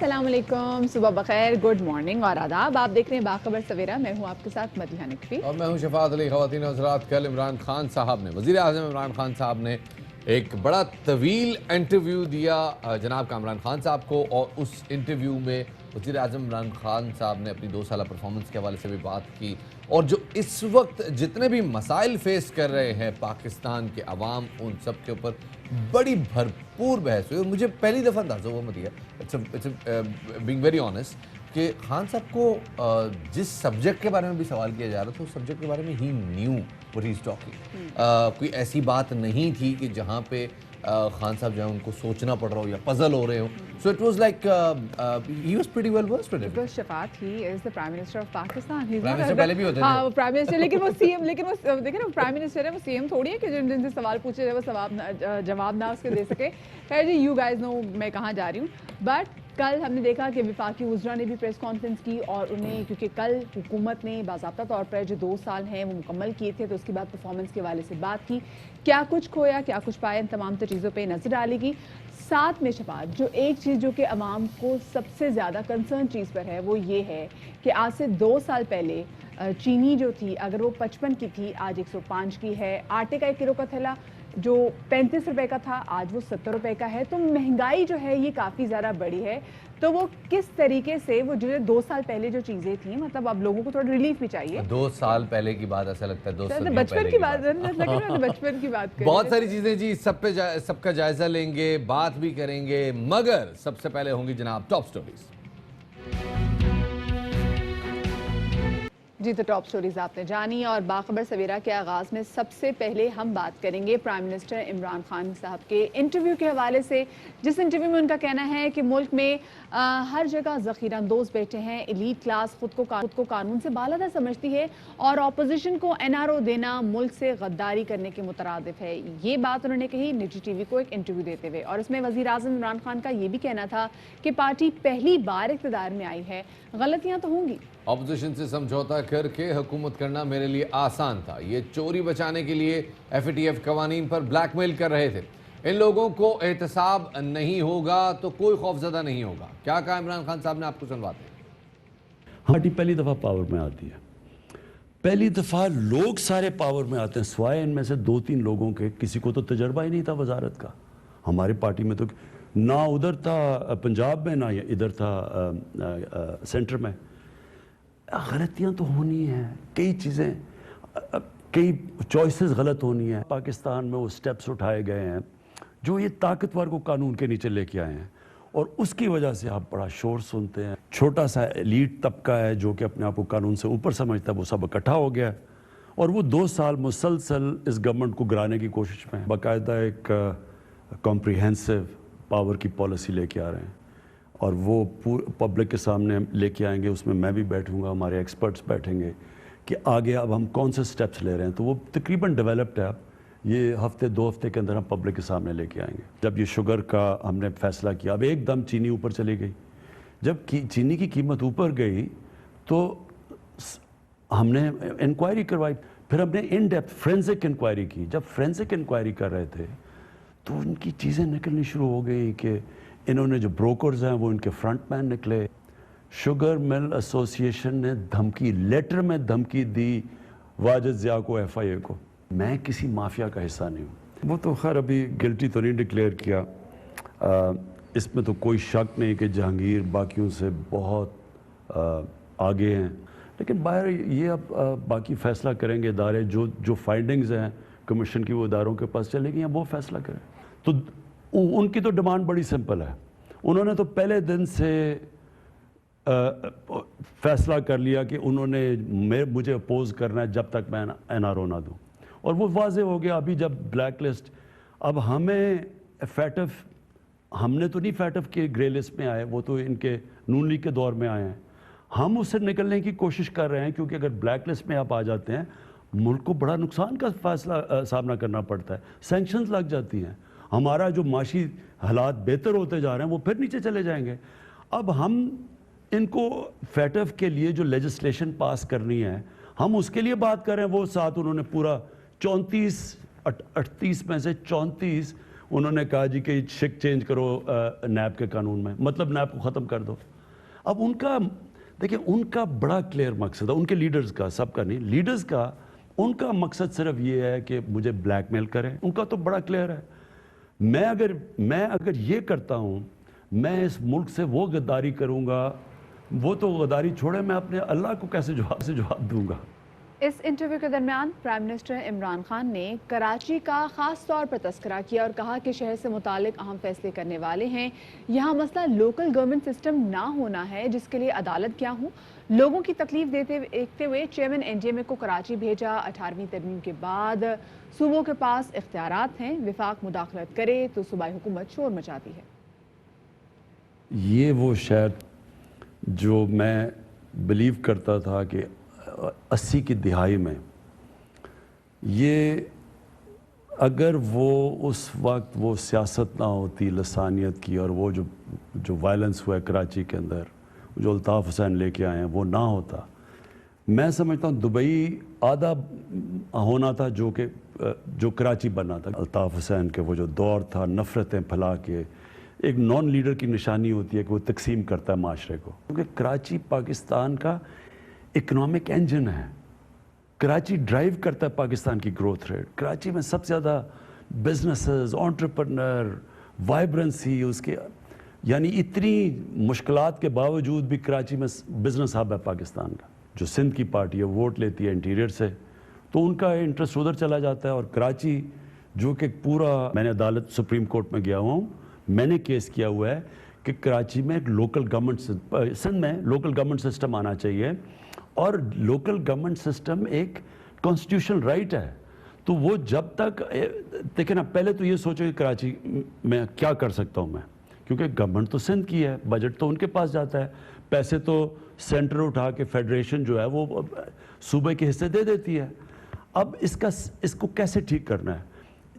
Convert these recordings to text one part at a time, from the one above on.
अस्सलाम वालेकुम, सुबह बखैर, गुड मॉर्निंग और आदाब। आप देख रहे हैं बाखबर सवेरा। मैं हूं आपके साथ मदीहा नकवी और मैं हूं शफात अली। ख़वातीन और हज़रात, कल इमरान खान साहब ने, वज़ीर आज़म इमरान खान साहब ने एक बड़ा तवील इंटरव्यू दिया जनाब कामरान खान साहब को, और उस इंटरव्यू में वज़ीर आज़म इमरान खान साहब ने अपनी 2 साला परफॉर्मेंस के हवाले से भी बात की, और जो इस वक्त जितने भी मसाइल फेस कर रहे हैं पाकिस्तान के अवाम, उन सब के ऊपर बड़ी भरपूर बहस हुई। और मुझे पहली दफ़ा अंदाज़ा हुआ मदिया, बीइंग वेरी ऑनेस्ट, कि खान साहब को जिस सब्जेक्ट के बारे में भी सवाल किया जा रहा था उस सब्जेक्ट के बारे में he knew what he is talking. कोई ऐसी बात नहीं थी कि जहाँ पे खान साहब जो है उनको सोचना पड़ रहा हो या पजल हो रहे हो। So it was like he was pretty well versed with it. Because Shafat he is the prime minister of Pakistan. He is prime minister पहले भी होते थे। हाँ, वो प्राइम मिनिस्टर, लेकिन वो सीएम, लेकिन वो देखिए ना, प्राइम मिनिस्टर है, वो सीएम थोड़ी है कि जिनसे सवाल पूछे जाए वो जवाब ना उसके दे सके। खैर जी, यू गाइज नो मैं कहाँ जा रही हूँ। बट कल हमने देखा कि वफाकी वज़रा ने भी प्रेस कॉन्फ्रेंस की, और उन्हें, क्योंकि कल हुकूमत ने बाज़ाब्ता तौर पर जो 2 साल हैं वो मुकम्मल किए थे, तो उसके बाद परफॉर्मेंस के हवाले से बात की, क्या कुछ खोया क्या कुछ पाया, इन तमाम चीज़ों पर नज़र डालेगी। साथ में शफात, जो एक चीज़ जो कि अवाम को सबसे ज़्यादा कंसर्न चीज़ पर है वो ये है कि आज से 2 साल पहले चीनी जो थी, अगर वो 55 की थी, आज 105 की है। आटे का 1 किलो का थैला जो 35 रुपए का था, आज वो 70 रुपए का है। तो महंगाई जो है ये काफ़ी ज़्यादा बड़ी है। तो वो किस तरीके से, वो जो 2 साल पहले जो चीज़ें थी, मतलब अब लोगों को थोड़ा रिलीफ भी चाहिए। 2 साल पहले की बात, ऐसा लगता है 2 साल बचपन की बात, बचपन की बात करें। बहुत सारी चीजें जी, सबका जायजा लेंगे, बात भी करेंगे, मगर सबसे पहले होंगी जनाब टॉप स्टोरीज। जी, तो टॉप स्टोरीज आपने जानी, और बाखबर सवेरा के आगाज़ में सबसे पहले हम बात करेंगे प्राइम मिनिस्टर इमरान खान साहब के इंटरव्यू के हवाले से, जिस इंटरव्यू में उनका कहना है कि मुल्क में हर जगह ज़ख़ीरा अंदोज़ बैठे हैं, एलीट क्लास खुद को कानून से बालातर समझती है, और अपोजिशन को NRO देना मुल्क से गद्दारी करने के मुतरादिफ है। ये बात उन्होंने कही निजी टीवी को एक इंटरव्यू देते हुए, और इसमें वज़ीर आज़म इमरान खान का ये भी कहना था कि पार्टी पहली बार इक़्तिदार में आई है, गलतियाँ तो होंगी। अपोजिशन से समझौता करके हुकूमत करना मेरे लिए आसान था। ये चोरी बचाने के लिए FATF कवानीन पर ब्लैकमेल कर रहे थे। इन लोगों को एहतसाब नहीं होगा तो कोई खौफजदा नहीं होगा। क्या कहा इमरान खान साहब ने, आपको सुनवाते हैं। पार्टी पहली दफ़ा पावर में आती है, पहली दफ़ा लोग सारे पावर में आते हैं, सिवाय इनमें से 2-3 लोगों के। किसी को तो तजर्बा ही नहीं था वजारत का। हमारी पार्टी में तो ना उधर था पंजाब में, ना इधर था सेंटर में। गलतियाँ तो होनी हैं, कई चीज़ें, कई चॉइसेस गलत होनी है। पाकिस्तान में वो स्टेप्स उठाए गए हैं जो ये ताकतवर को कानून के नीचे लेके आए हैं, और उसकी वजह से आप बड़ा शोर सुनते हैं। छोटा सा एलीट तबका है जो कि अपने आप को कानून से ऊपर समझता है, वो सब इकट्ठा हो गया है, और वो 2 साल मुसलसल इस गवर्नमेंट को गिराने की कोशिश में है। बाकायदा एक कॉम्प्रिहेंसिव पावर की पॉलिसी लेके आ रहे हैं, और वो पब्लिक के सामने लेके आएंगे। उसमें मैं भी बैठूंगा, हमारे एक्सपर्ट्स बैठेंगे कि आगे अब हम कौन से स्टेप्स ले रहे हैं। तो वो तकरीबन डेवलप्ड है। अब ये हफ्ते 2 हफ्ते के अंदर हम पब्लिक के सामने लेके आएंगे। जब ये शुगर का हमने फैसला किया, अब एकदम चीनी ऊपर चली गई। जब चीनी की कीमत ऊपर गई तो हमने इंक्वायरी करवाई, फिर हमने इन डेप्थ फ्रेंसिक इंक्वायरी की। जब फ्रेंसिक इंक्वायरी कर रहे थे तो उनकी चीज़ें निकलनी शुरू हो गई कि इन्होंने जो ब्रोकर्स हैं वो इनके फ्रंट मैन निकले। शुगर मिल एसोसिएशन ने धमकी, लेटर में धमकी दी वाजिद ज़िया को, FIA को। मैं किसी माफिया का हिस्सा नहीं हूँ। वो तो खैर अभी गिल्टी तो नहीं डिक्लेयर किया। इसमें तो कोई शक नहीं कि जहांगीर बाकियों से बहुत आगे हैं, लेकिन बाहर ये अब बाकी फैसला करेंगे इदारे। जो फाइंडिंग्स हैं कमीशन की, वो इदारों के पास चलेगी, वो फैसला करें। तो उनकी तो डिमांड बड़ी सिंपल है। उन्होंने तो पहले दिन से फैसला कर लिया कि उन्होंने मुझे अपोज करना है जब तक मैं NRO ना दूं, और वो वाजे हो गया। अभी जब ब्लैक लिस्ट, अब हमें FATF, हमने तो नहीं FATF के ग्रे लिस्ट में आए, वो तो इनके नून लीग के दौर में आए हैं। हम उससे निकलने की कोशिश कर रहे हैं, क्योंकि अगर ब्लैक लिस्ट में आप आ जाते हैं मुल्क को बड़ा नुकसान का सामना करना पड़ता है, सैंक्शंस लग जाती हैं, हमारा जो माशी हालात बेहतर होते जा रहे हैं वो फिर नीचे चले जाएंगे। अब हम इनको FATF के लिए जो लेजिस्लेशन पास करनी है, हम उसके लिए बात कर रहे हैं। वो साथ उन्होंने पूरा 38 में से 34 उन्होंने कहा जी कि शिक चेंज करो नैब के कानून में, मतलब नैब को ख़त्म कर दो। अब उनका देखिए, उनका बड़ा क्लियर मकसद है, उनके लीडर्स का, सबका नहीं, लीडर्स का, उनका मकसद सिर्फ ये है कि मुझे ब्लैकमेल करें। उनका तो बड़ा क्लियर है। मैं अगर ये करता हूँ, मैं इस मुल्क से वो गद्दारी करूँगा, वो तो गद्दारी छोड़े, मैं अपने अल्लाह को कैसे जवाब दूंगा। इस इंटरव्यू के दरमियान प्राइम मिनिस्टर इमरान खान ने कराची का खास तौर पर तस्करा किया और कहा कि शहर से मुतालिक अहम फैसले करने वाले हैं। यहाँ मसला लोकल गवर्नमेंट सिस्टम ना होना है, जिसके लिए अदालत क्या हूँ। लोगों की तकलीफ देखते हुए चेयरमैन एनडीएमए को कराची भेजा। 18वीं तरमीम के बाद सूबों के पास इख्तियारात हैं, विफाक मुदाखलत करे तो सूबाई हुकूमत शोर मचाती है। ये वो शहर जो मैं बिलीव करता था कि 80 की दिहाई में, ये अगर वो उस वक्त वो सियासत ना होती लसानियत की, और वो जो वायलेंस हुआ है कराची के अंदर, जो अल्ताफ़ हुसैन लेके आए हैं, वो ना होता, मैं समझता हूँ दुबई आधा होना था जो कराची बना था। अल्ताफ़ हुसैन के वो जो दौर था, नफ़रतें फैला के, एक नॉन लीडर की निशानी होती है कि वो तकसीम करता है माशरे को, क्योंकि कराची पाकिस्तान का इकोनॉमिक इंजन है। कराची ड्राइव करता है पाकिस्तान की ग्रोथ रेट। कराची में सबसे ज़्यादा बिजनेसेस, एंटरप्रेन्योर, वाइब्रेंसी उसके, यानी इतनी मुश्किलात के बावजूद भी कराची में बिजनेस हब है पाकिस्तान का। जो सिंध की पार्टी है वोट लेती है इंटीरियर से, तो उनका इंटरेस्ट उधर चला जाता है। और कराची जो कि पूरा, मैंने अदालत सुप्रीम कोर्ट में गया हुआ हूँ, मैंने केस किया हुआ है कि कराची में एक लोकल गवर्नमेंट, सिंध में लोकल गवर्नमेंट सिस्टम आना चाहिए, और लोकल गवर्नमेंट सिस्टम एक कॉन्स्टिट्यूशनल राइट है। तो वो जब तक, देखिए ना, पहले तो ये सोचो कि कराची में क्या कर सकता हूँ मैं, क्योंकि गवर्नमेंट तो सिंध की है, बजट तो उनके पास जाता है, पैसे तो सेंटर उठा के फेडरेशन जो है वो सूबे के हिस्से दे देती है। अब इसको कैसे ठीक करना है?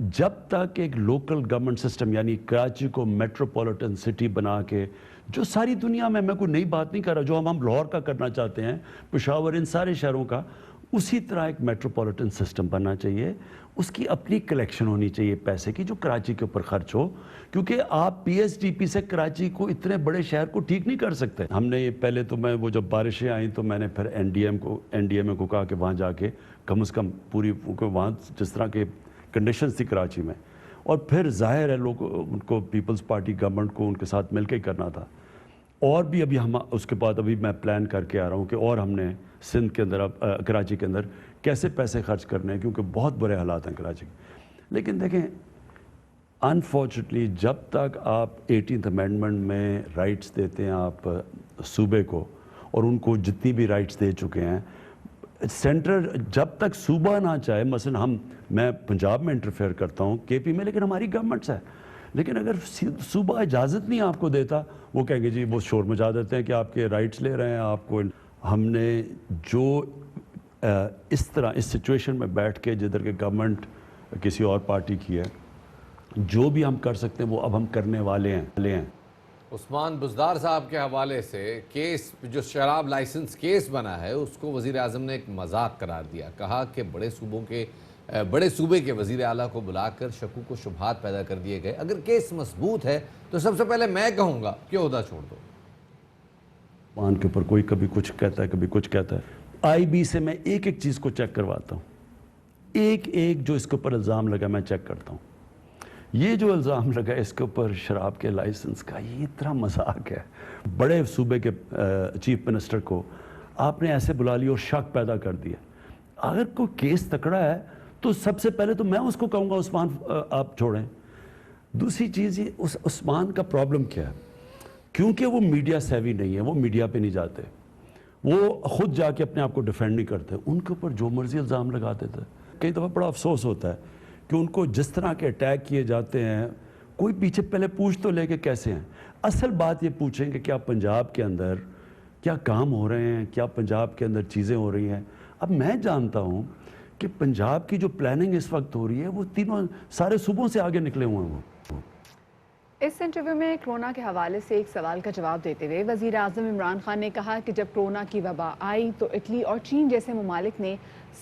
जब तक एक लोकल गवर्नमेंट सिस्टम, यानी कराची को मेट्रोपॉलिटन सिटी बना के, जो सारी दुनिया में, मैं कोई नई बात नहीं कर रहा, जो हम लाहौर का करना चाहते हैं, पेशावर, इन सारे शहरों का, उसी तरह एक मेट्रोपॉलिटन सिस्टम बनना चाहिए। उसकी अपनी कलेक्शन होनी चाहिए पैसे की, जो कराची के ऊपर खर्च हो, क्योंकि आप पीएसडीपी से कराची को, इतने बड़े शहर को ठीक नहीं कर सकते। हमने पहले तो, मैं वो जब बारिशें आई तो मैंने फिर एनडीएमए को कहा कि वहाँ जाके कम से कम पूरी, वहाँ जिस तरह के कंडीशंस थी कराची में, और फिर जाहिर है लोग उनको, पीपल्स पार्टी गवर्नमेंट को उनके साथ मिलकर ही करना था। और भी अभी हम उसके बाद अभी मैं प्लान करके आ रहा हूँ कि और हमने सिंध के अंदर, कराची के अंदर कैसे पैसे खर्च करने हैं, क्योंकि बहुत बुरे हालात हैं कराची के। लेकिन देखें, अनफॉर्चुनेटली जब तक आप 18th अमेंडमेंट में राइट्स देते हैं आप सूबे को, और उनको जितनी भी राइट्स दे चुके हैं, सेंटर जब तक सूबा ना चाहे, मसलन मैं पंजाब में इंटरफेयर करता हूँ, केपी में, लेकिन हमारी गवर्नमेंट्स है, लेकिन अगर सूबा इजाज़त नहीं आपको देता, वो कहेंगे जी वो शोर मचा देते हैं कि आपके राइट्स ले रहे हैं आपको। हमने जो इस तरह इस सिचुएशन में बैठ के, जिधर के गवर्नमेंट किसी और पार्टी की है, जो भी हम कर सकते हैं वो अब हम करने वाले हैं। उस्मान बुज़दार साहब के हवाले से केस, जो शराब लाइसेंस केस बना है, उसको वज़ीर आज़म ने एक मजाक करार दिया। कहा कि बड़े सूबे के वज़ीर आला को बुलाकर शकूक व शुबहात पैदा कर दिए गए। अगर केस मजबूत है तो सबसे पहले मैं कहूँगा कि ओहदा छोड़ दो। मान के ऊपर कोई कभी कुछ कहता है, कभी कुछ कहता है। आईबी से मैं एक एक चीज़ को चेक करवाता हूँ, एक एक जो इसके ऊपर इल्ज़ाम लगा मैं चेक करता हूँ। ये जो इल्ज़ाम लगा इसके ऊपर शराब के लाइसेंस का, ये इतना मजाक है। बड़े सूबे के चीफ मिनिस्टर को आपने ऐसे बुला लिया और शक पैदा कर दिया। अगर कोई केस तकड़ा है तो सबसे पहले तो मैं उसको कहूँगा उस्मान आप छोड़ें। दूसरी चीज़ ये, उस उस्मान का प्रॉब्लम क्या है, क्योंकि वो मीडिया सेवी नहीं है, वो मीडिया पे नहीं जाते, वो खुद जाके अपने आप को डिफेंड नहीं करते, उनके ऊपर जो मर्जी इल्ज़ाम लगा देते हैं। कई दफ़ा बड़ा अफसोस होता है कि उनको जिस तरह के अटैक किए जाते हैं, कोई पीछे पहले पूछ तो ले कि कैसे हैं। असल बात ये पूछें कि क्या पंजाब के अंदर क्या काम हो रहे हैं, क्या पंजाब के अंदर चीज़ें हो रही हैं। अब मैं जानता हूँ कि पंजाब की जो प्लानिंग इस वक्त हो रही है, वो तीनों सारे सूबों से आगे निकले हुए हैं। वो इस इंटरव्यू में कोरोना के हवाले से एक सवाल का जवाब देते हुए वज़ीर आज़म इमरान खान ने कहा कि जब कोरोना की वबा आई तो इटली और चीन जैसे ममालिक ने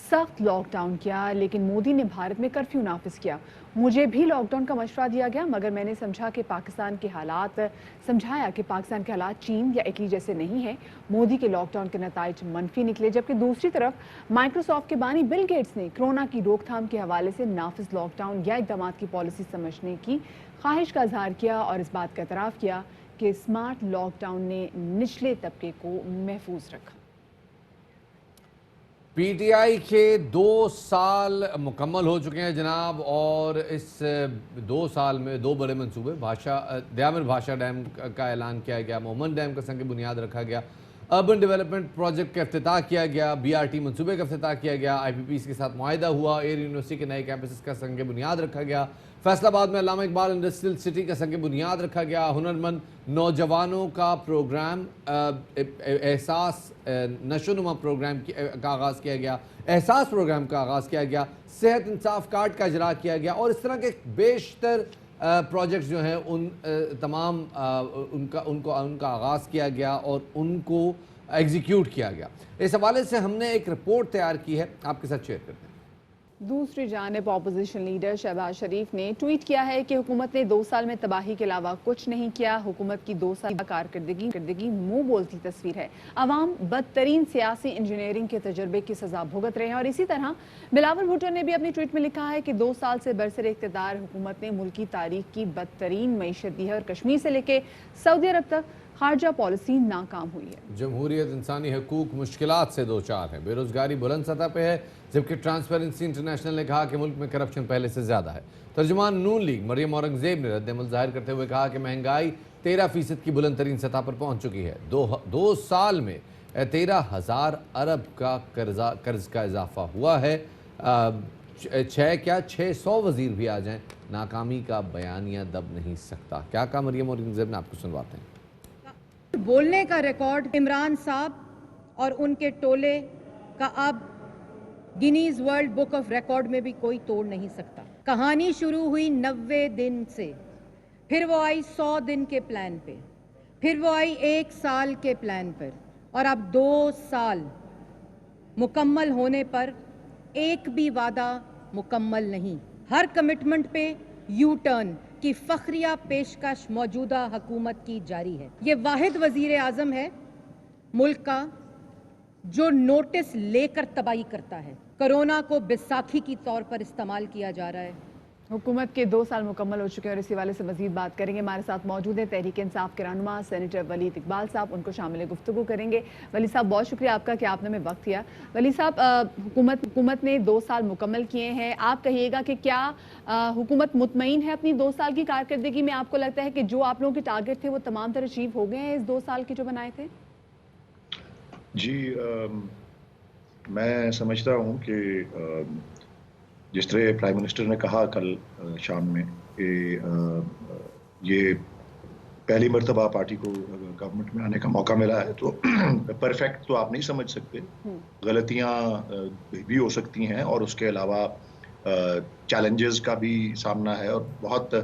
सख्त लॉकडाउन किया, लेकिन मोदी ने भारत में कर्फ्यू नाफिज किया। मुझे भी लॉकडाउन का मशवरा दिया गया, मगर मैंने समझाया कि पाकिस्तान के हालात चीन या इटली जैसे नहीं हैं। मोदी के लॉकडाउन के नताइज मनफी निकले, जबकि दूसरी तरफ माइक्रोसॉफ्ट के बानी बिल गेट्स ने कोरोना की रोकथाम के हवाले से नाफिज लॉकडाउन या इक़दामात की पॉलिसी समझने की ख्वाहिश का इजहार किया और इस बात का एतराफ़ किया कि स्मार्ट लॉकडाउन ने निचले तबके को महफूज रखा। पीटीआई के 2 साल मुकम्मल हो चुके हैं जनाब, और इस 2 साल में 2 बड़े मंसूबे दयामिर भाषा डैम का ऐलान किया गया, मोमन डैम का संग बुनियाद रखा गया, अर्बन डेवलपमेंट प्रोजेक्ट का इफ्तिताह किया गया, बीआरटी मंसूबे का इफ्तिताह किया गया, आईपीपीस के साथ मुआहिदा हुआ, एयर यूनिवर्सिटी के नए कैंपस का संग बुनियाद रखा गया, फैसलाबाद में अल्लामा इकबाल इंडस्ट्रियल सिटी का संग बुनियाद रखा गया, हुनरमंद नौजवानों का प्रोग्राम एहसास नशोनुमा प्रोग्राम का आगाज़ किया गया, एहसास प्रोग्राम का आगाज़ किया गया, सेहत इंसाफ कार्ड का इजरा किया गया, और इस तरह के बेशतर प्रोजेक्ट्स जो हैं उन तमाम उनका आगाज़ किया गया और उनको एग्जीक्यूट किया गया। इस हवाले से हमने एक रिपोर्ट तैयार की है, आपके साथ शेयर करते हैं। दूसरी जानिब अपोजिशन लीडर शहबाज शरीफ ने ट्वीट किया है कि हुकूमत ने 2 साल में तबाही के अलावा कुछ नहीं किया। हुकूमत की 2 साल कारकर्दगी मुंह बोलती तस्वीर है। अवाम बदतरीन सियासी इंजीनियरिंग के तजर्बे की सजा भुगत रहे हैं। और इसी तरह बिलावल भुट्टो ने भी अपनी ट्वीट में लिखा है कि 2 साल से बरसर इक़्तिदार हुकूमत ने मुल्क की तारीख की बदतरीन मईशत दी है और कश्मीर से लेकर सऊदी अरब तक खारजा पॉलिसी नाकाम हुई है। जमहूरियत इंसानी हकूक मुश्किलात से 2-4 है, बेरोजगारी बुलंद सतह पे है, जबकि ट्रांसपेरेंसी इंटरनेशनल ने कहा कि मुल्क में करप्शन पहले से ज़्यादा है। तर्जुमान नून लीग मरियम औरंगजेब ने रद्दमल जाहिर करते हुए कहा कि महंगाई 13% की बुलंद तरीन सतह पर पहुँच चुकी है। 2 साल में 13,000 अरब का कर्ज का इजाफा हुआ है। 600 वजीर भी आ जाएं, नाकामी का बयानिया दब नहीं सकता। क्या कहा मरियम औरंगजेब ने, आपको सुनवाते हैं। बोलने का रिकॉर्ड इमरान साहब और उनके टोले का अब Guinness world book of record में भी कोई तोड़ नहीं सकता। कहानी शुरू हुई 90 दिन से, फिर वो आई 100 दिन के प्लान पे, फिर वो आई 1 साल के प्लान पर, और अब 2 साल मुकम्मल होने पर एक भी वादा मुकम्मल नहीं। हर कमिटमेंट पे यू टर्न की फखरिया पेशकश मौजूदा हुकूमत की जारी है। ये वाहिद वजीर आज़म है मुल्क का जो नोटिस लेकर तबाही करता है। कोरोना को बैसाखी की तौर पर इस्तेमाल किया जा रहा है। हुकूमत के 2 साल मुकम्मल हो चुके हैं और इसी वाले से मजीद बात करेंगे। हमारे साथ मौजूद हैं तहरीक इंसाफ के रहनुमा सेनेटर वलीद इकबाल साहब, उनको शामिल गुफ्तगू करेंगे। वली साहब, बहुत शुक्रिया आपका कि आपने हमें वक्त दिया। वली साहब, हुकूमत ने 2 साल मुकम्मल किए हैं, आप कहिएगा कि क्या हुकूमत मुतमईन है अपनी 2 साल की कारकर्दगी में? आपको लगता है कि जो आप लोगों के टारगेट थे वो तमाम तरह अचीव हो गए हैं इस 2 साल के जो बनाए थे? जी, मैं समझता हूँ कि जिस तरह प्राइम मिनिस्टर ने कहा कल शाम में कि ये पहली मर्तबा पार्टी को गवर्नमेंट में आने का मौका मिला है, तो परफेक्ट तो आप नहीं समझ सकते, गलतियाँ भी हो सकती हैं और उसके अलावा चैलेंजेस का भी सामना है और बहुत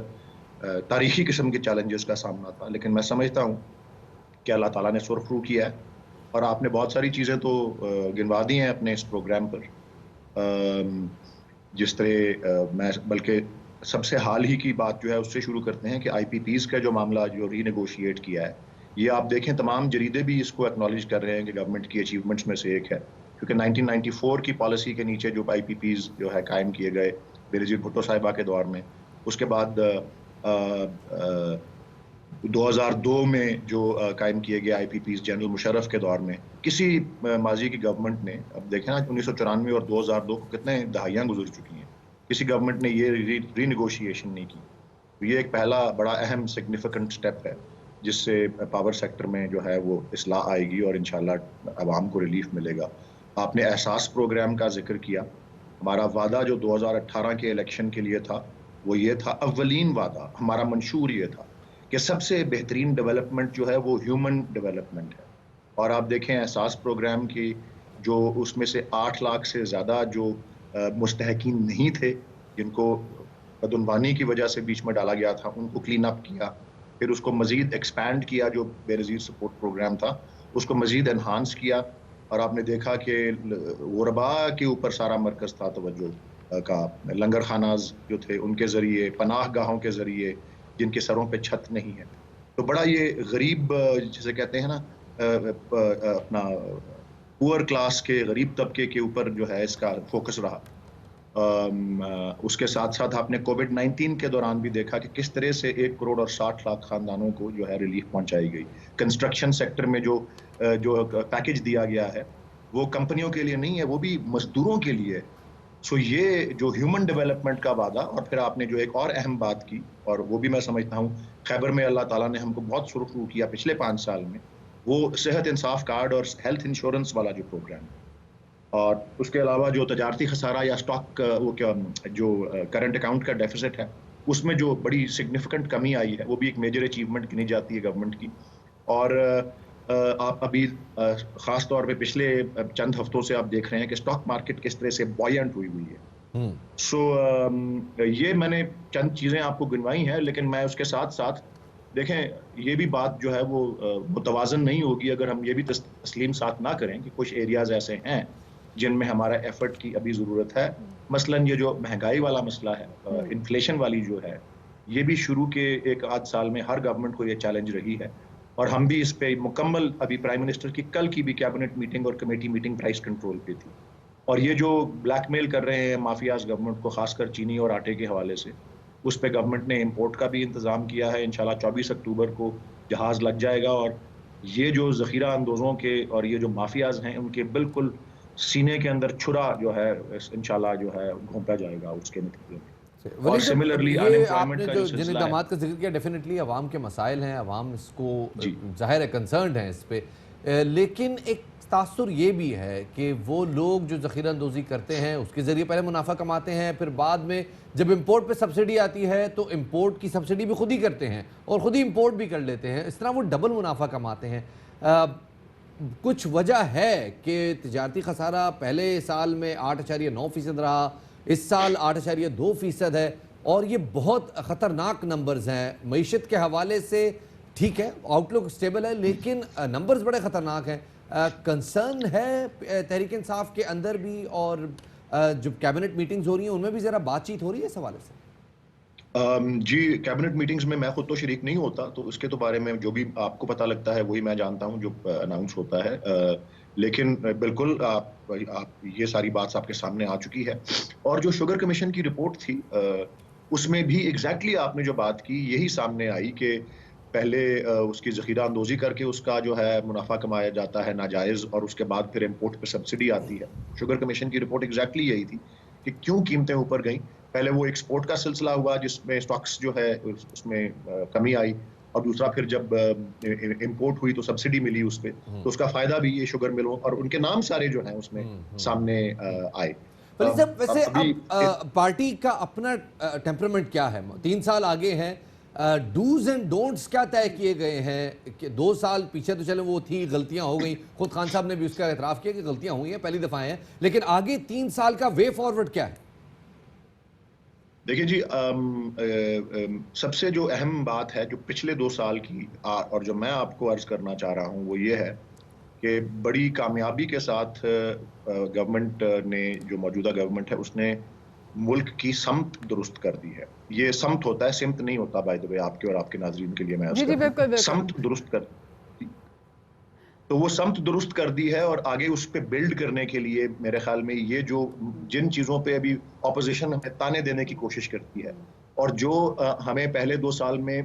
तारीखी किस्म के चैलेंजेस का सामना था। लेकिन मैं समझता हूँ कि अल्लाह ताला ने सुरखरू किया है और आपने बहुत सारी चीज़ें तो गिनवा दी हैं अपने इस प्रोग्राम पर। जिस तरह मैं बल्कि सबसे हाल ही की बात जो है उससे शुरू करते हैं कि आईपीपीज़ का जो मामला जो रीनेगोशिएट किया है, ये आप देखें तमाम जरीदे भी इसको एक्नॉलेज कर रहे हैं कि गवर्नमेंट की अचीवमेंट्स में से एक है, क्योंकि 1994 की पॉलिसी के नीचे जो आईपीपीज़ जो है कायम किए गए बेनज़ीर भुट्टो साहिबा के दौर में, उसके बाद 2002 में जो कायम किए गए आईपीपीज़ जनरल मुशर्रफ के दौर में, किसी माजी की गवर्नमेंट ने, अब देखें ना 1994 और 2002 को कितने दहाइयाँ गुजर चुकी हैं, किसी गवर्नमेंट ने ये रीनेगोशिएशन नहीं की। तो ये एक पहला बड़ा अहम सिग्निफिकेंट स्टेप है जिससे पावर सेक्टर में जो है वो इस्लाह आएगी और इंशाल्लाह आवाम को रिलीफ मिलेगा। आपने एहसास प्रोग्राम का जिक्र किया। हमारा वादा जो 2018 के इलेक्शन के लिए था वो ये था, अव्वलीन वादा हमारा मंशूर ये था कि सबसे बेहतरीन डेवलपमेंट जो है वो ह्यूमन डेवलपमेंट है। और आप देखें एहसास प्रोग्राम की जो उसमें से 8 लाख से ज़्यादा जो मुस्तहकीन नहीं थे, जिनको बदउनवानी की वजह से बीच में डाला गया था, उनको क्लीन अप किया। फिर उसको मज़ीद एक्सपैंड किया, जो बेनज़ीर सपोर्ट प्रोग्राम था उसको मज़ीद एनहांस किया, और आपने देखा कि गुरबा के ऊपर सारा मरकज़ था तवज्जो का, लंगर खानाज जो थे उनके ज़रिए, पनाह गाहों के ज़रिए जिनके सरों पे छत नहीं है। तो बड़ा ये गरीब, जिसे कहते हैं ना, अपना पुअर क्लास के, गरीब तबके के ऊपर जो है इसका फोकस रहा। उसके साथ साथ आपने कोविड-19 के दौरान भी देखा कि किस तरह से 1 करोड़ और 60 लाख खानदानों को जो है रिलीफ पहुंचाई गई। कंस्ट्रक्शन सेक्टर में जो पैकेज दिया गया है वो कंपनियों के लिए नहीं है, वो भी मजदूरों के लिए है। सो ये जो ह्यूमन डेवलपमेंट का वादा, और फिर आपने जो एक और अहम बात की, और वो भी मैं समझता हूँ खैबर में अल्लाह ताला ने हमको बहुत सुरखरू किया पिछले 5 साल में, वो सेहत इंसाफ कार्ड और हेल्थ इंश्योरेंस वाला जो प्रोग्राम है। और उसके अलावा जो तजारती खसारा या स्टॉक, वो क्या, जो करंट अकाउंट का डेफिसिट है उसमें जो बड़ी सिग्निफिकेंट कमी आई है, वो भी एक मेजर अचीवमेंट गिनी जाती है गवर्नमेंट की। और आप अभी ख़ास तौर पे पिछले चंद हफ्तों से आप देख रहे हैं कि स्टॉक मार्केट किस तरह से बॉयंट हुई है। सो ये मैंने चंद चीज़ें आपको गिनवाई हैं, लेकिन मैं उसके साथ साथ देखें, ये भी बात जो है वो मुतवाज़न नहीं होगी अगर हम ये भी तस्लीम साथ ना करें कि कुछ एरियाज़ ऐसे हैं जिनमें हमारा एफर्ट की अभी ज़रूरत है। मसलन ये जो महंगाई वाला मसला है, इन्फ्लेशन वाली जो है, ये भी शुरू के 1 आध साल में हर गवर्नमेंट को ये चैलेंज रही है, और हम भी इस पे मुकम्मल, अभी प्राइम मिनिस्टर की कल की भी कैबिनेट मीटिंग और कमेटी मीटिंग प्राइस कंट्रोल पे थी। और ये जो ब्लैकमेल कर रहे हैं माफियाज गवर्नमेंट को, खासकर चीनी और आटे के हवाले से, उस पे गवर्नमेंट ने इंपोर्ट का भी इंतज़ाम किया है। इंशाल्लाह 24 अक्टूबर को जहाज़ लग जाएगा, और ये जो ज़ख़ीरा अंदोज़ों के और ये जो माफियाज हैं उनके बिल्कुल सीने के अंदर छुरा जो है इंशाल्लाह जो है घोंपा जाएगा उसके नतीजे में। और सिमिलरली ये आपने जो जिन इक़दामात का जिक्र किया, डेफिनेटली अवाम के मसाइल हैं, अवाम इसको ज़ाहिर है कंसर्न्ड हैं इस पे, लेकिन एक तासुर ये भी है कि वो लोग जो ज़ख़ीरा अंदोज़ी करते हैं उसके ज़रिए पहले मुनाफा कमाते हैं, फिर बाद में जब इम्पोर्ट पे सब्सिडी आती है तो इम्पोर्ट की सब्सिडी भी खुद ही करते हैं और ख़ुद ही इम्पोर्ट भी कर लेते हैं। इस तरह वो डबल मुनाफा कमाते हैं। कुछ वजह है कि तिजारती खसारा पहले साल में 8.9% रहा, इस साल 8.2% है, और ये बहुत ख़तरनाक नंबर्स हैं। मईशत के हवाले से ठीक है, आउटलुक स्टेबल है, लेकिन नंबर्स बड़े ख़तरनाक हैं। कंसर्न है तहरीक इंसाफ के अंदर भी, और जो कैबिनेट मीटिंग्स हो रही हैं उनमें भी ज़रा बातचीत हो रही है इस हवाले से? जी, कैबिनेट मीटिंग्स में मैं खुद तो शरीक नहीं होता, तो उसके तो बारे में जो भी आपको पता लगता है वही मैं जानता हूं जो अनाउंस होता है। लेकिन बिल्कुल आप ये सारी बात आपके सामने आ चुकी है। और जो शुगर कमीशन की रिपोर्ट थी, उसमें भी एग्जैक्टली आपने जो बात की यही सामने आई कि पहले उसकी ज़ख़ीरा अंदोज़ी करके उसका जो है मुनाफा कमाया जाता है नाजायज़, और उसके बाद फिर इम्पोर्ट पे सब्सिडी आती है। शुगर कमीशन की रिपोर्ट एग्जैक्टली यही थी कि क्यों कीमतें ऊपर गई। पहले वो एक्सपोर्ट का सिलसिला हुआ जिसमें स्टॉक्स जो है उसमें कमी आई, और दूसरा फिर जब इम्पोर्ट हुई तो सब्सिडी मिली उस पे, तो उसका फायदा भी ये शुगर मिलों और उनके नाम सारे जो हैं उसमें सामने आए। वैसे अब पार्टी का अपना टेम्परामेंट क्या है? 3 साल आगे हैं, डूज एंड डोंट्स क्या तय किए गए हैं कि 2 साल पीछे तो चले वो थी, गलतियां हो गई, खुद खान साहब ने भी उसका एतराफ़ किया कि गलतियां हुई हैं, पहली दफ़ा हैं, लेकिन आगे 3 साल का वे फॉरवर्ड क्या है? देखिए जी, सबसे जो अहम बात है जो पिछले 2 साल की, और जो मैं आपको अर्ज करना चाह रहा हूँ वो ये है कि बड़ी कामयाबी के साथ गवर्नमेंट ने, जो मौजूदा गवर्नमेंट है, उसने मुल्क की समत दुरुस्त कर दी है। ये समत होता है, सिमत नहीं होता, बाय द वे, आपके और आपके नाज़रीन के लिए मैं अर्ज कर रहा हूं। समत दुरुस्त कर, तो वो समत दुरुस्त कर दी है, और आगे उस पे बिल्ड करने के लिए मेरे ख्याल में ये जो जिन चीज़ों पे अभी ऑपोजिशन हमें ताने देने की कोशिश करती है, और जो हमें पहले 2 साल में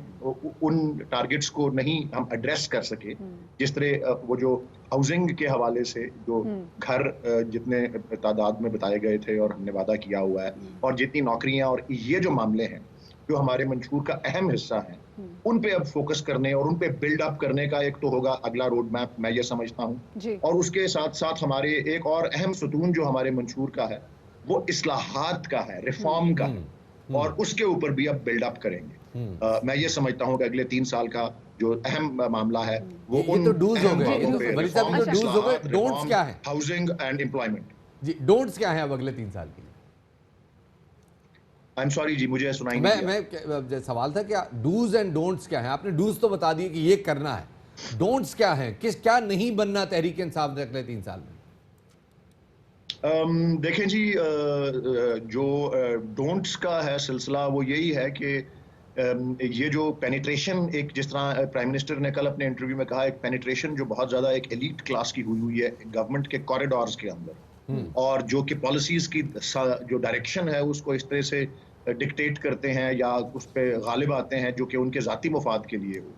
उन टारगेट्स को नहीं हम एड्रेस कर सके, जिस तरह वो जो हाउसिंग के हवाले से जो घर जितने तादाद में बताए गए थे और हमने वादा किया हुआ है, और जितनी नौकरियां, और ये जो मामले हैं जो हमारे मंशूर का अहम हिस्सा है, उन पे अब फोकस करने और उन पे बिल्ड अप करने का एक तो होगा अगला रोड मैप, मैं ये समझता हूँ। और उसके साथ साथ हमारे एक और अहम सुतून जो हमारे मंशूर का है वो इस्लाहात का है, रिफॉर्म का है, और उसके ऊपर भी अब बिल्ड अप करेंगे। मैं ये समझता हूँ कि अगले 3 साल का जो अहम मामला है वो ये तो डूज हो गए, डोंट्स क्या है? Housing and employment. जी, डोंट्स क्या है अब अगले 3 साल के लिए? I'm sorry جی مجھے سنائی نہیں دیا. میں سوال تھا کہ ڈوز اینڈ ڈونٹس کیا ہیں. آپ نے ڈوز تو بتا دیے کہ یہ کرنا ہے, ڈونٹس کیا ہیں, کیا نہیں بننا تحریک انصاف نے اگلے 3 سال میں؟ دیکھیں جی جو ڈونٹس کا ہے سلسلہ وہ یہی ہے کہ یہ جو پینیٹریشن ایک جس طرح پرائم منسٹر نے کل اپنے انٹرویو میں کہا ایک پینیٹریشن جو بہت زیادہ ایک ایلیٹ کلاس کی ہوئی ہے گورنمنٹ کے کوریڈورز کے اندر اور جو کہ پالیسیز کی جو ڈائریکشن ہے اس کو اس طرح سے ڈکٹیٹ کرتے ہیں یا اس پہ غالب آتے ہیں جو کہ ان کے ذاتی مفاد کے لیے ہو,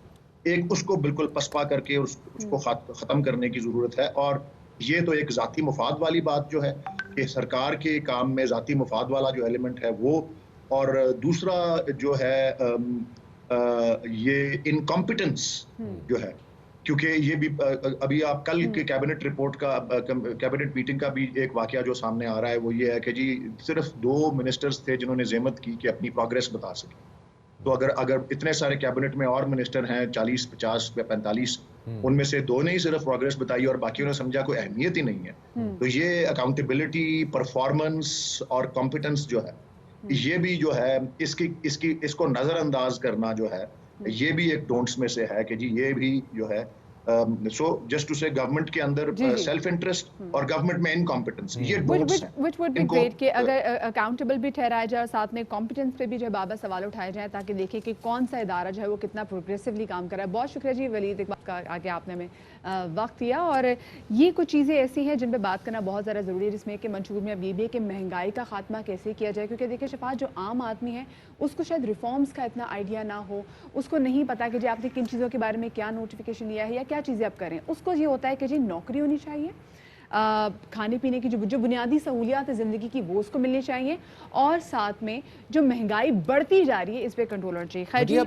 ایک اس کو بالکل پسپا کر کے اس کو ختم کرنے کی ضرورت ہے. اور یہ تو ایک ذاتی مفاد والی بات جو ہے کہ سرکار کے کام میں ذاتی مفاد والا جو ایلیمنٹ ہے وہ, اور دوسرا جو ہے یہ انکمپیٹنس جو ہے, کیونکہ یہ بھی ابھی آپ کل کے کیبنٹ رپورٹ کا کیبنٹ میٹنگ کا بھی ایک واقعہ جو سامنے آ رہا ہے وہ یہ ہے کہ جی صرف 2 منسٹرز تھے جنہوں نے ذمت کی کہ اپنی پروگریس بتا سکیں. تو اگر اتنے سارے کیبنٹ میں اور منسٹر ہیں 40 50 یا 45, ان میں سے 2 نے ہی صرف پروگریس بتائی اور باقیوں نے سمجھا کوئی اہمیت ہی نہیں ہے, تو یہ اکاؤنٹیبلٹی, پرفارمنس اور کمپیٹنس جو ہے یہ بھی جو ہے اس کو نظر انداز کرنا جو ہے یہ بھی ایک ڈونٹس میں سے ہے کہ جی یہ بھی جو ہے سو جسٹ ٹو سے گورنمنٹ کے اندر سیلف انٹرسٹ اور گورنمنٹ میں انکمپیٹنس, یہ don'ts which would be great کہ اگر اکاؤنٹیبل بھی ٹھہرایا جائے اور ساتھ میں کمپیٹنس پہ بھی جو بابا سوال اٹھائے جائیں تاکہ دیکھیں کہ کون سا ادارہ جو ہے وہ کتنا پروگریسولی کام کر رہا ہے. بہت شکریہ جی ولید اقبال کا آگے آپ نے ہمیں وقت دیا, اور یہ کچھ چیزیں ایسی ہیں جن پہ بات کرنا بہت زیادہ ضروری ہے, جس میں کہ منشور میں اب یہ بھی ہے کہ مہنگائی کا خاتمہ کیسے کیا جائے, کیونکہ دیکھیں شفاعت جو عام آدمی ہے اس کو شاید ریفارمز کا اتنا آئیڈیا نہ ہو, اس کو نہیں پتا کہ جی آپ نے کن چیزوں کے بارے میں کیا نوٹیفیکیشن لیا ہے یا کیا چیزیں آپ کریں. اس کو یہ ہوتا ہے کہ جی نوکری ہونی چاہیے, کھانے پینے کی جو بنیادی سہولیات ہے زندگی کی وہ اس کو ملنی چاہیے, اور ساتھ میں جو مہنگائی بڑھتی جا رہی ہے اس پہ کنٹرول ہونا چاہیے. خیر جی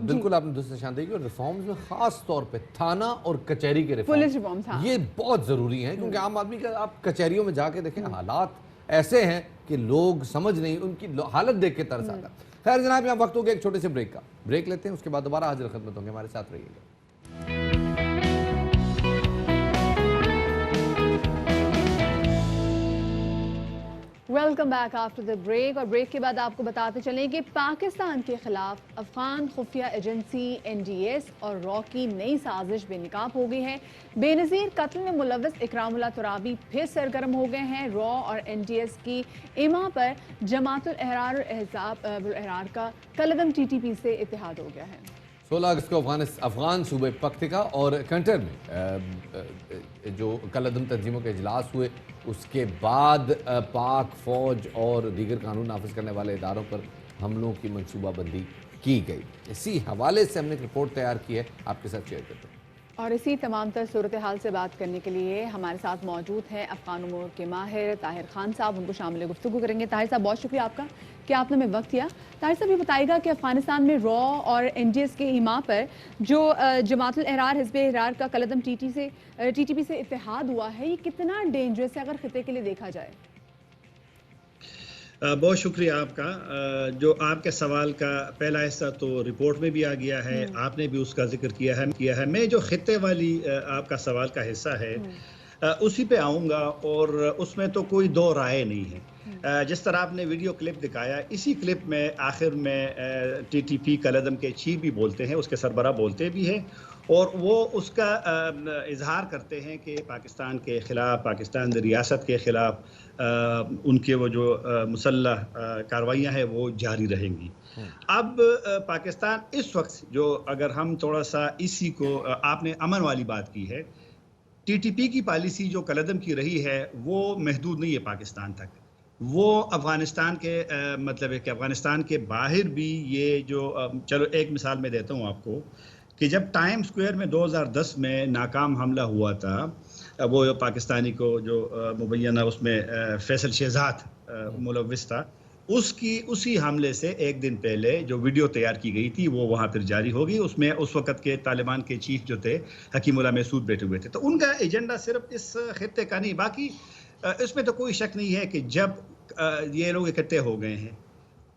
بالکل آپ نے دوسرے نشان دے کہ ریفارمز میں خاص طور پہ تھانہ اور کچہری کے پولیس ریفارمز یہ بہت ضروری ہیں, کیونکہ عام آدمی کا آپ کچہریوں میں جا کے دیکھیں حالات ایسے ہیں کہ لوگ سمجھ نہیں, ان کی حالت دیکھ کے ترس آتا. خیر جناب یہاں وقت ہو گیا ایک چھوٹے سے بریک کا, بریک لیتے ہیں, اس کے بعد دوبارہ حاضر خدمت ہوں گے, ہمارے ساتھ رہیے گا. Welcome back after the break. اور بریک کے بعد آپ کو بتاتے چلیں کہ پاکستان کے خلاف افغان خفیہ ایجنسی NDS اور را کی نئی سازش بے نقاب ہو گئی ہے. بے نظیر قتل میں ملوث اکرام اللہ ترابی پھر سرگرم ہو گئے ہیں. را اور NDS کی ایما پر جماعت الاحرار اور احزاب الاحرار کا کالعدم TTP سے اتحاد ہو گیا ہے. 16 اگست کو افغان صوبے پختیکا اور کنٹر میں جو کالعدم تنظیموں کے اجلاس ہوئے, اس کے بعد پاک فوج اور دیگر قانون نافذ کرنے والے اداروں پر حملوں کی منصوبہ بندی کی گئی. اسی حوالے سے ہم نے ایک رپورٹ تیار کی ہے, آپ کے ساتھ شیئر کرتے ہیں. اور اسی تمام تر صورتحال سے بات کرنے کے لیے ہمارے ساتھ موجود ہیں افغان امور کے ماہر طاہر خان صاحب, ان کو شامل گفتگو کریں گے. طاہر صاحب بہت شکریہ آپ کا کہ آپ نے ہمیں وقت دیا. طاہر صاحب یہ بتائے گا کہ افغانستان میں را اور NDS کے ایما پر جو جماعت الاحرار حزب احرار کا کالعدم TTP سے اتحاد ہوا ہے, یہ کتنا ڈینجرس ہے اگر خطے کے لیے دیکھا جائے؟ بہت شکریہ آپ کا. جو آپ کے سوال کا پہلا حصہ تو رپورٹ میں بھی آ گیا ہے, آپ نے بھی اس کا ذکر کیا ہے. میں جو خطے والی آپ کا سوال کا حصہ ہے اسی پہ آؤں گا, اور اس میں تو کوئی دو رائے نہیں ہے. جس طرح آپ نے ویڈیو کلپ دکھایا, اسی کلپ میں آخر میں TTP کالعدم کے چیف بھی بولتے ہیں, اس کے سربراہ بولتے بھی ہیں, اور وہ اس کا اظہار کرتے ہیں کہ پاکستان کے خلاف, پاکستان ریاست کے خلاف ان کے وہ جو مسلح کارروائیاں ہیں وہ جاری رہیں گی. اب پاکستان اس وقت جو اگر ہم تھوڑا سا اسی کو, آپ نے امن والی بات کی ہے, TTP کی پالیسی جو کالعدم کی رہی ہے وہ محدود نہیں ہے پاکستان تک, وہ افغانستان کے مطلب ہے کہ افغانستان کے باہر بھی یہ جو, چلو ایک مثال میں دیتا ہوں آپ کو, کہ جب ٹائم سکوئر میں 2010 میں ناکام حملہ ہوا تھا, وہ پاکستانی کو جو مبینہ اس میں فیصل شہزاد ملوث تھا, اسی حملے سے ایک دن پہلے جو ویڈیو تیار کی گئی تھی وہ وہاں پھر جاری ہوگی. اس میں اس وقت کے طالبان کے چیف جو تھے حکیم اللہ محسود بیٹھے ہوئے تھے, تو ان کا ایجنڈا صرف اس خطے کا نہیں. باقی اس میں تو کوئی شک نہیں ہے کہ جب یہ لوگ اکٹھے ہو گئے ہیں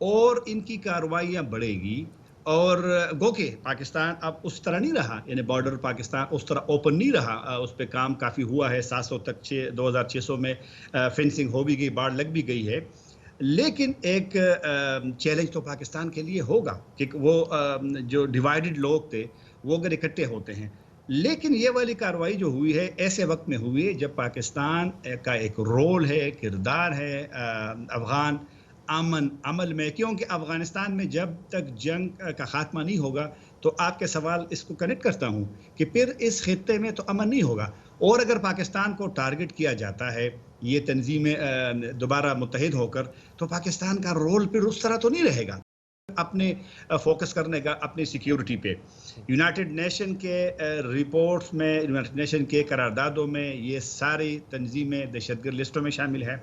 اور ان کی کارروائیاں بڑھے گی, اور گو کہ پاکستان اب اس طرح نہیں رہا, یعنی بارڈر پاکستان اس طرح اوپن نہیں رہا, اس پہ کام کافی ہوا ہے, 700 تک 2600 میں فینسنگ ہو بھی گئی, باڑ لگ بھی گئی ہے. لیکن ایک چیلنج تو پاکستان کے لیے ہوگا کہ وہ جو ڈیوائیڈڈ لوگ تھے وہ اگر اکٹھے ہوتے ہیں، لیکن یہ والی کارروائی جو ہوئی ہے ایسے وقت میں ہوئی ہے جب پاکستان کا ایک رول ہے، کردار ہے افغان امن عمل میں، کیونکہ افغانستان میں جب تک جنگ کا خاتمہ نہیں ہوگا تو آپ کے سوال اس کو کنیکٹ کرتا ہوں کہ پھر اس خطے میں تو امن نہیں ہوگا، اور اگر پاکستان کو ٹارگٹ کیا جاتا ہے یہ تنظیمیں دوبارہ متحد ہو کر، تو پاکستان کا رول پھر اس طرح تو نہیں رہے گا اپنے فوکس کرنے کا اپنی سیکیورٹی پہ۔ یونائٹڈ نیشن کے رپورٹس میں، یونائٹڈ نیشن کے قراردادوں میں یہ ساری تنظیمیں دہشت گرد لسٹوں میں شامل ہیں۔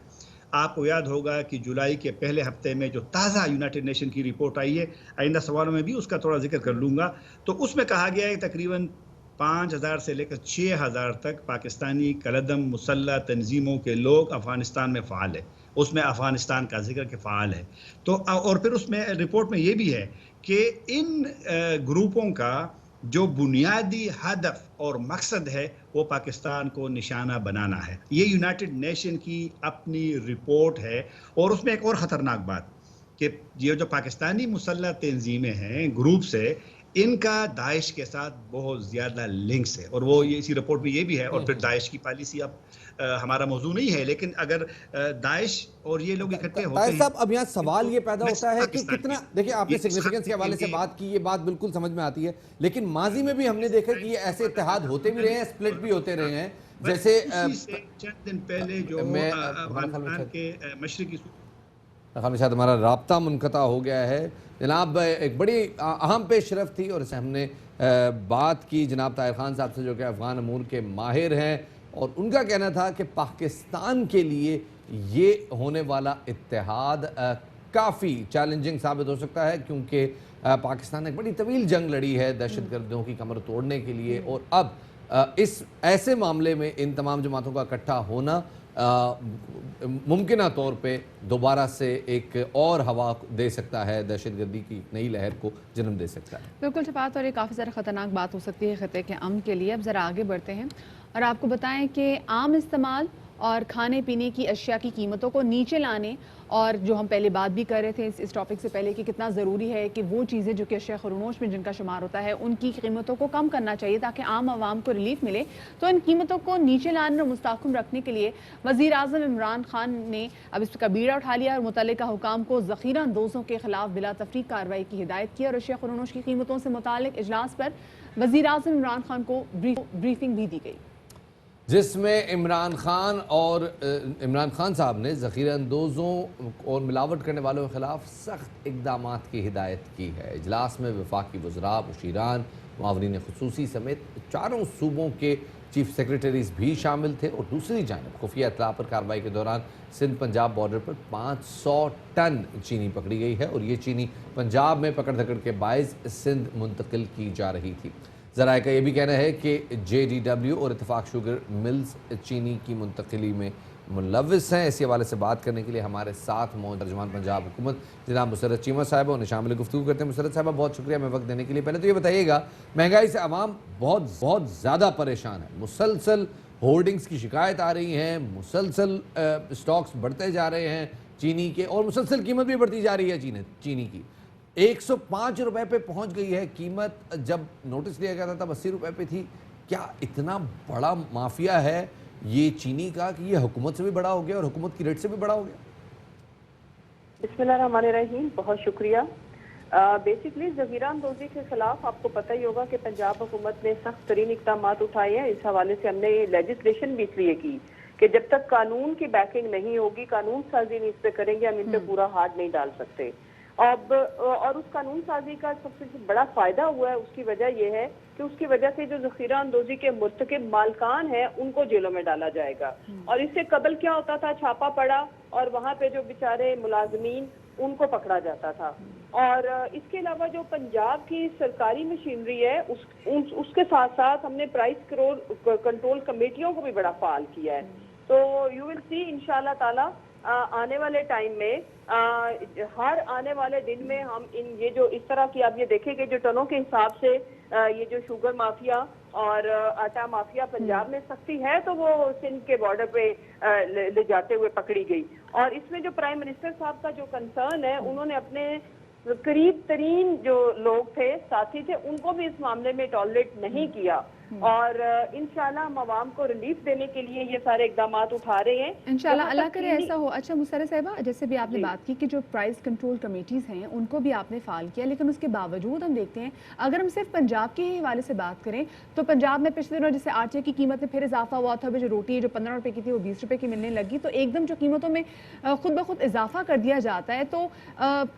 آپ کو یاد ہوگا کہ جولائی کے پہلے ہفتے میں جو تازہ یونائٹڈ نیشن کی رپورٹ آئی ہے، آئندہ سوالوں میں بھی اس کا تھوڑا ذکر کر لوں گا، تو اس میں کہا گیا ہے تقریباً 5,000 سے لے کر 6,000 تک پاکستانی کلدم مسلح تنظیموں کے لوگ افغانستان میں فعال ہیں، اس میں افغانستان کا ذکر کہ فعال ہے۔ تو اور پھر اس میں رپورٹ میں یہ بھی ہے کہ ان گروپوں کا جو بنیادی ہدف اور مقصد ہے وہ پاکستان کو نشانہ بنانا ہے۔ یہ یونائٹڈ نیشن کی اپنی رپورٹ ہے، اور اس میں ایک اور خطرناک بات کہ یہ جو پاکستانی مسلح تنظیمیں ہیں، گروپس ہے، ان کا داعش کے ساتھ بہت زیادہ لنکس ہے، اور وہ یہ اسی رپورٹ میں یہ بھی ہے، اور پھر داعش کی پالیسی اب ہمارا موضوع نہیں ہے، لیکن اگر داعش اور یہ لوگ اکٹھے ہوتے طاہر ہیں۔ صاحب، اب یہاں سوال یہ پیدا ہوتا ہے کہ پاکستان کتنا، کی- دیکھیں آپ نے یہ سگنیفیکنس کے حوالے سے لیے- بات کی، یہ بات بالکل سمجھ میں آتی ہے، لیکن ماضی میں بھی ہم نے دیکھا کہ یہ ایسے اتحاد ہوتے بھی رہے ہیں، سپلٹ بھی ہوتے رہے ہیں، جیسے اسی سے چند دن پہلے جو میں افغانستان کے مشرقی شاید ہمارا رابطہ منقطع ہو گیا ہے۔ جناب ایک بڑی اہم پیش رفت تھی، اور اسے ہم نے بات کی جناب طاہر خان صاحب سے، جو کہ افغان امور کے ماہر ہیں، اور ان کا کہنا تھا کہ پاکستان کے لیے یہ ہونے والا اتحاد کافی چیلنجنگ ثابت ہو سکتا ہے، کیونکہ پاکستان نے ایک بڑی طویل جنگ لڑی ہے دہشت گردوں کی کمر توڑنے کے لیے، اور اب اس ایسے معاملے میں ان تمام جماعتوں کا اکٹھا ہونا ممکنہ طور پہ دوبارہ سے ایک اور ہوا دے سکتا ہے، دہشت گردی کی نئی لہر کو جنم دے سکتا ہے۔ بالکل شفاعت، اور یہ کافی زیادہ خطرناک بات ہو سکتی ہے خطے کے امن کے لیے۔ اب ذرا آگے بڑھتے ہیں اور آپ کو بتائیں کہ عام استعمال اور کھانے پینے کی اشیاء کی قیمتوں کو نیچے لانے، اور جو ہم پہلے بات بھی کر رہے تھے اس ٹاپک سے پہلے کہ کتنا ضروری ہے کہ وہ چیزیں جو کہ اشیاء خرونوش میں جن کا شمار ہوتا ہے ان کی قیمتوں کو کم کرنا چاہیے تاکہ عام عوام کو ریلیف ملے، تو ان قیمتوں کو نیچے لانے اور مستحکم رکھنے کے لیے وزیر اعظم عمران خان نے اب اس کا بیڑا اٹھا لیا اور متعلقہ حکام کو ذخیرہ اندوزوں کے خلاف بلا تفریق کارروائی کی ہدایت کی، اور اشیاء خرونوش کی قیمتوں سے متعلق اجلاس پر وزیر اعظم عمران خان کو بریفنگ بھی دی گئی، جس میں عمران خان صاحب نے ذخیرہ اندوزوں اور ملاوٹ کرنے والوں کے خلاف سخت اقدامات کی ہدایت کی ہے۔ اجلاس میں وفاقی وزراء، مشیران، معاونین خصوصی سمیت چاروں صوبوں کے چیف سیکریٹریز بھی شامل تھے، اور دوسری جانب خفیہ اطلاع پر کارروائی کے دوران سندھ پنجاب بارڈر پر 500 ٹن چینی پکڑی گئی ہے، اور یہ چینی پنجاب میں پکڑ دھکڑ کے باعث سندھ منتقل کی جا رہی تھی۔ ذرائع کا یہ بھی کہنا ہے کہ JDW اور اتفاق شوگر ملز چینی کی منتقلی میں ملوث ہیں۔ اسی حوالے سے بات کرنے کے لیے ہمارے ساتھ موجود ترجمان پنجاب حکومت جناب مسرت چیمہ صاحبہ، انہیں شامل گفتگو کرتے ہیں۔ مسرت صاحبہ، بہت شکریہ ہمیں وقت دینے کے لیے۔ پہلے تو یہ بتائیے گا، مہنگائی سے عوام بہت زیادہ پریشان ہے، مسلسل ہورڈنگز کی شکایت آ رہی ہیں، مسلسل سٹاکس بڑھتے جا رہے ہیں چینی کے، اور مسلسل قیمت بھی بڑھتی جا رہی ہے چینی کی۔ 105 روپے پہ پہنچ گئی ہے قیمت، جب نوٹس لیا گیا تھا تب 80 روپے پہ تھی۔ کیا اتنا بڑا مافیا ہے یہ چینی کا کہ یہ حکومت سے بھی بڑا ہو گیا اور حکومت کی ریٹ سے بھی بڑا ہو گیا؟ بسم اللہ الرحمن الرحیم، بہت شکریہ۔ بیسکلی ذخیرہ اندوزی کے خلاف آپ کو پتہ ہی ہوگا کہ پنجاب حکومت نے سخت ترین اقدامات اٹھائے ہیں۔ اس حوالے سے ہم نے لیجسلیشن بھی اس لیے کی کہ جب تک قانون کی بیکنگ نہیں ہوگی، قانون سازی نہیں اس پہ کریں گے، ہم ان پہ پورا ہاتھ نہیں ڈال سکتے۔ اور اس قانون سازی کا سب سے بڑا فائدہ ہوا ہے، اس کی وجہ یہ ہے کہ اس کی وجہ سے جو ذخیرہ اندوزی کے مرتکب مالکان ہیں ان کو جیلوں میں ڈالا جائے گا۔ اور اس سے قبل کیا ہوتا تھا، چھاپا پڑا اور وہاں پہ جو بیچارے ملازمین ان کو پکڑا جاتا تھا۔ اور اس کے علاوہ جو پنجاب کی سرکاری مشینری ہے اس کے ساتھ ساتھ ہم نے پرائس کنٹرول کمیٹیوں کو بھی بڑا فعال کیا ہے۔ تو یو ول سی انشاءاللہ تعالی आने वाले टाइम में हर आने वाले दिन में हम ये जो इस तरह की आप ये देखेंगे जो टनों के हिसाब से ये जो शुगर माफिया और आटा माफिया पंजाब में सख्ती है तो वो सिंध के बॉर्डर पे ले जाते हुए पकड़ी गई। और इसमें जो प्राइम मिनिस्टर साहब का जो कंसर्न है, उन्होंने अपने करीब तरीन जो लोग थे, साथी थे, उनको भी इस मामले में टॉलरेट नहीं किया और इंशाल्लाह हम आवाम को रिलीफ देने के लिए ये सारे इकदाम उठा रहे हैं इंशाल्लाह, अल्लाह करे ऐसा हो। अच्छा मुसर्रत साहिबा, जैसे भी आपने बात की कि जो प्राइस कंट्रोल कमेटीज़ हैं उनको भी आपने फाल किया, लेकिन उसके बावजूद हम देखते हैं अगर हम सिर्फ पंजाब के ही हवाले से बात करें तो पंजाब में पिछले दिनों जैसे आटे की कीमत में फिर इजाफा हुआ था, जो रोटी जो 15 रुपए की थी वो 20 रुपए की मिलने लगी, तो एकदम जो कीमतों में खुद ब खुद इजाफा कर दिया जाता है। तो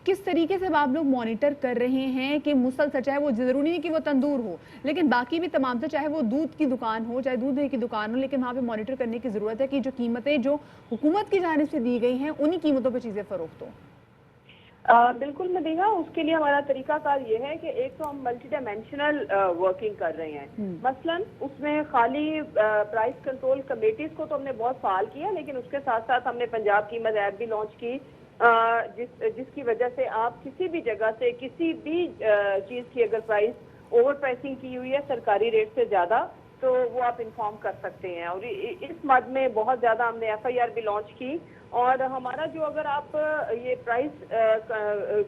किस तरीके से आप लोग मॉनिटर कर रहे हैं कि मुसलसल, चाहे वो ज़रूरी नहीं कि वो तंदूर हो, लेकिन बाकी भी तमाम से, चाहे वो दूध की दुकान हो चाहे दूध दही की दुकान हो, लेकिन वहाँ पे मॉनिटर करने की ज़रूरत है कि जो कीमतें जो हुकूमत की जानिब से दी गई हैं उन्हीं कीमतों पे चीज़ें फ़रोख्त हो। बिल्कुल मदीहा, उसके लिए हमारा तरीकाकार ये है कि एक तो हम मल्टी डायमेंशनल वर्किंग कर रहे हैं। मसलन उसमें खाली प्राइस कंट्रोल कमेटीज को तो हमने बहुत फाल किया, लेकिन उसके साथ साथ हमने पंजाब कीमत ऐप भी लॉन्च की, जिसकी वजह से आप किसी भी जगह से किसी भी चीज़ की अगर प्राइस ओवर प्राइसिंग की हुई है सरकारी रेट से ज़्यादा, तो वो आप इन्फॉर्म कर सकते हैं। और इस मद में बहुत ज़्यादा हमने FIR भी लॉन्च की, और हमारा जो अगर आप ये प्राइस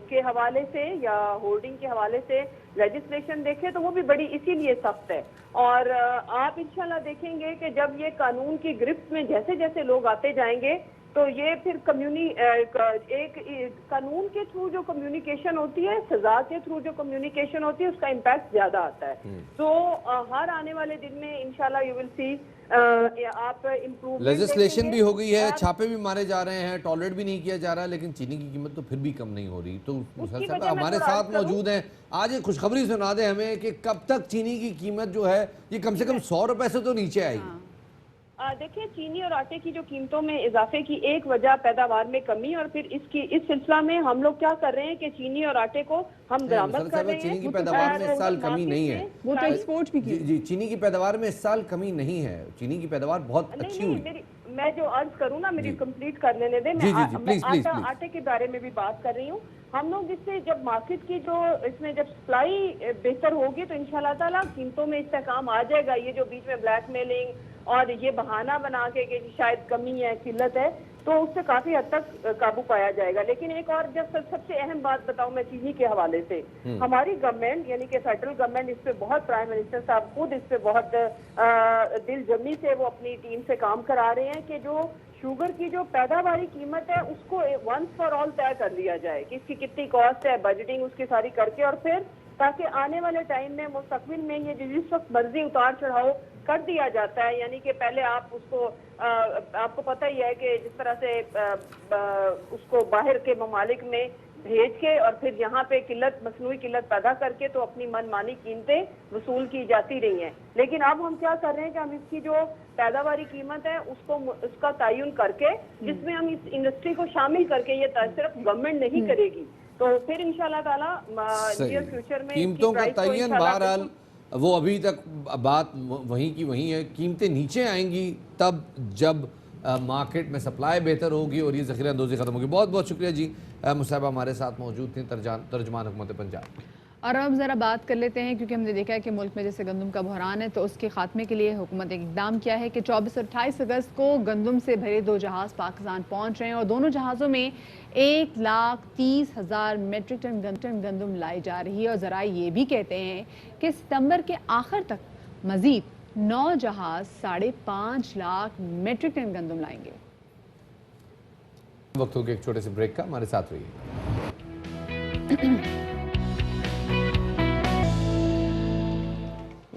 के हवाले से या होर्डिंग के हवाले से लेजिस्लेशन देखें तो वो भी बड़ी इसीलिए सख्त है। और आप इंशाल्लाह देखेंगे कि जब ये कानून की गिरफ्त में जैसे जैसे लोग आते जाएंगे तो ये फिर एक कानून के थ्रू जो कम्युनिकेशन होती है, सजा के थ्रू जो कम्युनिकेशन होती है, उसका इम्पैक्ट ज्यादा आता है। तो हर आने वाले दिन में इंशाल्लाह यू विल सी आप इम्प्रूवमेंट। लेजिस्लेशन भी हो गई है, छापे भी मारे जा रहे हैं, टॉलरेट भी नहीं किया जा रहा, लेकिन चीनी की कीमत तो फिर भी कम नहीं हो रही। तो मुसलसल साहब हमारे साथ मौजूद हैं, आज एक खुशखबरी सुना दें हमें कि कब तक चीनी की कीमत जो है ये कम से कम 100 रुपए से तो नीचे आएगी। देखिए, चीनी और आटे की जो कीमतों में इजाफे की एक वजह पैदावार में कमी, और फिर इस सिलसिला में हम लोग क्या कर रहे हैं कि चीनी और आटे को हम बरामद कर रहे हैं। चीनी की पैदावार में इस साल कमी नहीं है, वो तो एक्सपोर्ट भी की। जी, चीनी की पैदावार में इस साल कमी नहीं है, चीनी की पैदावार बहुत अच्छी हुई। मैं जो अर्ज करूँ ना, मेरी कंप्लीट कर लेने दे। मैं आटे के बारे में भी बात कर रही हूँ। हम लोग जिससे जब मार्केट की जो इसमें जब सप्लाई बेहतर होगी तो इंशाल्लाह ताला कीमतों में इस्तेकाम आ जाएगा। ये जो बीच में ब्लैकमेलिंग और ये बहाना बना के कि शायद कमी है, किल्लत है, तो उससे काफी हद तक काबू पाया जाएगा। लेकिन एक और जब सबसे अहम बात बताऊं मैं चीनी के हवाले से, हमारी गवर्नमेंट यानी कि फेडरल गवर्नमेंट इस पे बहुत, प्राइम मिनिस्टर साहब खुद इस पे बहुत दिलजमी से वो अपनी टीम से काम करा रहे हैं कि जो शुगर की जो पैदावारी कीमत है उसको वंस फॉर ऑल तय कर लिया जाए कि इसकी कितनी कॉस्ट है, बजटिंग उसकी सारी करके, और फिर ताकि आने वाले टाइम में मुस्तकबिल में ये जिस वक्त मर्जी उतार चढ़ाव कर दिया जाता है, यानी कि पहले आप उसको आपको पता ही है कि जिस तरह से उसको बाहर के ममालिक में भेज के और फिर यहाँ पे मसनूई किल्लत पैदा करके तो अपनी मनमानी कीमतें वसूल की जाती रही हैं। लेकिन अब हम क्या कर रहे हैं कि हम इसकी जो पैदावारी कीमत है उसका तयन करके, जिसमें हम इस इंडस्ट्री को शामिल करके, ये सिर्फ गवर्नमेंट नहीं करेगी, तो फिर इंशाल्लाह ताला नियर फ्यूचर में कीमतों का तयन, बहरहाल वो अभी तक बात वहीं की वहीं है। कीमतें नीचे आएंगी तब जब मार्केट में सप्लाई बेहतर होगी और ये ज़ख़ीरा अंदोज़ी ख़त्म होगी। बहुत बहुत शुक्रिया जी, मुसाहिबा हमारे साथ मौजूद थी, तर्जमान हुकूमत पंजाब। और अब ज़रा बात कर लेते हैं, क्योंकि हमने देखा है कि मुल्क में जैसे गंदम का बहरान है, तो उसके खात्मे के लिए हुकूमत एक इकदाम किया है कि 24 और 28 अगस्त को गंदम से भरे 2 जहाज़ पाकिस्तान पहुँच रहे हैं और दोनों जहाज़ों में 1,30,000 मेट्रिक टन गंदम लाई जा रही है। और ज़रा ये भी कहते हैं कि सितंबर के आखिर तक मज़ीद 9 जहाज़ 5.5 लाख मेट्रिक टन गंदम लाएंगे। वक्त हो गया एक छोटे से ब्रेक का, हमारे साथ रहिए।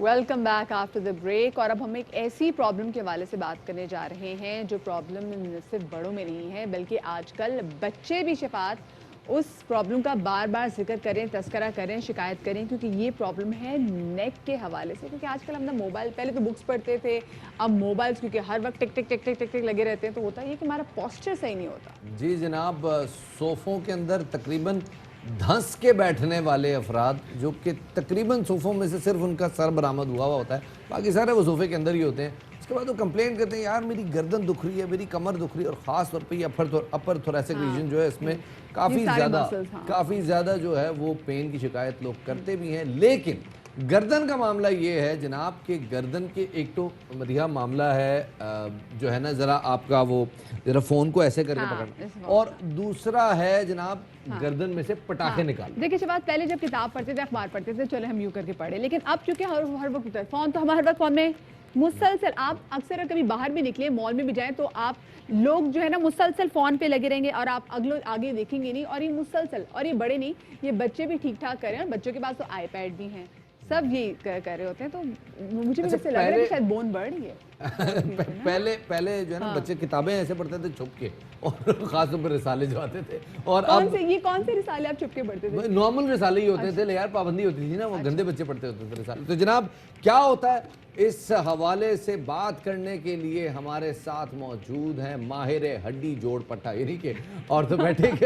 Welcome back after the break. और अब हम एक ऐसी प्रॉब्लम के हवाले से बात करने जा रहे हैं जो प्रॉब्लम न सिर्फ बड़ों में नहीं है बल्कि आजकल बच्चे भी शिफात उस प्रॉब्लम का बार बार जिक्र करें, तस्करा करें, शिकायत करें, क्योंकि ये प्रॉब्लम है नेक के हवाले से। क्योंकि आजकल हम ना मोबाइल, पहले तो बुक्स पढ़ते थे, अब मोबाइल्स क्योंकि हर वक्त टिक टिक टिक टिक टिक टिक लगे रहते हैं, तो होता है कि हमारा पोस्चर सही नहीं होता। जी जनाब, सोफ़ों के अंदर तकरीबन धंस के बैठने वाले अफराद, जो कि तकरीबन सोफ़ों में से सिर्फ उनका सर बरामद हुआ होता है, बाकी सारे वो सोफ़े के अंदर ही होते हैं। उसके बाद वो कंप्लेन करते हैं यार मेरी गर्दन दुख रही है, मेरी कमर दुख रही है, और ख़ास तौर पे ये अपर थोरेसिक रीजन जो है इसमें काफ़ी सारे ज़्यादा muscles, हाँ। काफ़ी ज़्यादा जो है वो पेन की शिकायत लोग करते भी हैं। लेकिन गर्दन का मामला ये है जनाब कि गर्दन के एक तो मदिहा मामला है जो है ना, ज़रा आपका वो ज़रा फ़ोन को ऐसे करके हाँ, पकड़ना, इस और दूसरा है जनाब गर्दन में से पटाखे निकालना। देखिए शबाज, पहले जब किताब पढ़ते थे, अखबार पढ़ते थे, चलो हम यूँ करके पढ़े, लेकिन अब चूंकि हर वक्त होता है फ़ोन, तो हमारे हर वक्त फ़ोन में मुसलसल, आप अक्सर कभी बाहर भी निकले, मॉल में भी जाएं, तो आप लोग जो है ना मुसलसल फ़ोन पे लगे रहेंगे और आप आगे देखेंगे नहीं, और ये मुसलसल, और ये बड़े नहीं, ये बच्चे भी ठीक ठाक कर रहे हैं, बच्चों के पास तो आईपैड भी हैं, सब ये कर रहे होते हैं। तो मुझे भी जैसे लग रहा है कि शायद बोन बढ़ गई है। पहले जो है ना बच्चे किताबें ऐसे पढ़ते थे छुप के, और खास तौर पर रिसाले जो आते थे, और अब कौन से रिसाले आप चुपके पढ़ते थे? नॉर्मल रिसाले ही होते थे यार, पाबंदी होती थी ना, वो गंदे बच्चे पढ़ते होते थे रिसाले। तो जनाब क्या होता है, इस हवाले से बात करने के लिए हमारे साथ मौजूद हैं माहिर हड्डी जोड़ पट्टा यानी कि ऑर्थोपेडिक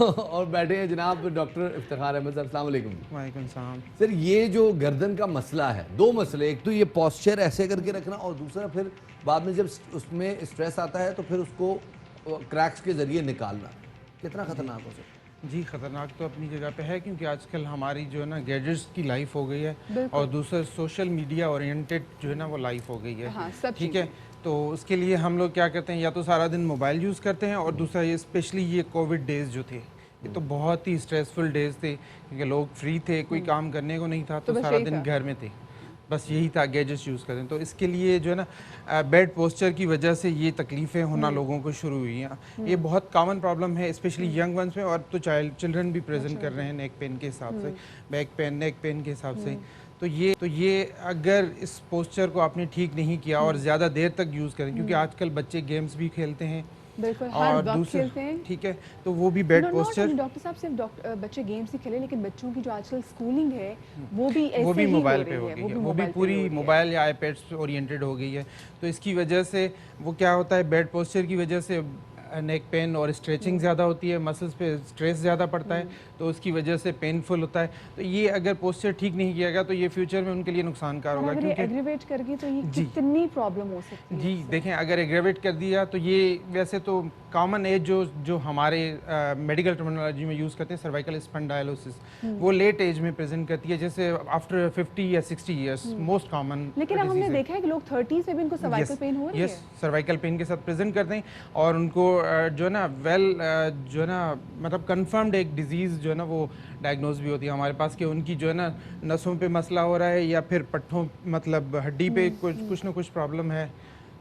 और बैठे हैं जनाब डॉक्टर इफ्तिखार अहमद साहब। अस्सलाम वालेकुम। वालेकुम सलाम। सर ये जो गर्दन का मसला है, दो मसले, एक तो ये पोस्चर ऐसे करके रखना, और दूसरा फिर बाद में जब उसमें स्ट्रेस आता है तो फिर उसको क्रैक्स के ज़रिए निकालना, कितना ख़तरनाक हो सकता है? जी, ख़तरनाक तो अपनी जगह पे है, क्योंकि आजकल हमारी जो है ना गैजेट्स की लाइफ हो गई है, और दूसरा सोशल मीडिया ओरिएंटेड जो है ना वो लाइफ हो गई है। हाँ, सब ठीक है, तो उसके लिए हम लोग क्या करते हैं, या तो सारा दिन मोबाइल यूज़ करते हैं, और दूसरा ये स्पेशली ये कोविड डेज़ जो थे, ये तो बहुत ही स्ट्रेसफुल डेज़ थे, क्योंकि लोग फ्री थे, कोई काम करने को नहीं था, तो सारा दिन घर में थे, बस यही था, गैजेट्स यूज़ करते हैं। तो इसके लिए जो है ना बेड पोस्चर की वजह से ये तकलीफ़ें होना लोगों को शुरू हुई हैं। ये बहुत कॉमन प्रॉब्लम है, स्पेशली यंग वंस में, और तो चिल्ड्रन भी प्रेजेंट कर रहे हैं नेक पेन के हिसाब से, बैक पेन, नेक पेन के हिसाब से। तो ये अगर इस पोस्चर को आपने ठीक नहीं किया और ज़्यादा देर तक यूज़ करें, क्योंकि आजकल बच्चे गेम्स भी खेलते हैं, बिल्कुल हर वक्त खेलते हैं, ठीक है, तो वो भी बेड पोस्चर। डॉक्टर साहब सिर्फ बच्चे गेम्स ही खेले, लेकिन बच्चों की जो आजकल स्कूलिंग है वो भी मोबाइल पे हो गई है, वो भी पूरी मोबाइल या आईपैड ओरिएंटेड हो गई है। तो इसकी वजह से वो क्या होता है, बेड पोस्चर की वजह से नेक पेन और स्ट्रेचिंग ज़्यादा होती है, मसल्स पे स्ट्रेस ज़्यादा पड़ता है, तो उसकी वजह से पेनफुल होता है। तो ये अगर पोस्चर ठीक नहीं किया गया तो ये फ्यूचर में उनके लिए नुकसानकार होगा, क्योंकि एग्रीवेट करके तो ये कितनी प्रॉब्लम हो सकती है। जी देखें, अगर एग्रेवेट कर दिया तो ये वैसे तो कॉमन एज जो हमारे मेडिकल टर्मिनोलॉजी में यूज़ करते हैं, सर्वाइकल स्पॉन्डाइलोसिस, वो लेट एज में प्रेजेंट करती है, जैसे आफ्टर 50 या 60 ईयर्स, मोस्ट कॉमन। लेकिन हमने देखा है कि लोग 30s में भी उनको सर्वाइकल पेन हो रही है। सर्वाइकल पेन के साथ प्रेजेंट करते हैं, और उनको जो है ना जो है ना मतलब कंफर्म्ड एक डिजीज़ जो है ना वो डायग्नोज भी होती है हमारे पास, कि उनकी जो है ना नसों पे मसला हो रहा है, या फिर पट्ठों मतलब हड्डी पे कुछ ना कुछ प्रॉब्लम है।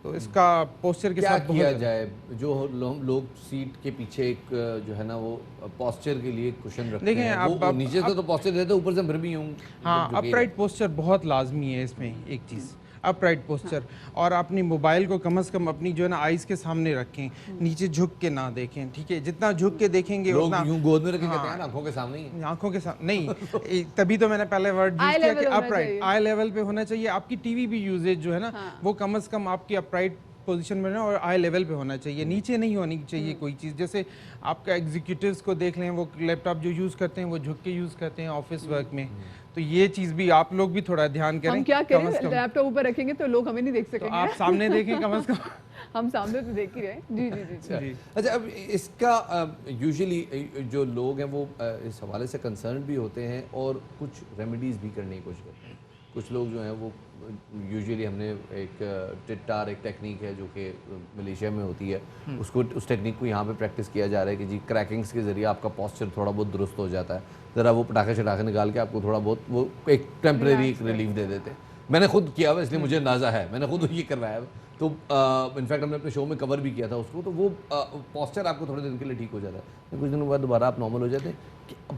तो इसका पोस्चर के साथ किया जाए, जो लोग सीट के पीछे एक जो है ना वो पोस्चर के लिए कुशन रखते हैं, वो नीचे से तो पोस्चर देते हैं, ऊपर से फिर भी यूं। हाँ, अपराइट पोस्चर बहुत लाजमी है इसमें, एक चीज़ अपराइट पोस्चर। और अपनी मोबाइल को कम से कम अपनी जो है ना आइज़ के सामने रखें, नीचे झुक के ना देखें, ठीक है, जितना झुक के देखेंगे उतना। यूं गोद में रखे कहते हैं ना, आंखों के सामने ही, आंखों के सामने नहीं तभी तो मैंने पहले वर्ड यूज किया कि अपराइट, आई लेवल पे होना चाहिए। आपकी टीवी भी यूजेज जो है ना वो कम से कम आपकी अपराइट पोजीशन में और आई लेवल पे होना चाहिए, नीचे नहीं होनी चाहिए कोई चीज़। जैसे आपका एग्जीक्यूटिव्स को देख लें, वो लैपटॉप जो यूज़ करते हैं वो झुक के यूज़ करते हैं ऑफिस वर्क में, तो ये चीज़ भी आप लोग भी थोड़ा ध्यान करें। हम क्या करें, लैपटॉप ऊपर रखेंगे तो लोग हमें नहीं देख सकेंगे, तो आप सामने देखें कम से कम। हम सामने तो देख ही रहे हैं। जी जी जी जी। अच्छा, अब इसका यूजुअली जो लोग हैं वो इस हवाले से कंसर्न भी होते हैं और कुछ रेमेडीज़ भी करने की कोशिश करते हैं। कुछ लोग जो हैं वो यूजुअली हमने एक टिट्टार एक टेक्निक है जो कि मलेशिया में होती है, उसको उस टेक्निक को यहाँ पे प्रैक्टिस किया जा रहा है कि जी क्रैकिंग्स के ज़रिए आपका पॉस्चर थोड़ा बहुत दुरुस्त हो जाता है, ज़रा वो पटाखे शटाखे निकाल के आपको थोड़ा बहुत वो एक टेम्परेरी रिलीफ दे देते हैं। मैंने खुद किया हुआ, इसलिए मुझे अंदाज़ा है, मैंने खुद ये करवाया है। तो इनफैक्ट हमने अपने शो में कवर भी किया था उसको, तो वो पॉस्चर आपको थोड़े दिन के लिए ठीक हो जाता है, कुछ दिनों बाद दोबारा आप नॉर्मल हो जाते हैं।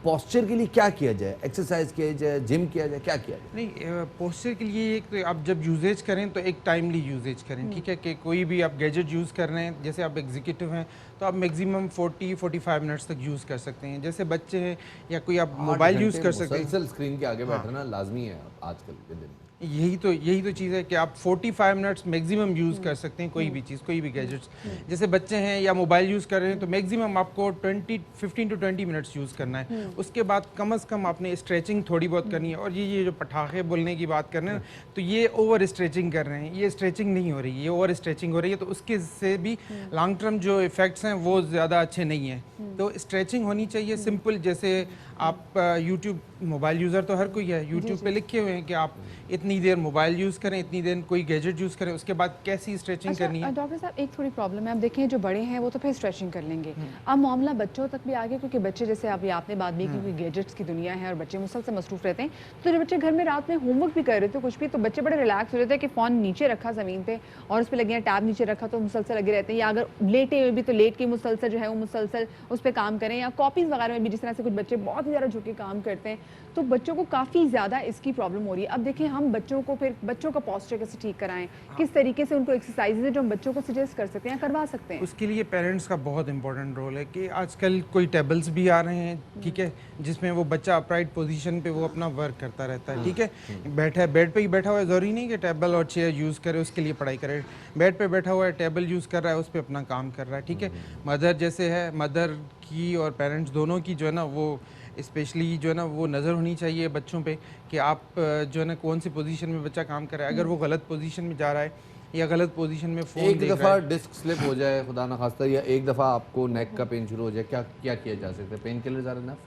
पॉस्चर के लिए क्या किया जाए, एक्सरसाइज किया जाए, जिम किया जाए, क्या किया जाए? नहीं, पोस्चर के लिए एक तो आप जब यूजेज करें तो एक टाइमली यूजेज करें, ठीक है, कि कोई भी आप गैजेट यूज़ कर रहे हैं, जैसे आप एग्जीक्यूटिव हैं तो आप मैक्सिमम 40-45 मिनट्स तक यूज़ कर सकते हैं। जैसे बच्चे हैं या कोई आप मोबाइल यूज़ कर सकते हैं। मुसलसल स्क्रीन के आगे बैठना लाजमी है आजकल के दिन में। यही तो चीज़ है कि आप 45 मिनट्स मैक्सिमम यूज़ कर सकते हैं कोई भी चीज़, कोई भी गैजेट्स। जैसे बच्चे हैं या मोबाइल यूज़ कर रहे हैं तो मैक्सिमम आपको 15 टू 20 मिनट्स यूज़ करना है। उसके बाद कम से कम आपने स्ट्रेचिंग थोड़ी बहुत करनी है। और ये जो पटाखे बोलने की बात कर रहे हैं तो ये ओवर स्ट्रेचिंग कर रहे हैं, ये स्ट्रेचिंग नहीं हो रही, ये ओवर स्ट्रेचिंग हो रही है, तो उसके से भी लॉन्ग टर्म जो इफ़ेक्ट्स हैं वो ज़्यादा अच्छे नहीं हैं। तो स्ट्रेचिंग होनी चाहिए सिंपल। जैसे आप यूट्यूब, मोबाइल यूज़र तो हर कोई है, यूट्यूब पे लिखे हुए हैं कि आप इतनी देर मोबाइल यूज़ करें, इतनी देर कोई गैजेट यूज़ करें, उसके बाद कैसी स्ट्रेचिंग करनी है। डॉक्टर साहब एक थोड़ी प्रॉब्लम है, आप देखें जो बड़े हैं वो तो फिर स्ट्रेचिंग कर लेंगे, अब मामला बच्चों तक भी आ गया, क्योंकि बच्चे जैसे अभी आपने बात भी की कि गैजेट्स की दुनिया है और बच्चे मुसलसल मसरूफ रहते हैं। तो जब बच्चे घर में रात में होमवर्क भी कर रहे थे कुछ भी, तो बच्चे बड़े रिलैक्स हो रहे थे कि फ़ोन नीचे रखा ज़मीन पे और उस पर लगे हैं, टैब नीचे रखा तो मुसलसल लगे रहते हैं, या अगर लेटे हुए भी तो लेट के मुसलसल जो है वो मुसलसल उस पर काम करें, या कॉपीज़ वगैरह में भी जिस तरह से कुछ बच्चे बहुत ही ज़्यादा झुके काम करते हैं, तो बच्चों को काफ़ी ज़्यादा इसकी प्रॉब्लम हो रही है। अब देखिए हम बच्चों को फिर बच्चों का पोस्चर कैसे ठीक कराएं, किस तरीके से उनको एक्सरसाइजेज है जो हम बच्चों को सजेस्ट कर सकते हैं, करवा सकते हैं। उसके लिए पेरेंट्स का बहुत इंपॉर्टेंट रोल है कि आजकल कोई टेबल्स भी आ रहे हैं, ठीक है, जिसमें वो बच्चा अपराइट पोजीशन पे वो अपना वर्क करता रहता है, ठीक है, बैठा है, बेड पे ही बैठा हुआ है, ज़रूरी नहीं कि टेबल और चेयर यूज़ करे उसके लिए पढ़ाई करे, बेड पे बैठा हुआ है, टेबल यूज़ कर रहा है, उस पर अपना काम कर रहा है, ठीक है। मदर जैसे है, मदर की और पेरेंट्स दोनों की जो है ना वो स्पेशली जो है ना वो नज़र होनी चाहिए बच्चों पे कि आप जो है ना कौन सी पोजीशन में बच्चा काम कर रहा है। अगर वो गलत पोजीशन में जा रहा है या गलत पोजीशन में फ़ोन एक देख रहा दफ़ा है, डिस्क स्लिप हो जाए खुदा ना खास्ता, या एक दफ़ा आपको नेक का पेन शुरू हो जाए, क्या क्या किया जा सकता है? Pain killers are enough?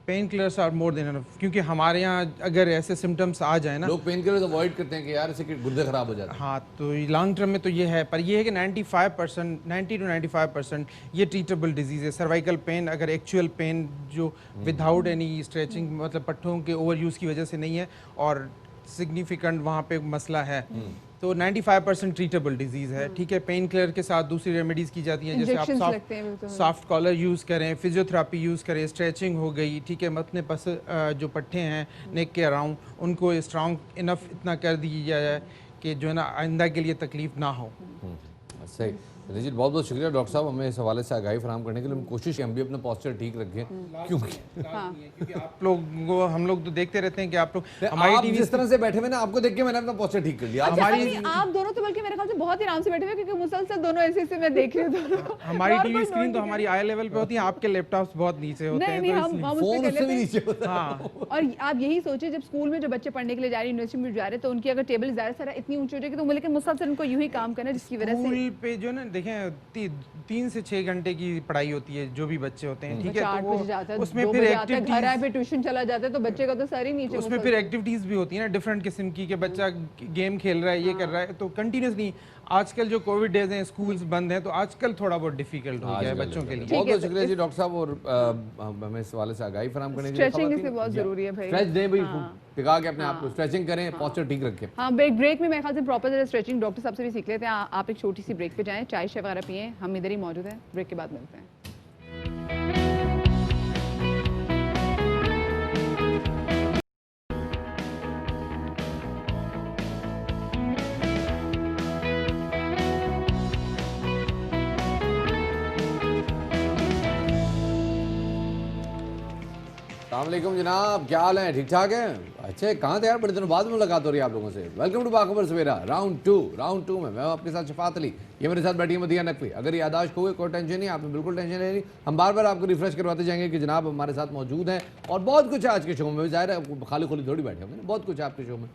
Pain killers are more than enough, क्योंकि हमारे यहाँ अगर ऐसे सिम्टम्स आ जाए ना, लोग पेन किलर्स अवॉइड करते हैं कि यार इससे गुर्दे खराब हो जाते हैं। हाँ, तो लॉन्ग टर्म में तो ये है, पर ये है कि 95% 90 टू 95% ये ट्रीटेबल डिजीज़ है। सर्वाइकल पेन अगर एक्चुअल पेन जो विदाउट एनी स्ट्रेचिंग मतलब पट्टों के ओवर यूज़ की वजह से नहीं है और सिग्निफिकेंट वहाँ पे मसला है, तो 95% ट्रीटेबल डिजीज़ है, ठीक है। पेन किलर के साथ दूसरी रेमेडीज़ की जाती हैं, जैसे आप सॉफ्ट कॉलर यूज़ करें, फिजियोथेरापी यूज़ करें, स्ट्रेचिंग हो गई, ठीक है, अपने पास जो पट्टे हैं नेक के अराउंड उनको स्ट्रॉन्ग इनफ इतना कर दिया जाए कि जो है ना आइंदा के लिए तकलीफ ना हो। सही। रंजीत, बहुत बहुत शुक्रिया डॉक्टर साहब हमें इस हवाले से आगाही फराहम करने के लिए। हम कोशिश हम भी अपना पोस्चर ठीक रखें, क्योंकि आप लोग हम लोग तो देखते रहते हैं कि आप लोग आप जिस तरह से बैठे हुए ना, आपको देख के मैंने अपना पोस्चर ठीक कर लिया। आप दोनों तो बल्कि मेरे ख्याल से बहुत ही आराम से बैठे हुए, क्योंकि मुसलसल दोनों ऐसे मैं देख रही हूँ। हमारी टीवी स्क्रीन तो हमारी आई लेवल पे होती है, आपके लैपटॉप्स बहुत नीचे होते हैं, फोन उससे भी नीचे होता है। और आप यही सोचिए जब स्कूल में जो बच्चे पढ़ने के लिए जा रहे हैं, यूनिवर्सिटी में जा रहे हैं, तो उनकी अगर टेबल ज़्यादा सारा इतनी ऊंची हो जाएगी तो लेकिन मुसलसल उनको यूं ही काम करना, जिसकी वजह से स्कूल पे जो ना देखें 3 से 6 घंटे की पढ़ाई होती है जो भी बच्चे होते हैं, ठीक है, तो वो उसमें फिर घर आए फिर ट्यूशन चला जाता है तो बच्चे का तो सर ही नीचे, उसमें फिर एक्टिविटीज भी होती है ना डिफरेंट किस्म की, कि बच्चा गेम खेल रहा है, ये कर रहा है, तो कंटिन्यूसली आजकल जो कोविड डेज हैं, स्कूल्स बंद हैं, तो आजकल थोड़ा बहुत डिफिकल्ट हो गया है बच्चों के लिए। बहुत बहुत शुक्रिया जी डॉक्टर साहब, और हमें इस हवाले से आगाही फराहम करने के लिए। स्ट्रेचिंग इससे बहुत जरूरी है भाई, स्ट्रेच दें भाई, टिका के अपने आप को स्ट्रेचिंग करें, पोस्चर ठीक रखें। हाँ, ब्रेक में मेरे ख्याल से प्रॉपर स्ट्रेचिंग डॉक्टर साहब से भी सीख लेते हैं। आप एक छोटी सी ब्रेक पे जाएं, चाय शाय वगैरह पिएं, हम इधर ही मौजूद हैं, ब्रेक के बाद मिलते हैं। अस्सलामुअलैकुम जनाब, क्या हाल है? ठीक ठाक है? अच्छे, कहाँ थे यार, बड़े दिनों बाद मुलाकात हो रही है आप लोगों से। Welcome to Bakhabar Savera round two में मैं आपके साथ शफात अली, ये मेरे साथ बैठी है मदिया नकवी। अगर यादाश्त हो गई कोई टेंशन नहीं, आपने बिल्कुल टेंशन नहीं, हम बार बार आपको रिफ्रेश करवाते जाएंगे कि जनाब हमारे साथ मौजूद हैं और बहुत कुछ है आज के शो में। ज़ाहिर है खाली खुली थोड़ी बैठे होंगे, बहुत कुछ है आपके शो में,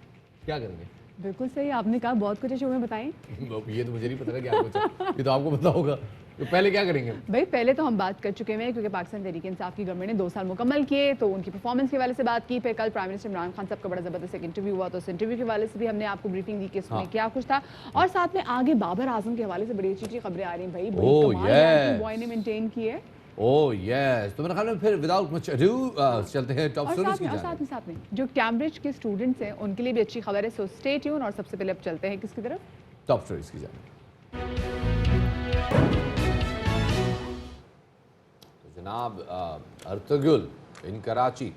क्या करेंगे? बिल्कुल सही, आपने कहा बहुत कुछ है शो में, बताएं। ये तो मुझे नहीं पता क्या कुछ है, ये तो आपको पता होगा। तो पहले क्या करेंगे भाई? पहले तो हम बात कर चुके हैं, क्योंकि पाकिस्तान तहरीक इंसाफ की गवर्नमेंट ने 2 साल मुकम्मल किए, तो उनकी परफॉर्मेंस के हवाले से बात की। फिर कल प्राइम मिनिस्टर इमरान खान साहब का बड़ा ज़बरदस्त एक इंटरव्यू हुआ, तो उस इंटरव्यू के हवाले से भी हमने आपको ब्रीफिंग दी कि इसमें क्या कुछ था, और साथ में आगे बाबर आजम के हवाले से बड़ी अच्छी खबरें आ रही हैं भाई, बॉय ने मेंटेन की है। ओह यस, तो मेरे ख्याल में फिर विदाउट मच अडू चलते हैं टॉप स्टोरीज की जानिब। साथ में जो कैम्ब्रिज के स्टूडेंट्स हैं उनके लिए भी अच्छी खबर है, सो स्टे ट्यून। और सबसे पहले अब चलते हैं किसकी तरफ? टॉप स्टोरीज की जानिब। तो जनाब अर्तुगरुल इन कराची,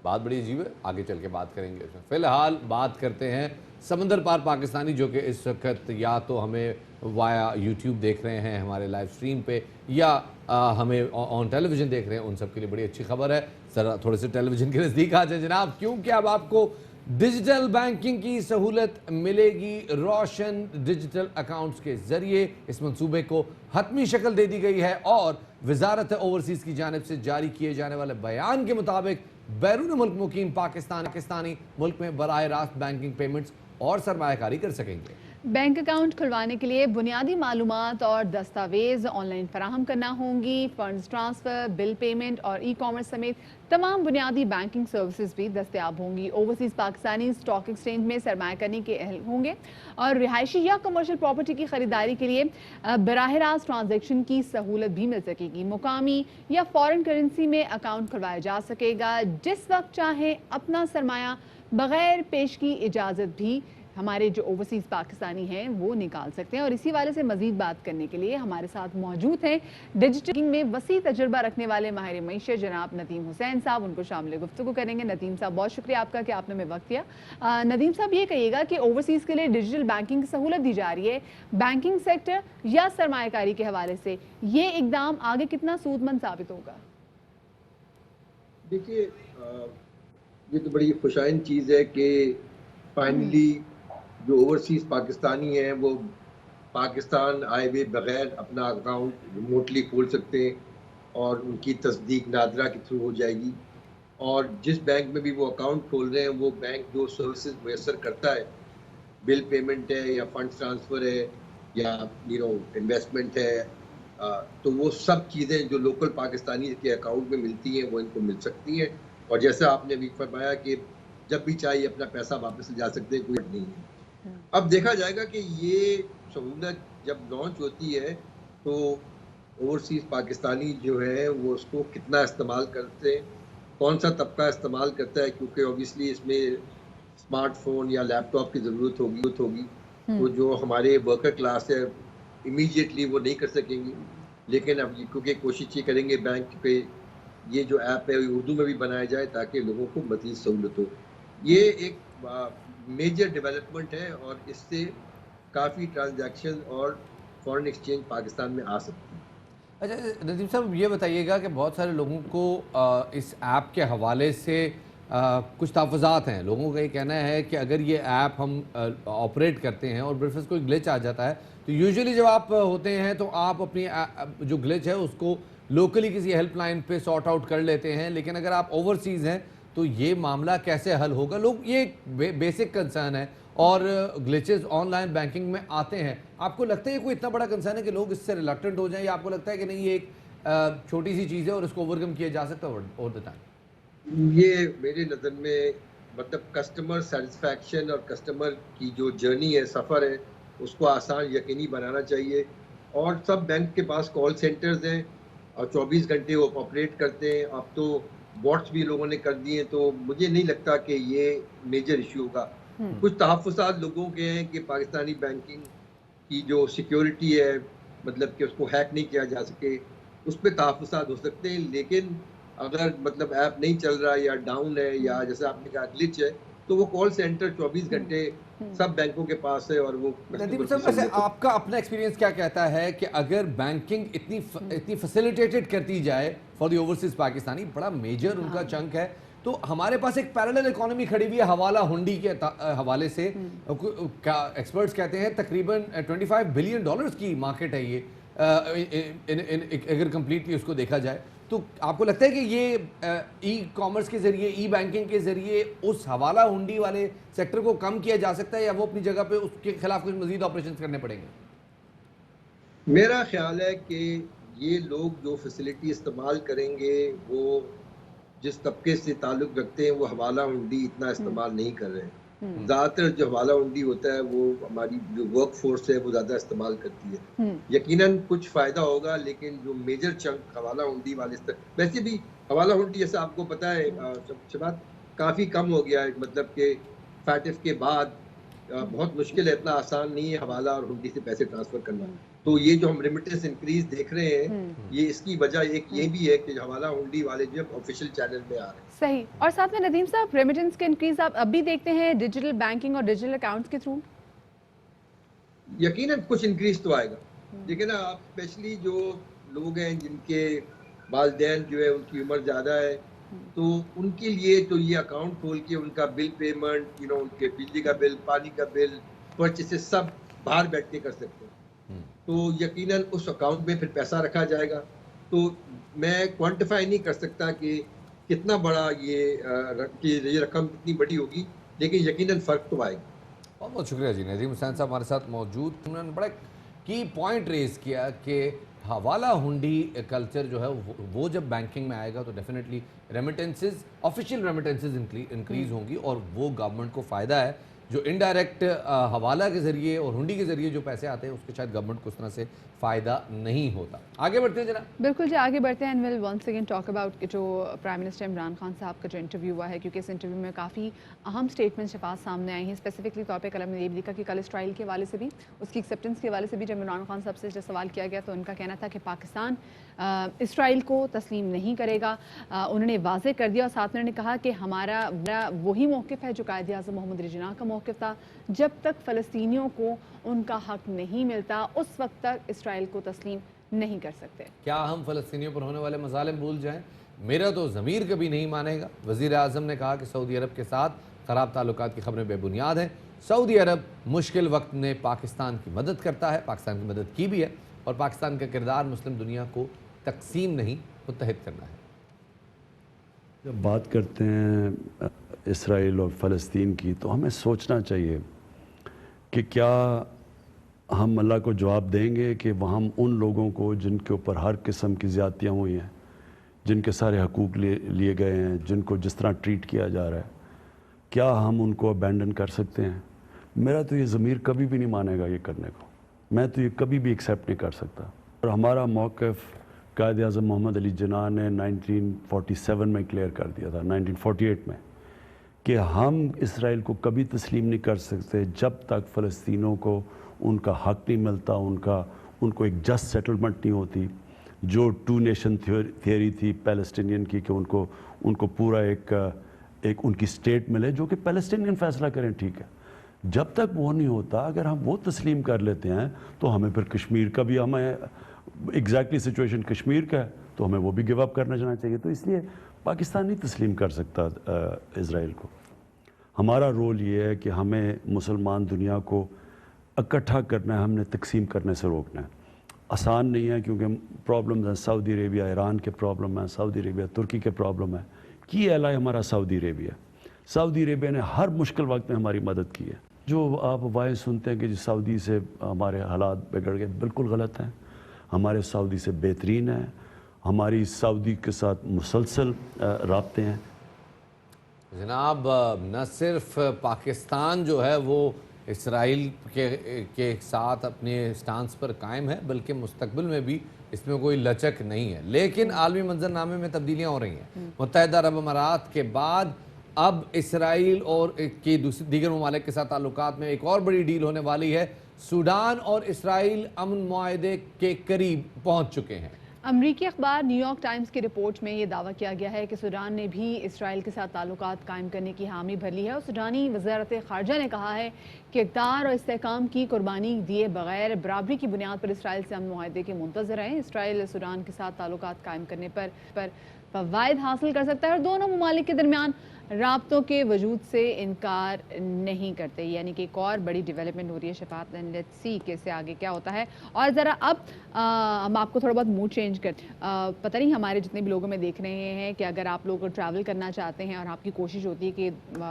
बात बड़ी अजीब है, आगे चल के बात करेंगे। फिलहाल बात करते हैं समंदर पार पाकिस्तानी, जो कि इस वक्त या तो हमें वाया यूट्यूब देख रहे हैं हमारे लाइव स्ट्रीम पे, या हमें ऑन टेलीविज़न देख रहे हैं, उन सब के लिए बड़ी अच्छी खबर है। ज़रा थोड़े से टेलीविज़न के नज़दीक आ जाए जनाब, क्योंकि अब आपको डिजिटल बैंकिंग की सहूलत मिलेगी रोशन डिजिटल अकाउंट्स के जरिए। इस मंसूबे को हतमी शक्ल दे दी गई है और वजारत ओवरसीज की जानिब से जारी किए जाने वाले बयान के मुताबिक बैरून मुल्क मुकीम पाकिस्तानी मुल्क में बराह रास्त बैंकिंग पेमेंट्स और सरमायाकारी कर सकेंगे। बैंक अकाउंट खुलवाने के लिए बुनियादी मालूमात और दस्तावेज ऑनलाइन फराहम करना होंगी। फंड्स ट्रांसफ़र, बिल पेमेंट और ई कॉमर्स समेत तमाम बुनियादी बैंकिंग सर्विसेज भी दस्तयाब होंगी। ओवरसीज़ पाकिस्तानी स्टॉक एक्सचेंज में सरमायाकारी के अहल होंगे और रिहायशी या कमर्शियल प्रॉपर्टी की ख़रीदारी के लिए बराह रास्त ट्रांजेक्शन की सहूलत भी मिल सकेगी। मुकामी या फ़ॉरेन करेंसी में अकाउंट खुलवाया जा सकेगा। जिस वक्त चाहे अपना सरमाया बग़ैर पेश की इजाज़त भी हमारे जो ओवरसीज़ पाकिस्तानी हैं वो निकाल सकते हैं। और इसी वाले से मज़ीद बात करने के लिए हमारे साथ मौजूद हैं डिजिटल में वसी तजुर्बा रखने वाले माहिर मईशत जनाब नदीम हुसैन साहब। उनको शामिल गुफ्तगू करेंगे। नदीम साहब, बहुत शुक्रिया आपका कि आपने हमें वक्त दिया। नदीम साहब, ये कहिएगा कि ओवरसीज़ के लिए डिजिटल बैंकिंग की सहूलत दी जा रही है, बैंकिंग सेक्टर या सरमायाकारी के हवाले से ये इकदाम आगे कितना सूदमंद साबित होगा? देखिए, ये तो बड़ी खुशाइन चीज़ है कि फाइनली जो ओवरसीज पाकिस्तानी हैं वो पाकिस्तान आए हुए बगैर अपना अकाउंट रिमोटली खोल सकते हैं और उनकी तस्दीक नादरा के थ्रू हो जाएगी। और जिस बैंक में भी वो अकाउंट खोल रहे हैं वो बैंक जो सर्विसेज मैसर करता है, बिल पेमेंट है या फंड ट्रांसफ़र है या इन्वेस्टमेंट है, तो वो सब चीज़ें जो लोकल पाकिस्तानी के अकाउंट में मिलती हैं वो इनको मिल सकती हैं। और जैसा आपने अभी फरमाया कि जब भी चाहिए अपना पैसा वापस ले जा सकते हैं, कोई नहीं है। अब देखा जाएगा कि ये सहूलत जब लॉन्च होती है तो ओवरसीज़ पाकिस्तानी जो है वो उसको कितना इस्तेमाल करते हैं, कौन सा तबका इस्तेमाल करता है, क्योंकि ऑब्वियसली इसमें स्मार्टफोन या लैपटॉप की ज़रूरत होगी। तो जो हमारे वर्कर क्लास है इमीडिएटली वो नहीं कर सकेंगे, लेकिन अब क्योंकि कोशिश ये करेंगे बैंक पे ये जो ऐप है उर्दू में भी बनाया जाए ताकि लोगों को मज़ीद सहूलत हो। ये एक मेजर डेवलपमेंट है और इससे काफ़ी ट्रांजैक्शन और फॉरेन एक्सचेंज पाकिस्तान में आ सकती है। अच्छा नदीम साहब, ये बताइएगा कि बहुत सारे लोगों को इस ऐप के हवाले से कुछ तहफ़्फ़ुज़ात हैं। लोगों का ये कहना है कि अगर ये ऐप हम ऑपरेट करते हैं और बिलफर्ज कोई ग्लिच आ जाता है तो यूजुअली जब आप होते हैं तो आप अपनी जो ग्लिच है उसको लोकली किसी हेल्पलाइन पे सॉर्ट आउट कर लेते हैं, लेकिन अगर आप ओवरसीज़ हैं तो ये मामला कैसे हल होगा? लोग ये बेसिक कंसर्न है और ग्लिचेस ऑनलाइन बैंकिंग में आते हैं। आपको लगता है ये कोई इतना बड़ा कंसर्न है कि लोग इससे रिलक्टेंट हो जाएं, या आपको लगता है कि नहीं ये एक छोटी सी चीज़ है और इसको ओवरकम किया जा सकता है ओवर द टाइम? ये मेरे नज़र में मतलब कस्टमर सेटिस्फैक्शन और कस्टमर की जो जर्नी है, सफ़र है, उसको आसान यकीनी बनाना चाहिए। और सब बैंक के पास कॉल सेंटर्स हैं और 24 घंटे वो ऑपरेट करते हैं। अब तो बॉट्स भी लोगों ने कर दिए, तो मुझे नहीं लगता कि ये मेजर इशू होगा। कुछ तहफ़्फ़ुज़ात लोगों के हैं कि पाकिस्तानी बैंकिंग की जो सिक्योरिटी है, मतलब कि उसको हैक नहीं किया जा सके, उस पर तहफ़्फ़ुज़ात हो सकते हैं। लेकिन अगर मतलब ऐप नहीं चल रहा या डाउन है या जैसे आपने कहा ग्लिच है, तो वो कॉल सेंटर 24 घंटे सब बैंकों के पास है और वो नदीम साहब, वैसे आपका अपना एक्सपीरियंस क्या कहता है कि अगर बैंकिंग इतनी फैसिलिटेटेड करती जाए फॉर द ओवरसीज पाकिस्तानी, बड़ा मेजर उनका चंक है, तो हमारे पास एक पैरेलल इकोनॉमी खड़ी हुई है हवाला हुंडी के हवाले से। एक्सपर्ट्स कहते हैं तकरीबन $25 बिलियन की मार्केट है ये, अगर कंप्लीटली उसको देखा जाए। तो आपको लगता है कि ये ई कॉमर्स के ज़रिए, ई बैंकिंग के ज़रिए उस हवाला हुंडी वाले सेक्टर को कम किया जा सकता है, या वो अपनी जगह पे उसके खिलाफ कुछ मज़ीद ऑपरेशन करने पड़ेंगे? मेरा ख्याल है कि ये लोग जो फैसिलिटी इस्तेमाल करेंगे वो जिस तबके से ताल्लुक़ रखते हैं वो हवाला हुंडी इतना इस्तेमाल नहीं कर रहे हैं। ज़्यादातर जो हवाला हुंडी होता है वो हमारी जो वर्क फोर्स है वो ज़्यादा इस्तेमाल करती है। यकीनन कुछ फ़ायदा होगा, लेकिन जो मेजर चंक हवाला हुंडी वाले वैसे भी हवाला हुंडी जैसे आपको पता है शबात काफ़ी कम हो गया है, मतलब कि फैटिफ के बाद बहुत मुश्किल है, इतना आसान नहीं है हवाला और हुंडी से पैसे ट्रांसफ़र करना। तो ये जो हम रेमिटेंस इंक्रीज देख रहे हैं, ये इसकी वजह एक ये भी है कि हवाला हुंडी वाले जो ऑफिशियल चैनल में आ रहे हैं। सही। और साथ में नदीम साहब, रेमिटेंस के इंक्रीज आप अब भी देखते हैं डिजिटल बैंकिंग और डिजिटल अकाउंट्स के थ्रू? यकीनन कुछ इंक्रीज तो आएगा, लेकिन आप स्पेशली जो लोग हैं जिनके वालिदैन जो है उनकी उम्र ज़्यादा है تو ان کے لیے تو یہ اکاؤنٹ کھول کے ان کا بل پیمنٹ ان کے بجلی کا بل، پانی کا بل، پرچیز سب باہر بیٹھ کے کر سکتے ہیں. تو یقیناً اس اکاؤنٹ میں پھر پیسہ رکھا جائے گا. تو میں کوانٹیفائی نہیں کر سکتا کہ کتنا بڑا یہ رقم کتنی بڑی ہوگی، لیکن یقیناً فرق تو آئے گا. بہت بہت شکریہ جی. نظیم حسین صاحب ہمارے ساتھ موجود. انہوں نے بڑا کی پوائنٹ ریز کیا کہ حوالہ ہنڈی کلچر جو ہے وہ جب بینکنگ میں آئے گا تو definitely remittances, official remittances increase ہوں گی، اور وہ گورنمنٹ کو فائدہ ہے. جو انڈائریکٹ حوالہ کے ذریعے اور ہنڈی کے ذریعے جو پیسے آتے ہیں اس کے شاید گورنمنٹ کو اس طرح سے فائدہ نہیں ہوتا. آگے بڑھتے ہیں جناب. بالکل جی آگے بڑھتے ہیں. And well once again talk about جو پرائم منسٹر عمران خان صاحب کا جو انٹرویو ہوا ہے، کیونکہ اس انٹرویو میں کافی اہم سٹیٹمنٹ شفاف سامنے آئی ہیں. اسپیسیفکلی طور پہ قلم نے یہ بھی لکھا کہ کل اس ٹرائل کے حوالے سے بھی، اس کی ایکسیپٹنس کے حوالے سے بھی جب عمران خان صاحب سے سوال کیا گیا تو ان کا کہنا تھا کہ پاکستان اسرائیل کو تسلیم نہیں کرے گا. انہوں نے واضح کر دیا، اور ساتھ میں انہوں نے کہا کہ ہمارا وہی موقف ہے جو قائد اعظم محمد علی جناح کا موقف تھا. جب تک فلسطینیوں کو ان کا حق نہیں ملتا اس وقت تک اسرائیل کو تسلیم نہیں کر سکتے. کیا ہم فلسطینیوں پر ہونے والے مظالم بھول جائیں؟ میرا تو ضمیر کبھی نہیں مانے گا. وزیر اعظم نے کہا کہ سعودی عرب کے ساتھ خراب تعلقات کی خبریں بے بنیاد ہیں. سعودی عرب مشکل وقت میں پاکستان کی مدد کرتا ہے، پاکستان کی مدد کی بھی ہے، اور پاکستان کا کردار مسلم دنیا کو تقسیم نہیں متحد کرنا ہے. جب بات کرتے ہیں اسرائیل اور فلسطین کی تو ہمیں سوچنا چاہیے کہ کیا ہم اللہ کو جواب دیں گے کہ ہم ان لوگوں کو جن کے اوپر ہر قسم کی زیادتیاں ہوئی ہیں، جن کے سارے حقوق لیے گئے ہیں، جن کو جس طرح ٹریٹ کیا جا رہا ہے، کیا ہم ان کو ابینڈن کر سکتے ہیں؟ میرا تو یہ ضمیر کبھی بھی نہیں مانے گا یہ کرنے کو. میں تو یہ کبھی بھی ایکسیپٹ نہیں کر سکتا. اور ہمارا موقف قائد اعظم محمد علی جناح نے 1947 میں کلیئر کر دیا تھا، 1948 میں، کہ ہم اسرائیل کو کبھی تسلیم نہیں کر سکتے جب تک فلسطینوں کو ان کا حق نہیں ملتا، ان کو ایک جسٹ سیٹلمنٹ نہیں ہوتی. جو ٹو نیشن تھیوری تھی پیلسٹینین کی کہ ان کو پورا ایک ان کی اسٹیٹ ملے جو کہ پیلسٹینین فیصلہ کریں، ٹھیک ہے. جب تک وہ نہیں ہوتا، اگر ہم وہ تسلیم کر لیتے ہیں تو ہمیں پھر کشمیر کا بھی، ہمیں ایگزیکٹلی سچویشن کشمیر کا ہے تو ہمیں وہ بھی گیو اپ کرنا چاہنا چاہیے. تو اس لیے پاکستان نہیں تسلیم کر سکتا اسرائیل کو. ہمارا رول یہ ہے کہ ہمیں مسلمان دنیا کو اکٹھا کرنا ہے، ہم نے تقسیم کرنے سے روکنا ہے. آسان نہیں ہے کیونکہ پرابلمز ہیں. سعودی عربیہ ایران کے پرابلم ہیں، سعودی عربیہ ترکی کے پرابلم ہیں. کی ایلائی ہمارا سعودی عربیہ. سعودی عربیہ نے ہر مشکل وقت میں ہماری مدد کی ہے. جو آپ وائس سنتے ہیں کہ سعودی سے ہمارے حالات بگڑ گئے، بالکل غلط ہیں. ہمارے سعودی سے بہترین ہیں. ہماری سعودی کے ساتھ مسلسل رابطے ہیں. جناب نہ صرف پاکستان جو ہے وہ اسرائیل کے ساتھ اپنے سٹانس پر قائم ہے، بلکہ مستقبل میں بھی اس میں کوئی لچک نہیں ہے. لیکن عالمی منظرنامے میں تبدیلیاں ہو رہی ہیں. متحدہ عرب امارات کے بعد اب اسرائیل اور دیگر ممالک کے ساتھ تعلقات میں ایک اور بڑی ڈیل ہونے والی ہے. سوڈان اور اسرائیل امن معاہدے کے قریب پہنچ چکے ہیں. امریکی اخبار نیو یارک ٹائمز کی رپورٹ میں یہ دعویٰ کیا گیا ہے کہ سوڈان نے بھی اسرائیل کے ساتھ تعلقات قائم کرنے کی حامی بھر لی ہے. اور سوڈانی وزارت خارجہ نے کہا ہے کہ اقدار اور استحکام کی قربانی دیے بغیر برابری کی بنیاد پر اسرائیل سے امن معاہدے کے منتظر ہیں. اسرائیل سوڈان کے ساتھ تعلقات قائم کرنے پر فوائد حاصل کر سکتا ہے اور دونوں ممالک کے درمیان رابطوں کے وجود سے انکار نہیں کرتے. یعنی کہ ایک اور بڑی ڈیولپمنٹ ہو رہی ہے. شفاعت لیٹس سی کہ اس سے آگے کیا ہوتا ہے. اور ذرا اب ہم آپ کو تھوڑا بہت موڈ چینج پتہ نہیں ہمارے جتنے بھی لوگوں میں دیکھ رہے ہیں کہ اگر آپ لوگ ٹریول کرنا چاہتے ہیں اور آپ کی کوشش ہوتی ہے کہ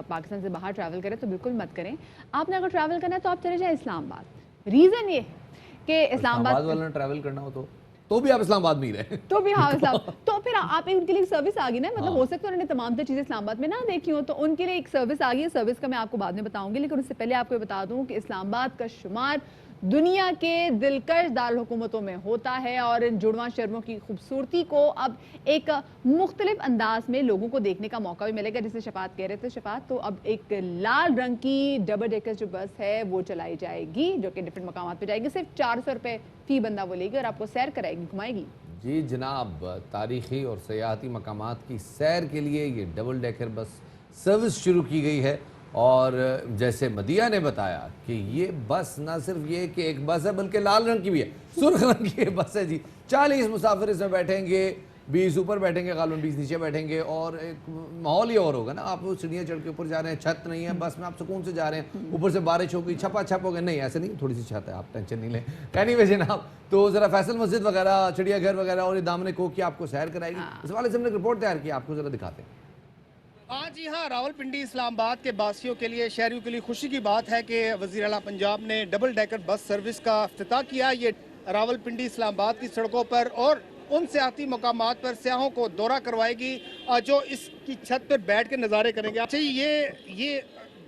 پاکستان سے باہر ٹریول کریں تو بالکل مت کریں. آپ نے اگر ٹریول کرنا ہے تو آپ چلے جائیں اسلام آباد. ریزن یہ ہے کہ اسلام آباد والا ٹریول کرنا ہو تو بھی آپ اسلام آباد میں ہی رہے تو بھی ہاں اسلام تو پھر آپ ان کے لیے ایک سروس آ گئی نا. مطلب ہو سکتا ہے انہوں نے تمام تر چیزیں اسلام آباد میں نہ دیکھی ہوں تو ان کے لیے ایک سروس آ گئی ہے. سروس کا میں آپ کو بعد میں بتاؤں گی, لیکن اس سے پہلے آپ کو یہ بتا دوں کہ اسلام آباد کا شمار دنیا کے دلکش دارالحکومتوں میں ہوتا ہے اور ان جڑواں شہروں کی خوبصورتی کو اب ایک مختلف انداز میں لوگوں کو دیکھنے کا موقع بھی ملے گا. جسے شفاعت کہہ رہے تھے, شفاعت تو اب ایک لال رنگ کی ڈبل ڈیکر جو بس ہے وہ چلائی جائے گی جو کہ ڈفرینٹ مقامات پہ جائے گی. صرف 400 روپے فی بندہ وہ لے گی اور آپ کو سیر کرائے گی, گھمائے گی. جی جناب, تاریخی اور سیاحتی مقامات کی سیر کے لیے یہ ڈبل ڈیکر بس سروس شروع کی گئی ہے. اور جیسے مدیہ نے بتایا کہ یہ بس نہ صرف یہ کہ ایک بس ہے بلکہ لال رنگ کی بھی ہے, سرخ رنگ کی بس ہے جی. 40 مسافر اس میں بیٹھیں گے. 20 اوپر بیٹھیں گے غالباً 20 نیچے بیٹھیں گے, اور ایک ماحول ہی اور ہوگا نا. آپ سیڑھیاں چڑھ کے اوپر جا رہے ہیں, چھت نہیں ہے بس میں, آپ سکون سے جا رہے ہیں, اوپر سے بارش ہوگی چھپا چھپ ہو گئے, نہیں ایسے نہیں, تھوڑی سی چھت ہے, آپ ٹینشن نہیں لیں. اینی وے جناب, تو ذرا فیصل مسجد وغیرہ, چڑیا گھر وغیرہ اور یہ دامن کوہ کی آپ کو سیر کرائے گی, اس حوالے سے ہم نے ایک رپورٹ تیار کی, آپ کو ذرا دکھاتے ہیں. جی ہاں, راولپنڈی اسلام آباد کے باسیوں کے لیے, شہریوں کے لیے خوشی کی بات ہے کہ وزیر اعلیٰ پنجاب نے ڈبل ڈیکر بس سروس کا افتتاح کیا. یہ راولپنڈی اسلام آباد کی سڑکوں پر اور ان سیاحتی مقامات پر سیاحوں کو دورہ کروائے گی جو اس کی چھت پر بیٹھ کے نظارے کریں گے. اچھا, یہ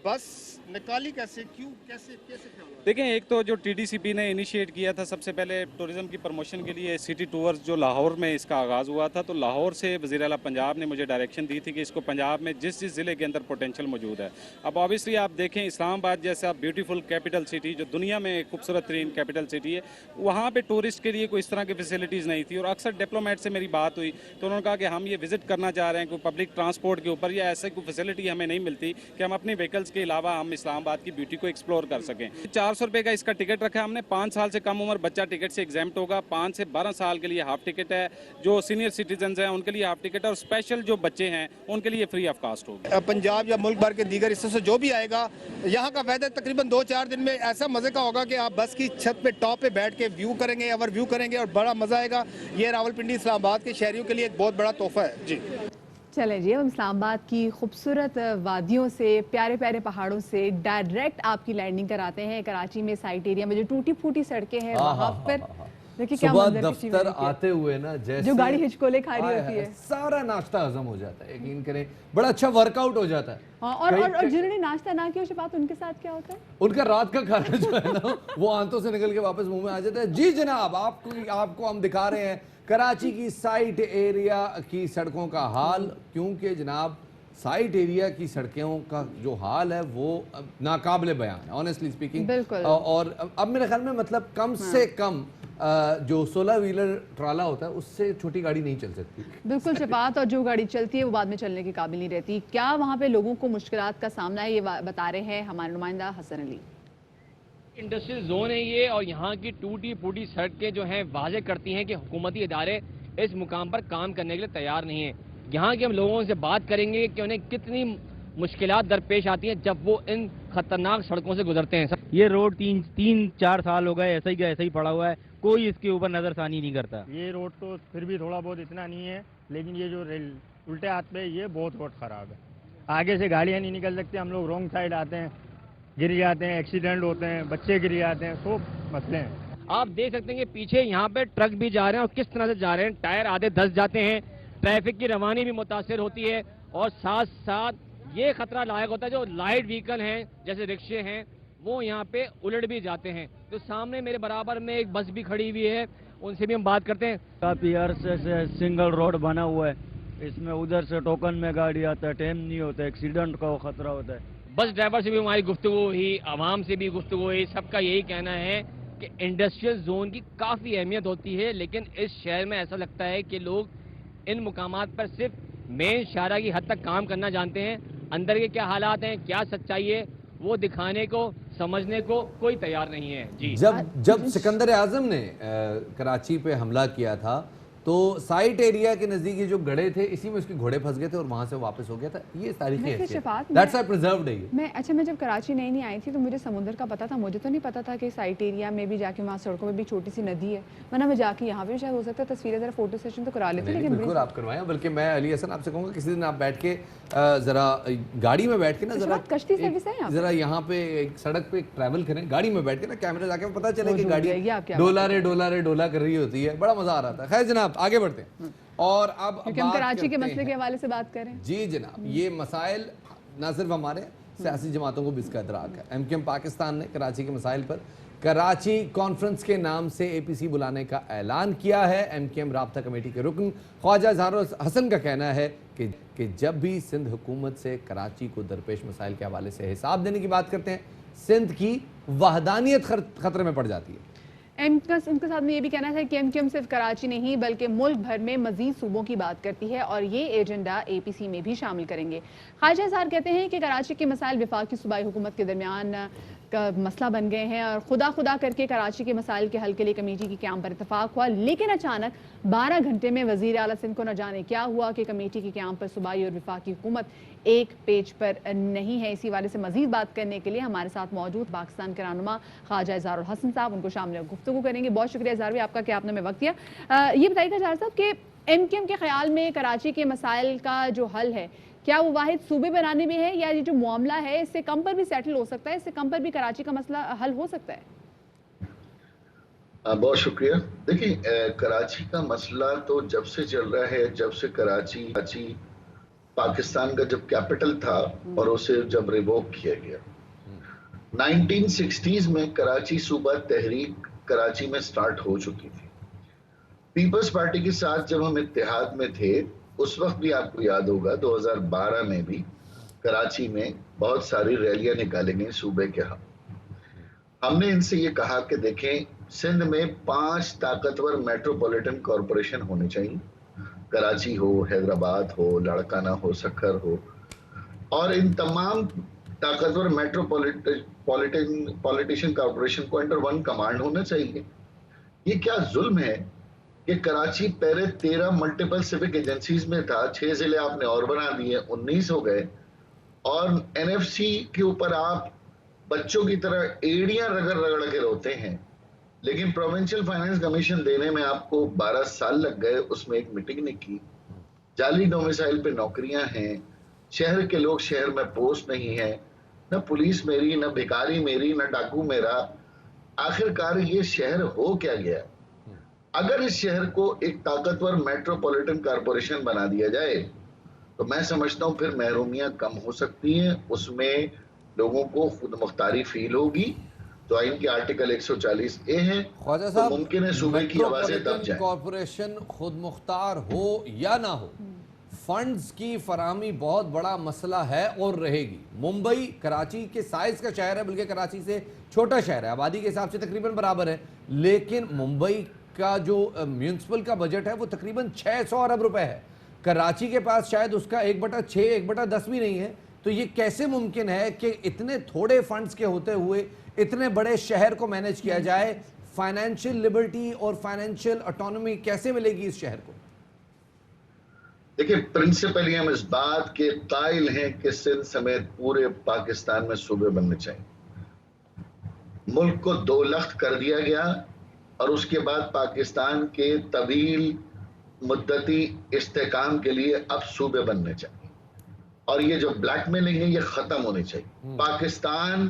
بس نکالی کیسے, کیوں, کیسے خیال؟ دیکھیں, ایک تو جو ٹی ڈی سی پی نے انیشیٹ کیا تھا سب سے پہلے ٹورزم کی پروموشن کے لیے, سٹی ٹورز جو لاہور میں اس کا آغاز ہوا تھا, تو لاہور سے وزیر اعلیٰ پنجاب نے مجھے ڈائریکشن دی تھی کہ اس کو پنجاب میں جس ضلع کے اندر پوٹینشیل موجود ہے. اب آبویسلی آپ دیکھیں, اسلام آباد جیسا بیوٹیفل کیپٹل سٹی جو دنیا میں خوبصورت ترین کیپٹل سٹی ہے, وہاں پہ ٹورسٹ کے لیے کوئی اس طرح کی فیسلٹیز نہیں تھی. اور اکثر ڈپلومیٹ سے میری بات ہوئی تو انہوں نے کہا کہ ہم یہ وزٹ کرنا چاہ رہے ہیں, کوئی پبلک ٹرانسپورٹ کے اوپر یا ایسے کوئی فیسلٹی ہمیں نہیں ملتی کہ ہم اپنی وہیکلس کے علاوہ ہم اسلام آباد کی بیوٹی کو ایکسپلور کر سکیں. 400 روپے کا اس کا ٹکٹ رکھا ہم نے. 5 سال سے کم عمر بچہ ٹکٹ سے ایگزیمپٹ ہوگا. 5 سے 12 سال کے لیے ہاف ٹکٹ ہے. جو سینئر سٹیزنز ہیں ان کے لیے ہاف ٹکٹ ہے, اور اسپیشل جو بچے ہیں ان کے لیے فری آف کاسٹ ہوگا. پنجاب یا ملک بھر کے دیگر حصوں سے جو بھی آئے گا, یہاں کا ویدر تقریباً 2-4 دن میں ایسا مزے کا ہوگا کہ آپ بس کی چھت پہ ٹاپ پہ بیٹھ کے ویو کریں گے, اوور ویو کریں گے, اور بڑا مزہ آئے گا. یہ راولپنڈی اسلام آباد کے شہریوں کے لیے ایک بہت بڑا تحفہ ہے. جی چلیں جی, ہم اسلام آباد کی خوبصورت وادیوں سے, پیارے پیارے پہاڑوں سے ڈائریکٹ آپ کی لینڈنگ کراتے ہیں کراچی میں سائٹ ایریا میں جو ٹوٹی پھوٹی سڑکیں ہیں وہاں پر. صبح دفتر آتے ہوئے نا, جیسے جو گاڑی ہچکولے کھا رہی ہوتی ہے, سارا ناشتہ ہضم ہو جاتا ہے, یقین کریں بڑا اچھا ورک آؤٹ ہو جاتا ہے. اور جنہوں نے ناشتہ نہ کیا شفاعت, ان کے ساتھ کیا ہوتا ہے؟ ان کا رات کا کھانا جو ہے نا وہ آنتوں سے نکل کے واپس منہ میں آ جاتا ہے. جی جناب, آپ کو ہم دکھا رہے ہیں کراچی کی سائٹ ایریا کی سڑکوں کا حال, کیونکہ جناب سائٹ ایریا کی سڑکوں کا جو حال ہے وہ ناقابل بیان ہے, آنیسٹلی اسپیکنگ. اور اب میرے خیال میں مطلب کم سے کم جو 16 ویلر ٹرالا ہوتا ہے اس سے چھوٹی گاڑی نہیں چل سکتی. بالکل شفاعت, اور جو گاڑی چلتی ہے وہ بعد میں چلنے کے قابل نہیں رہتی. کیا وہاں پہ لوگوں کو مشکلات کا سامنا ہے, یہ بتا رہے ہیں ہمارے نمائندہ حسن علی. انڈسٹریل زون ہے یہ, اور یہاں کی ٹوٹی پھوٹی سڑکیں جو ہیں واضح کرتی ہیں کہ حکومتی ادارے اس مقام پر کام کرنے کے لیے تیار نہیں ہیں. یہاں کے ہم لوگوں سے بات کریں گے کہ انہیں کتنی مشکلات درپیش آتی ہیں جب وہ ان خطرناک سڑکوں سے گزرتے ہیں. یہ روڈ 3-4 سال ہو گئے ایسا ہی پڑا ہوا ہے, کوئی اس کے اوپر نظر ثانی نہیں کرتا. یہ روڈ تو پھر بھی تھوڑا بہت اتنا نہیں ہے, لیکن یہ جو الٹے ہاتھ پہ یہ بہت روڈ خراب ہے. آگے سے گاڑیاں نہیں نکل سکتی, ہم لوگ رونگ سائڈ آتے ہیں, گر جاتے ہیں, ایکسیڈنٹ ہوتے ہیں, بچے گر جاتے ہیں, سب مسئلے ہیں. آپ دیکھ سکتے ہیں کہ پیچھے یہاں پہ ٹرک بھی جا رہے ہیں, اور کس طرح سے جا رہے ہیں, ٹائر آدھے دھس جاتے ہیں, ٹریفک کی روانی بھی متاثر ہوتی ہے, اور ساتھ ساتھ یہ خطرہ لاحق ہوتا ہے جو لائٹ وہیکل ہیں جیسے رکشے ہیں وہ یہاں پہ الٹ بھی جاتے ہیں. تو سامنے میرے برابر میں ایک بس بھی کھڑی ہوئی ہے, ان سے بھی ہم بات کرتے ہیں. کافی عرصے سے سنگل روڈ بنا ہوا ہے, اس میں ادھر سے ٹوکن میں گاڑی آتا ہے, ٹائم نہیں ہوتا, ایکسیڈنٹ کا خطرہ ہوتا ہے. بس ڈرائیور سے بھی ہماری گفتگو ہوئی, عوام سے بھی گفتگو ہوئی, سب کا یہی کہنا ہے کہ انڈسٹریل زون کی کافی اہمیت ہوتی ہے, لیکن اس شہر میں ایسا لگتا ہے کہ لوگ ان مقامات پر صرف مین شاہراہ کی حد تک کام کرنا جانتے ہیں. اندر کے کیا حالات ہیں, کیا سچائی ہے, وہ دکھانے کو, سمجھنے کو کوئی تیار نہیں ہے. جی جب سکندر اعظم نے کراچی پہ حملہ کیا تھا تو سائٹ ایریا کے نزدیک جو گڑھے تھے اسی میں اس کے گھوڑے پھنس گئے تھے اور وہاں سے واپس ہو گیا تھا. یہ تاریخی حیثیت اچھا, میں جب کراچی نہیں آئی تھی تو مجھے سمندر کا پتا تھا, مجھے تو نہیں پتا تھا کہ سائٹ ایریا میں بھی جا کے وہاں سڑکوں میں بھی چھوٹی سی ندی ہے, ورنہ میں جا کے یہاں پہ شاید ہو سکتا ہے تصویریں ذرا فوٹو سیشن تو کرا لیتے. لیکن بالکل آپ کروائیں, بلکہ میں علی حسن آپ سے کہوں گا کسی دن آپ بیٹھ کے ذرا گاڑی میں بیٹھ کے نا ذرا یہاں پہ سڑک پہ ٹریول کریں, گاڑی میں بیٹھ کے نا کیمرے لا کے پتہ چلے کہ گاڑی ڈولا کر رہی ہوتی ہے, بڑا مزہ آ رہا تھا. خیر جناب آگے بڑھتے ہیں, اور اب ہم کراچی کے مسئلے کے حوالے سے بات کریں. جی جناب, یہ مسائل نہ صرف ہمارے سیاسی جماعتوں کو بھی اس کا ادراک ہے. ایم کیو ایم پاکستان نے کراچی کے مسائل پر کراچی کانفرنس کے نام سے اے پی سی بلانے کا اعلان کیا ہے. ایم کیو ایم رابطہ کمیٹی کے رکن خواجہ اظہار حسن کا کہنا ہے کہ جب بھی سندھ حکومت سے کراچی کو درپیش مسائل کے حوالے سے حساب دینے کی بات کرتے ہیں, سندھ کی وحدانیت خطرے میں پڑ جاتی ہے. ان کے ساتھ میں یہ بھی کہنا تھا کہ ایم کیو ایم صرف کراچی نہیں بلکہ ملک بھر میں مزید صوبوں کی بات کرتی ہے, اور یہ ایجنڈا اے پی سی میں بھی شامل کریں گے. خواجہ اظہار کہتے ہیں کہ کراچی کے مسائل وفاقی صوبائی حکومت کے درمیان مسئلہ بن گئے ہیں اور خدا کر کے کراچی کے مسائل کے حل کے لیے کمیٹی کی قیام پر اتفاق ہوا، لیکن اچانک 12 گھنٹے میں وزیر اعلیٰ سندھ کو نہ جانے کیا ہوا کہ کمیٹی کی قیام پر صوبائی اور وفاقی حکومت ایک پیج پر نہیں ہے۔ اسی حوالے سے مزید بات کرنے کے لیے ہمارے ساتھ موجود پاکستان کے رہنما خواجہ اظہار الحسن صاحب، ان کو شامل گفتگو کریں گے۔ بہت شکریہ اظہار بھائی آپ کا کہ آپ نے ہمیں وقت دیا۔ یہ بتائیے گا اظہار صاحب کہ ایم کیو ایم کے خیال میں کراچی کے مسائل کا جو حل ہے کیا وہ واحد صوبے بنانے میں ہے، یا یہ جو معاملہ ہے اس سے کم پر بھی سیٹل ہو سکتا ہے، اس سے کم پر بھی کراچی کا مسئلہ حل ہو سکتا ہے؟ بہت شکریہ۔ دیکھیں کراچی کا مسئلہ تو جب سے چل رہا ہے، جب سے کراچی پاکستان کا جب کیپٹل تھا اور اسے جب ریووک کیا گیا 1960s میں کراچی صوبہ تحریک کراچی میں سٹارٹ ہو چکی تھی۔ پیپلز پارٹی کے ساتھ جب ہم اتحاد میں تھے اس وقت بھی آپ کو یاد ہوگا 2012 میں بھی کراچی میں بہت ساری ریلیاں نکالیں گئی صوبے کے ہم نے ان سے یہ کہا کہ دیکھیں سندھ میں 5 طاقتور میٹروپولیٹن کارپوریشن ہونے چاہیے، کراچی ہو، حیدرآباد ہو، لاڑکانہ ہو، سکھر ہو، اور ان تمام طاقتور میٹروپولیٹن کارپوریشن کو انڈر ون کمانڈ ہونا چاہیے۔ یہ کیا ظلم ہے کہ کراچی پہلے 13 ملٹیپل سیوک ایجنسیز میں تھا، 6 ضلع آپ نے اور بنا دیے، 19 ہو گئے، اور این ایف سی کے اوپر آپ بچوں کی طرح ایڑیاں رگڑ کے روتے ہیں، لیکن پروونشل فائنانس کمیشن دینے میں آپ کو 12 سال لگ گئے، اس میں ایک میٹنگ نہیں کی۔ جعلی ڈومیسائل پہ نوکریاں ہیں، شہر کے لوگ شہر میں پوسٹ نہیں ہیں، نہ پولیس میری، نہ بھکاری میری، نہ ڈاکو میرا۔ آخرکار یہ شہر ہو کیا گیا؟ اگر اس شہر کو ایک طاقتور میٹروپولیٹن کارپوریشن بنا دیا جائے تو میں سمجھتا ہوں پھر محرومیاں کم ہو سکتی ہیں، اس میں لوگوں کو خود مختاری فیل ہوگی۔ تو آئین کے آرٹیکل 140A ہے، خواجہ تو ممکن ہے صوبے کی آوازیں دب میٹروپولیٹن جائیں۔ کارپوریشن خود مختار ہو یا نہ ہو، فنڈز کی فراہمی بہت بڑا مسئلہ ہے اور رہے گی۔ ممبئی کراچی کے سائز کا شہر ہے، بلکہ کراچی سے چھوٹا شہر ہے، آبادی کے حساب سے تقریباً برابر ہے، لیکن ممبئی کا جو میونسپل کا بجٹ ہے وہ تقریباً 600 ارب روپے ہے۔ کراچی کے پاس شاید اس کا 1/6 1/10 بھی نہیں ہے۔ تو یہ کیسے ممکن ہے کہ اتنے تھوڑے فنڈز کے ہوتے ہوئے اتنے بڑے شہر کو مینیج کیا جائے؟ فائنینشیل لبرٹی اور فائنینشیل اٹانومی کیسے ملے گی اس شہر کو؟ دیکھیں پرنسپلی ہم اس بات کے قائل ہیں کہ سندھ سمیت پورے پاکستان میں صوبے بننے چاہیے۔ ملک کو 2 لخت کر دیا گیا اور اس کے بعد پاکستان کے طویل مدتی استحکام کے لیے اب صوبے بننے چاہیے، اور یہ جو بلیک میلنگ ہے یہ ختم ہونی چاہیے۔ پاکستان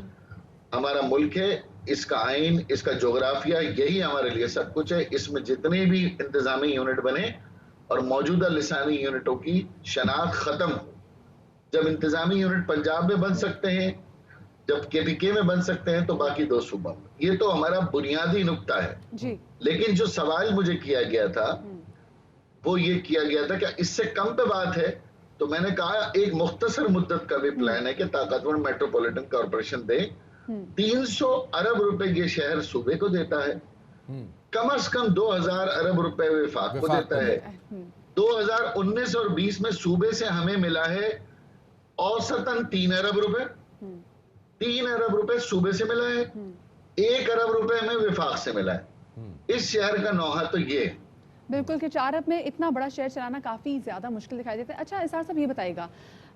ہمارا ملک ہے، اس کا آئین، اس کا جغرافیہ، یہی ہمارے لیے سب کچھ ہے۔ اس میں جتنے بھی انتظامی یونٹ بنے اور موجودہ لسانی یونٹوں کی شناخت ختم ہو۔ جب انتظامی یونٹ پنجاب میں بن سکتے ہیں، جب کے پی کے میں بن سکتے ہیں، تو باقی 2 صوبوں میں۔ یہ تو ہمارا بنیادی نقطہ ہے۔ لیکن جو سوال مجھے کیا گیا تھا وہ یہ کیا گیا تھا کہ اس سے کم پہ بات ہے، تو میں نے کہا ایک مختصر مدت کا بھی پلان ہے کہ طاقتور میٹروپولیٹن کارپوریشن دے۔ 300 ارب روپے یہ شہر صوبے کو دیتا ہے، کم از کم 2000 ارب روپے وفاق کو دیتا ہے۔ 2019 اور 20 میں صوبے سے ہمیں ملا ہے اوسطاً 3 ارب روپے، 3 ارب روپے صوبے سے ملا ہے، 1 ارب روپے ہمیں وفاق سے ملا ہے۔ اس شہر کا نوحہ تو یہ ہے۔ بالکل کہ 4 ارب میں اتنا بڑا شہر چلانا کافی زیادہ مشکل دکھائی دیتا ہے۔ اچھا اظہار صاحب یہ بتائیے گا،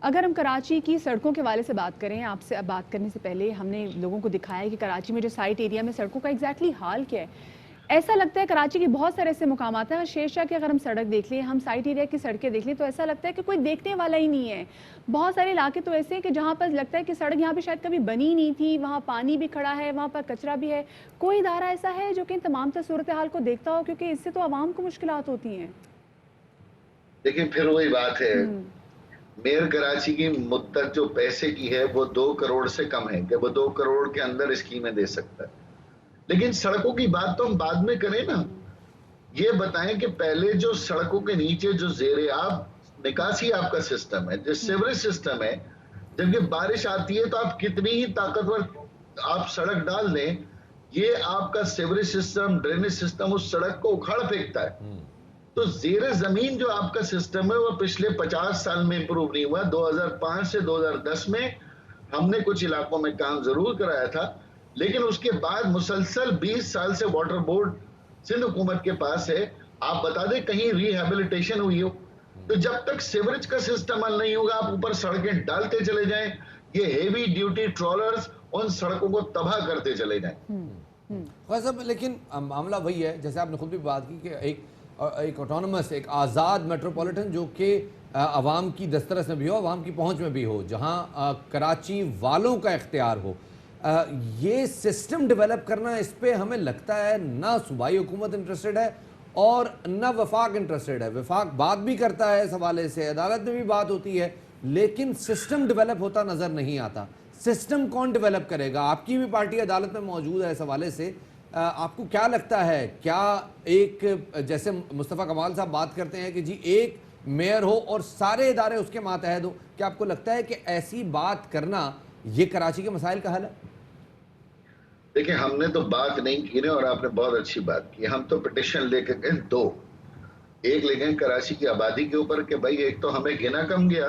اگر ہم کراچی کی سڑکوں کے حوالے سے بات کریں، آپ سے بات کرنے سے پہلے ہم نے لوگوں کو دکھایا کہ کراچی میں جو سائٹ ایریا میں سڑکوں کا ایگزیکٹلی حال کیا ہے۔ ایسا لگتا ہے کراچی کے بہت سارے ایسے مقامات ہیں، شیر شاہ کی اگر ہم سڑک دیکھ لیں، ہم سائٹ ایریا کی سڑکیں دیکھ لیں، تو ایسا لگتا ہے کہ کوئی دیکھنے والا ہی نہیں ہے۔ بہت سارے علاقے تو ایسے ہیں کہ جہاں پر لگتا ہے کہ سڑک یہاں پہ شاید کبھی بنی نہیں تھی، وہاں پانی بھی کھڑا ہے، وہاں پر کچرا بھی ہے۔ کوئی ادارہ ایسا ہے جو کہ ان تمام صورتحال کو دیکھتا ہو؟ کیونکہ اس سے تو عوام کو مشکلات ہوتی ہیں۔ لیکن پھر وہی بات ہے، میئر کراچی کی مدت جو پیسے کی ہے وہ 2 کروڑ سے کم ہے کہ وہ 2 کروڑ کے اندر اسکیمیں دے سکتا ہے۔ لیکن سڑکوں کی بات تو ہم بعد میں کریں نا، یہ بتائیں کہ پہلے جو سڑکوں کے نیچے جو زیر آب نکاسی آپ کا سسٹم ہے، جو سیوریج سسٹم ہے، جب یہ بارش آتی ہے تو آپ کتنی ہی طاقتور آپ سڑک ڈال دیں، یہ آپ کا سیوریج سسٹم، ڈرینیج سسٹم اس سڑک کو اکھاڑ پھینکتا ہے۔ تو زیر زمین جو آپ کا سسٹم ہے وہ پچھلے 50 سال میں امپروو نہیں ہوا۔ 2005 سے 2010 میں ہم نے کچھ علاقوں میں کام ضرور کرایا تھا، لیکن اس کے بعد مسلسل 20 سال سے واٹر بورڈ سندھ حکومت کے پاس ہے. آپ بتا دیں کہیں ریہیبلیٹیشن ہوئی ہو؟ تو جب تک سیوریج کا سسٹم حل نہیں ہوگا، آپ اوپر سڑکیں ڈالتے چلے جائیں، یہ ہیوی ڈیوٹی ٹرالرز ان سڑکوں کو تباہ کرتے چلے جائیں. خواجہ صاحب لیکن معاملہ وہی ہے جیسے آپ نے خود بھی بات کی کہ ایک آٹونومس، ایک آزاد میٹروپولیٹن جو کہ عوام کی دسترس میں بھی ہو، عوام کی پہنچ میں بھی ہو، جہاں کراچی والوں کا اختیار ہو، یہ سسٹم ڈیولپ کرنا، اس پہ ہمیں لگتا ہے نہ صوبائی حکومت انٹرسٹڈ ہے اور نہ وفاق انٹرسٹڈ ہے. وفاق بات بھی کرتا ہے اس حوالے سے، عدالت میں بھی بات ہوتی ہے، لیکن سسٹم ڈیولپ ہوتا نظر نہیں آتا. سسٹم کون ڈیولپ کرے گا؟ آپ کی بھی پارٹی عدالت میں موجود ہے. اس حوالے سے آپ کو کیا لگتا ہے، کیا ایک جیسے مصطفیٰ کمال صاحب بات کرتے ہیں کہ جی ایک میئر ہو اور سارے ادارے اس کے ماتحت ہو، کیا آپ کو لگتا ہے کہ ایسی بات کرنا یہ کراچی کے مسائل کا حل ہے؟ دیکھیں ہم نے تو بات نہیں کی اور آپ نے بہت اچھی بات کی. ہم تو پٹیشن لے کے گئے دو. ایک لے گئے کراچی کی آبادی کے اوپر کہ بھائی ایک تو ہمیں گنا کم گیا،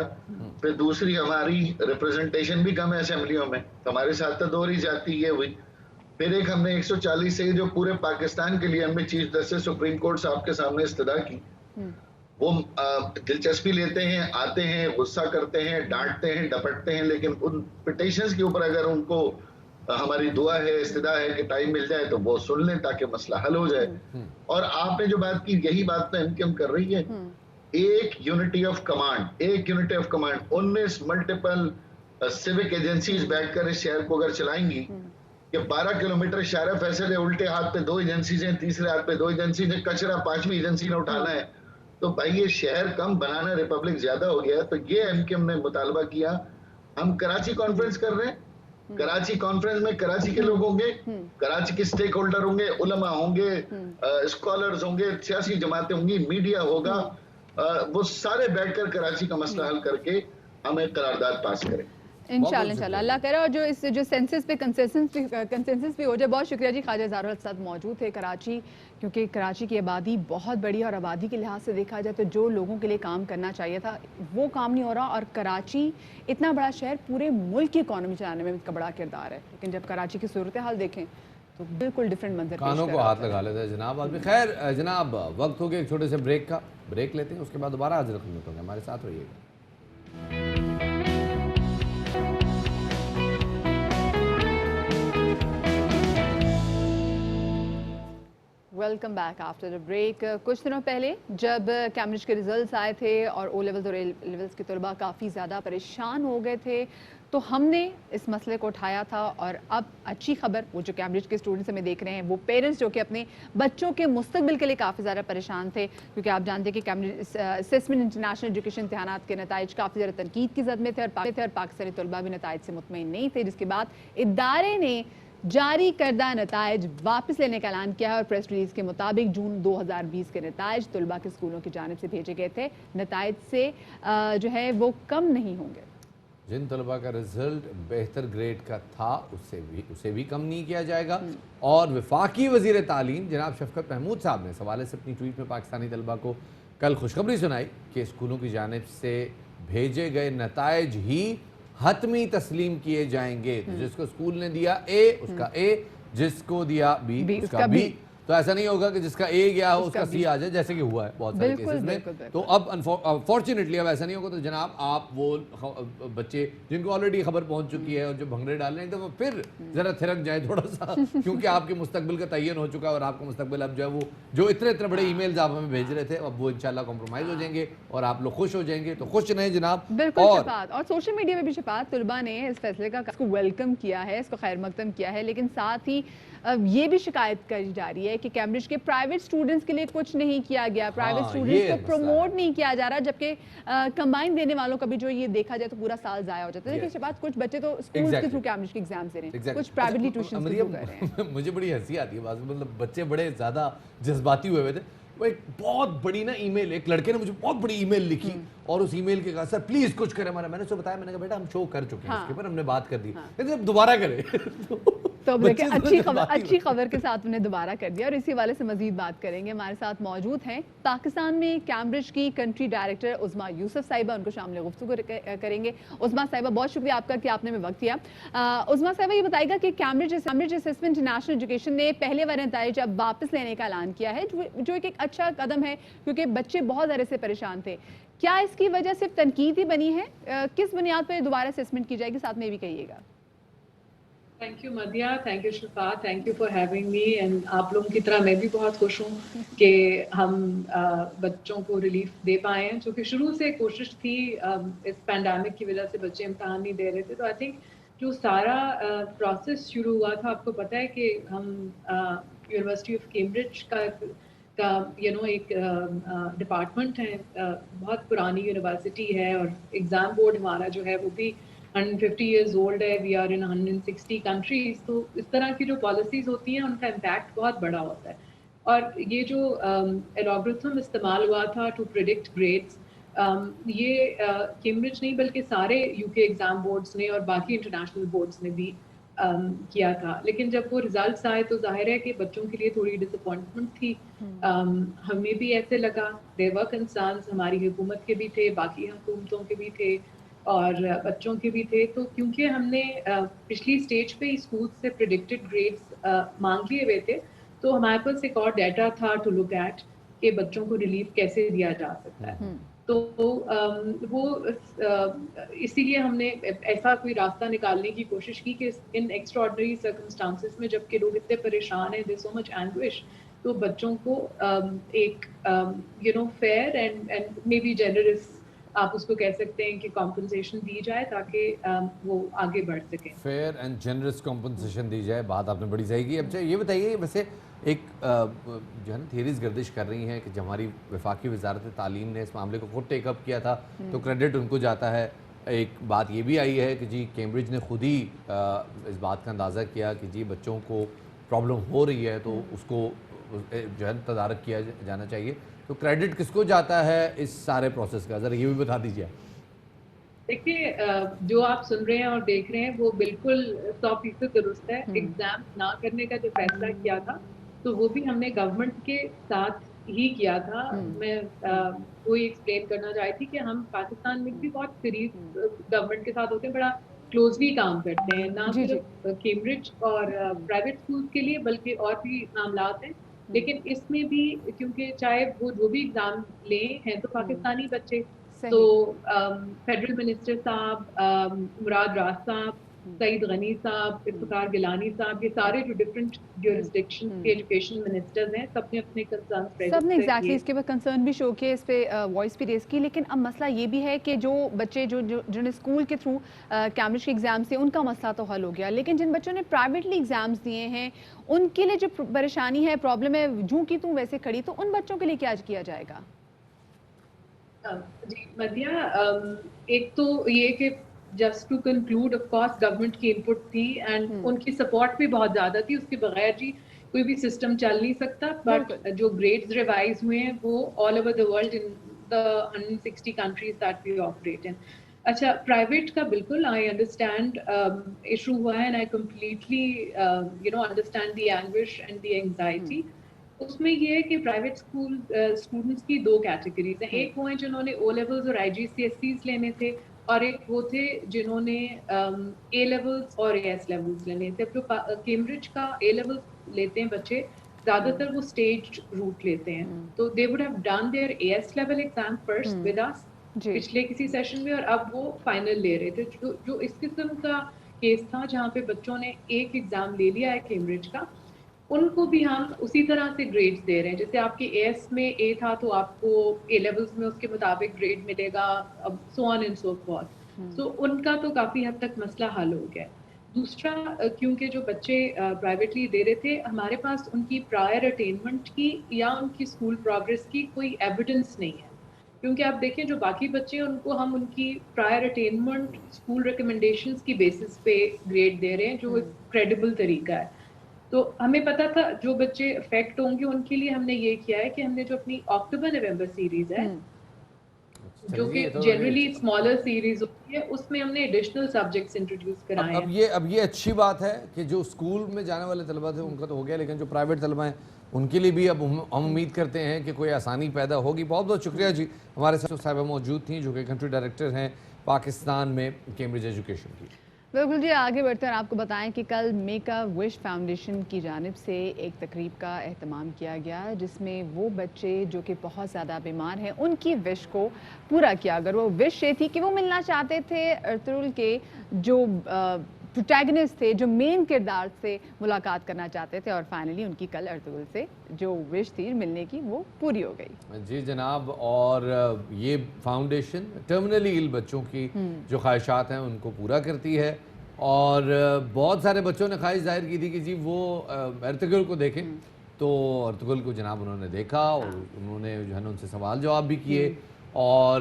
پھر دوسری ہماری ریپرزنٹیشن بھی کم ہے اسمبلیوں میں، ہمارے ساتھ تو دوہری جاتی یہ ہوئی. پھر ایک ہم نے 140 سے جو پورے پاکستان کے لیے ہم نے چیف جسٹس سپریم کورٹ صاحب کے سامنے استدعا کی. وہ دلچسپی لیتے ہیں، آتے ہیں، غصہ کرتے ہیں، ڈانٹتے ہیں، ڈپٹتے ہیں، لیکن ان پٹیشنز کے اوپر اگر ان کو ہماری دعا ہے، استدعا ہے کہ ٹائم مل جائے تو وہ سن لیں تاکہ مسئلہ حل ہو جائے. اور آپ نے جو بات کی یہی بات تو MKM کر رہی ہے. ایک unity of command, 19 multiple civic agencies بیٹھ کر اس شہر کو اگر چلائیں گی کہ 12 کلومیٹر شارع فیصل ہے، الٹے ہاتھ پہ 2 ایجنسیز ہیں، تیسرے ہاتھ پہ 2 ایجنسیز ہیں، کچرا 5ویں ایجنسی نے اٹھانا ہے، تو بھائی یہ شہر کم بنانا، ریپبلک زیادہ ہو گیا ہے. تو یہ MKM نے مطالبہ کیا. ہم کراچی کانفرنس کر رہے ہیں. کراچی کانفرنس میں کراچی کے لوگ ہوں گے، کراچی کے سٹیک ہولڈر ہوں گے، علماء ہوں گے، اسکالرز ہوں گے، سیاسی جماعتیں ہوں گی، میڈیا ہوگا، وہ سارے بیٹھ کر کراچی کا مسئلہ حل کر کے ہم ایک قرارداد پاس کریں. انشاءاللہ اللہ کرے. اور جو سینسس پہ کنسنسس بھی ہو جائے. بہت شکریہ جی. خواجہ اظہار الحق موجود تھے کراچی، کیونکہ کراچی کی آبادی بہت بڑی ہے اور آبادی کے لحاظ سے دیکھا جائے تو جو لوگوں کے لیے کام کرنا چاہیے تھا وہ کام نہیں ہو رہا. اور کراچی اتنا بڑا شہر پورے ملک کی اکانومی چلانے میں اس کا بڑا کردار ہے، لیکن جب کراچی کی صورتحال دیکھیں تو بالکل ڈیفرنٹ منظر کانوں کو ہاتھ لگا لیتا ہے جناب آدمی. خیر جناب وقت ہو گیا ایک چھوٹے سے بریک کا. بریک لیتے ہیں، اس کے بعد دوبارہ حاضر خدمت ہوں گے. ہمارے ساتھ رہیے گا. Welcome back after break. کچھ دنوں پہلے جب کیمبرج کے ریزلٹس آئے تھے اور او لیولز اور اے لیولز کے طلباء کافی زیادہ پریشان ہو گئے تھے تو ہم نے اس مسئلے کو اٹھایا تھا. اور اب اچھی خبر، وہ جو کیمبرج کے اسٹوڈنٹس ہمیں دیکھ رہے ہیں، وہ پیرنٹس جو کہ اپنے بچوں کے مستقبل کے لیے کافی زیادہ پریشان تھے، کیونکہ آپ جانتے ہیں کہ کیمبرج اسسمنٹ انٹرنیشنل ایجوکیشن امتحانات کے نتائج کافی زیادہ تنقید کی زد میں تھے اور پاکستانی طلباء بھی نتائج سے مطمئن نہیں تھے، جس کے بعد ادارے نے جاری کردہ نتائج واپس لینے کا اعلان کیا ہے. اور پریس ریلیز کے مطابق جون 2020 کے نتائج طلباء کے اسکولوں کی جانب سے بھیجے گئے تھے، نتائج سے جو ہے وہ کم نہیں ہوں گے. جن طلباء کا رزلٹ بہتر گریڈ کا تھا اسے بھی کم نہیں کیا جائے گا. اور وفاقی وزیر تعلیم جناب شفقت محمود صاحب نے اس حوالے سے اپنی ٹویٹ میں پاکستانی طلباء کو کل خوشخبری سنائی کہ اسکولوں کی جانب سے بھیجے گئے نتائج ہی حتمی تسلیم کیے جائیں گے. جس کو اسکول نے دیا A اس کا A، جس کو دیا B اس کا B. تو ایسا نہیں ہوگا کہ جس کا A گیا ہو اس کا C آ جائے، جیسے کہ ہوا ہے بہت سارے کیسز میں. تو اب فارچونیٹلی اب ایسا نہیں ہوگا. تو جناب آپ وہ بچے جن کو آلریڈی خبر پہنچ چکی ہے اور جو بھنگڑے ڈال رہے ہیں تو وہ پھر ذرا تھرک جائے تھوڑا سا، کیونکہ آپ کے مستقبل کا تعین ہو چکا ہے اور آپ کا مستقبل اب جو ہے وہ جو اتنے بڑے ای میلز آپ ہمیں بھیج رہے تھے اب وہ انشاءاللہ کمپرومائز ہو جائیں گے اور آپ لوگ خوش ہو جائیں گے. تو خوش رہیں جناب. بالکل شفاعت. اور سوشل میڈیا میں بھی شفاعت طلباء نے اس فیصلے کا اس کو ویلکم کیا ہے، اس کو خیر مقدم کیا ہے، لیکن ساتھ ہی یہ بھی شکایت کری جا رہی ہے کہ کیمبرج کے پرائیویٹ اسٹوڈنٹس کے لیے کچھ نہیں کیا گیا، پرائیویٹ اسٹوڈنٹس کو پروموٹ نہیں کیا جا رہا، جبکہ کمبائن دینے والوں کا بھی جو یہ دیکھا جائے تو پورا سال ضائع ہو جاتا ہے. لیکن اس کے بعد کچھ بچے تو اسکول کے تھرو کیمبرج کے ایگزامز دے رہے ہیں، کچھ پرائیویٹلی ٹیوشن کے تھرو کر رہے ہیں. مجھے بڑی ہنسی آتی ہے مطلب بچے بڑے زیادہ جذباتی ہوئے تھے. وہ ایک بہت بڑی نا ای میل، ایک لڑکے نے مجھے بہت بڑی ای میل لکھی اور اس ای میل کے کہا سر پلیز کچھ کریں ہمارا. میں نے اسے بتایا، میں نے کہا بیٹا ہم شو کر چکے ہیں اس کے اوپر، ہم نے بات کر دی، لیکن اب دوبارہ کریں. تو دیکھیں اچھی خبر کے ساتھ انہیں دوبارہ کر دیا اور اسی والے سے مزید بات کریں گے. ہمارے ساتھ موجود ہیں پاکستان میں کیمبرج کی کنٹری ڈائریکٹر عظمیٰ یوسف صاحبہ, ان کو شامل گفتگو کریں گے. عظمیٰ صاحبہ بہت شکریہ آپ کا کہ آپ نے ہمیں وقت دیا. عظمیٰ صاحبہ یہ بتائے گا کہ کیمبرج اسسمنٹ انٹرنیشنل ایجوکیشن نے پہلے والے نتائج اب واپس لینے کا اعلان کیا ہے, جو ایک اچھا قدم ہے کیونکہ بچے بہت زیادہ سے پریشان تھے. کیا اس کی وجہ صرف تنقید ہی بنی ہے, کس بنیاد پر دوبارہ اسسمنٹ کی جائے گی, ساتھ میں یہ بھی کہیے گا. Thank you Madhya, thank you شفا, thank you for having me. And آپ لوگوں کی طرح میں بھی بہت خوش ہوں کہ ہم بچوں کو ریلیف دے پائے ہیں, چونکہ شروع سے کوشش تھی اس پینڈیمک کی وجہ سے بچے امتحان نہیں دے رہے تھے. تو آئی تھنک جو سارا پروسیس شروع ہوا تھا, آپ کو پتہ ہے کہ ہم یونیورسٹی آف کیمبرج کا ایک ڈپارٹمنٹ ہے, بہت پرانی یونیورسٹی ہے, اور ایگزام بورڈ ہمارا جو ہے وہ بھی 150 years old ہے. We are in 160 countries. تو اس طرح کی جو پالیسیز ہوتی ہیں ان کا امپیکٹ بہت بڑا ہوتا ہے. اور یہ جو الگورتھم استعمال ہوا تھا ٹو پریڈکٹ گریڈس, یہ کیمبرج نہیں بلکہ سارے یو کے ایگزام بورڈز نے اور باقی انٹرنیشنل بورڈز نے بھی کیا تھا. لیکن جب وہ ریزلٹس آئے تو ظاہر ہے کہ بچوں کے لیے تھوڑی ڈس اپوائنٹمنٹ تھی. ہمیں بھی ایسے لگا, دیر ور کنسرنز, ہماری حکومت کے بھی تھے, باقی حکومتوں کے بھی تھے اور بچوں کے بھی تھے. تو کیونکہ ہم نے پچھلی سٹیج پہ اسکول سے پریڈکٹڈ گریڈس مانگ لیے ہوئے تھے, تو ہمارے پاس ایک اور ڈیٹا تھا ٹو لک ایٹ کہ بچوں کو ریلیف کیسے دیا جا سکتا ہے. تو وہ اسی لیے ہم نے ایسا کوئی راستہ نکالنے کی کوشش کی کہ ان ایکسٹراڈنری سرکمسٹانسز میں جب کہ لوگ اتنے پریشان ہیں, دیر سو مچ اینگوش, تو بچوں کو ایک fair and maybe generous, آپ اس کو کہہ سکتے ہیں کہ کمپنسیشن دی جائے تاکہ وہ آگے بڑھ سکیں. فیئر اینڈ جنرس کمپنسیشن دی جائے, بات آپ نے بڑی صحیح کی. اب یہ بتائیے, ویسے ایک جو ہے نا تھیریز گردش کر رہی ہیں کہ جب ہماری وفاقی وزارت تعلیم نے اس معاملے کو خود ٹیک اپ کیا تھا تو کریڈٹ ان کو جاتا ہے. ایک بات یہ بھی آئی ہے کہ جی کیمبرج نے خود ہی اس بات کا اندازہ کیا کہ جی بچوں کو پرابلم ہو رہی ہے تو اس کو جو ہے تدارک کیا جانا چاہیے. تو کریڈٹ کس کو جاتا ہے اس سارے پروسیس کا, ذرا یہ بھی بتا دیجیے. دیکھیے, جو آپ سن رہے ہیں اور دیکھ رہے ہیں وہ بالکل 100% درست ہے. ایگزام نہ کرنے کا جو فیصلہ کیا تھا تو وہ بھی ہم نے گورنمنٹ کے ساتھ ہی کیا تھا. میں وہی ایکسپلین کرنا چاہی تھی کہ ہم پاکستان میں بھی بہت قریب گورنمنٹ کے ساتھ ہوتے ہیں, بڑا کلوزلی کام کرتے ہیں, نہ صرف کیمبرج اور پرائیویٹ اسکول کے لیے بلکہ اور بھی معاملات ہیں. لیکن اس میں بھی کیونکہ چاہے وہ جو بھی ایگزام لیں ہیں تو پاکستانی بچے, تو فیڈرل منسٹر صاحب, مراد راز صاحب, سعید غنی صاحب, افتخار گیلانی صاحب, یہ سارے جو ڈفرینٹ جیورسڈکشن کے ایجوکیشن منسٹرز ہیں, سب نے اپنے کنسرنز ریز کیے. سب نے ایگزیکٹلی اس کے بعد کنسرن بھی شو کیے, اس پہ وائس بھی ریز کی. لیکن اب مسئلہ یہ بھی ہے کہ جو بچے جو نے اسکول کے تھرو کیمبرج کے ایگزامس دیے ان کا مسئلہ تو حل ہو گیا, لیکن جن بچوں نے پرائیویٹلی ایگزامس دیے ہیں ان کے لیے جو پریشانی ہے, پرابلم ہے, جوں کی توں ویسے کھڑی, تو ان بچوں کے لیے کیا کیا جائے گا؟ جی مدیہ, ایک تو یہ کہ just to conclude, of course government کی انپٹ تھی اینڈ ان کی سپورٹ بھی بہت زیادہ تھی, اس کے بغیر جی کوئی بھی سسٹم چل نہیں سکتا. بٹ جو گریڈز ریوائز ہوئے ہیں وہ all over the world in the 160 countries that we operate in. اچھا, پرائیویٹ کا بالکل آئی انڈرسٹینڈ ایشو ہوا ہے, and I completely understand the anguish and the anxiety. اس میں یہ ہے کہ پرائیویٹ اسکول اسٹوڈنٹس کی دو کیٹیگریز ہیں. ایک وہ ہیں جنہوں نے او لیولز اور IGCSEs لینے تھے, اور ایک وہ تھے جنہوں نے اے لیولز اور AS لیولز لینے تھے. اب جو کیمبرج کا اے لیول لیتے ہیں بچے, زیادہ تر وہ اسٹیج روٹ لیتے ہیں, تو they would have done there AS level exam first with اس پچھلے کسی سیشن میں, اور اب وہ فائنل لے رہے تھے. جو اس قسم کا کیس تھا جہاں پہ بچوں نے ایک ایگزام لے لیا ہے کیمبرج کا, ان کو بھی ہم اسی طرح سے گریڈز دے رہے ہیں. جیسے آپ کے AS میں A تھا تو آپ کو A لیولز میں اس کے مطابق گریڈ ملے گا, اب سو آن اینڈ سو فورتھ. سو ان کا تو کافی حد تک مسئلہ حل ہو گیا. دوسرا, کیونکہ جو بچے پرائیویٹلی دے رہے تھے, ہمارے پاس ان کی پرائر اٹینمنٹ کی یا ان کی اسکول پروگرس کی کوئی ایویڈنس نہیں ہے. کیونکہ آپ دیکھیں جو باقی بچے ہیں ان کو ہم ان کی پرائر اٹینمنٹ اسکول ریکمنڈیشنز کی بیسس پہ گریڈ دے رہے ہیں, جو ایک کریڈیبل طریقہ ہے. تو ہمیں پتا تھا جو بچے افیکٹ ہوں گے ان کے لیے ہم نے یہ کیا ہے کہ ہم نے جو اپنی اکتوبر نومبر سیریز ہے जो कि जनरली स्मॉलर सीरीज होती है, उसमें हमने एडिशनल सब्जेक्ट्स इंट्रोड्यूस कराए हैं। अब ये अच्छी बात है कि जो स्कूल में जाने वाले तलबा थे उनका तो हो गया, लेकिन जो प्राइवेट तलबा हैं उनके लिए भी अब हम उम्मीद करते हैं कि कोई आसानी पैदा होगी। बहुत बहुत शुक्रिया जी, हमारे साथ साहिबा मौजूद थी जो कि कंट्री डायरेक्टर हैं पाकिस्तान में कैम्ब्रिज एजुकेशन की। बिल्कुल जी, आगे बढ़ते हैं आपको बताएं कि कल मेक अ विश फाउंडेशन की जानिब से एक तकरीब का एहतमाम किया गया जिसमें वो बच्चे जो कि बहुत ज़्यादा बीमार हैं उनकी विश को पूरा किया। अगर वो विश ये थी कि वो मिलना चाहते थे अर्तुगरुल के जो प्रोटैगनिस्ट थे, जो मेन किरदार से मुलाकात करना चाहते थे, और फाइनली उनकी कल अर्तुगरुल से जो विश थी मिलने की वो पूरी हो गई। जी जनाब, और ये फाउंडेशन टर्मिनली इल बच्चों की जो ख्वाहिशात हैं उनको पूरा करती है, और बहुत सारे बच्चों ने ख्वाहिश जाहिर की थी कि जी वो अर्तुगरुल को देखें, तो अर्तुगरुल को जनाब उन्होंने देखा और उन्होंने जो है ना उनसे सवाल जवाब भी किए, और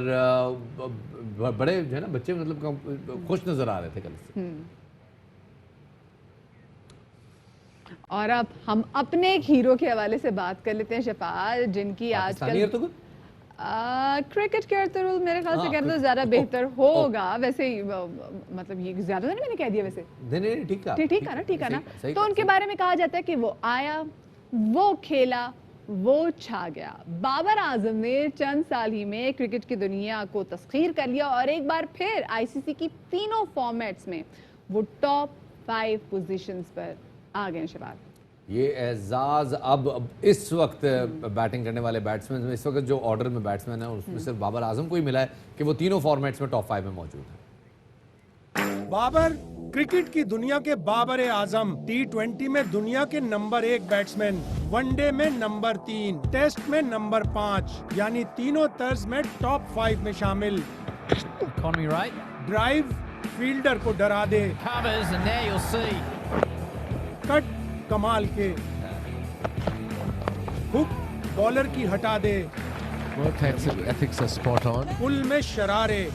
बड़े जो है ना बच्चे मतलब खुश नज़र आ रहे थे कल से। और अब हम अपने एक हीरो के हवाले से बात कर लेते हैं शफात, जिनकी आजकल क्रिकेट के अर्तुगरुल मेरे ख्याल से कहते तो ज़्यादा बेहतर होगा। वैसे मतलब ये ज़्यादा नहीं मैंने कह दिया, वैसे नहीं ठीक है ना। तो उनके बारे में कहा जाता है कि वो आया, वो खेला, वो छा गया। बाबर आजम ने चंद साल ही में क्रिकेट की दुनिया को तस्खीर कर लिया और एक बार फिर आईसीसी की तीनों फॉर्मेट्स में वो टॉप 5 पोजीशंस पर आ गए शबाब। ये एजाज़ अब इस वक्त बैटिंग करने वाले बैट्समैन में इस वक्त जो ऑर्डर में बैट्समैन है उसमें सिर्फ बाबर आजम को ही मिला है कि वो तीनों फॉर्मेट्स में टॉप 5 में मौजूद है। बाबर क्रिकेट की दुनिया के बाबर आजम, T20 में दुनिया के नंबर 1 बैट्समैन, वनडे में नंबर 3, टेस्ट में नंबर 5, यानी तीनों तर्ज में टॉप 5 में शामिल। ड्राइव फील्डर को डरा दे, कट कमाल के, हुक बॉलर की हटा दे, पुल में शरारे।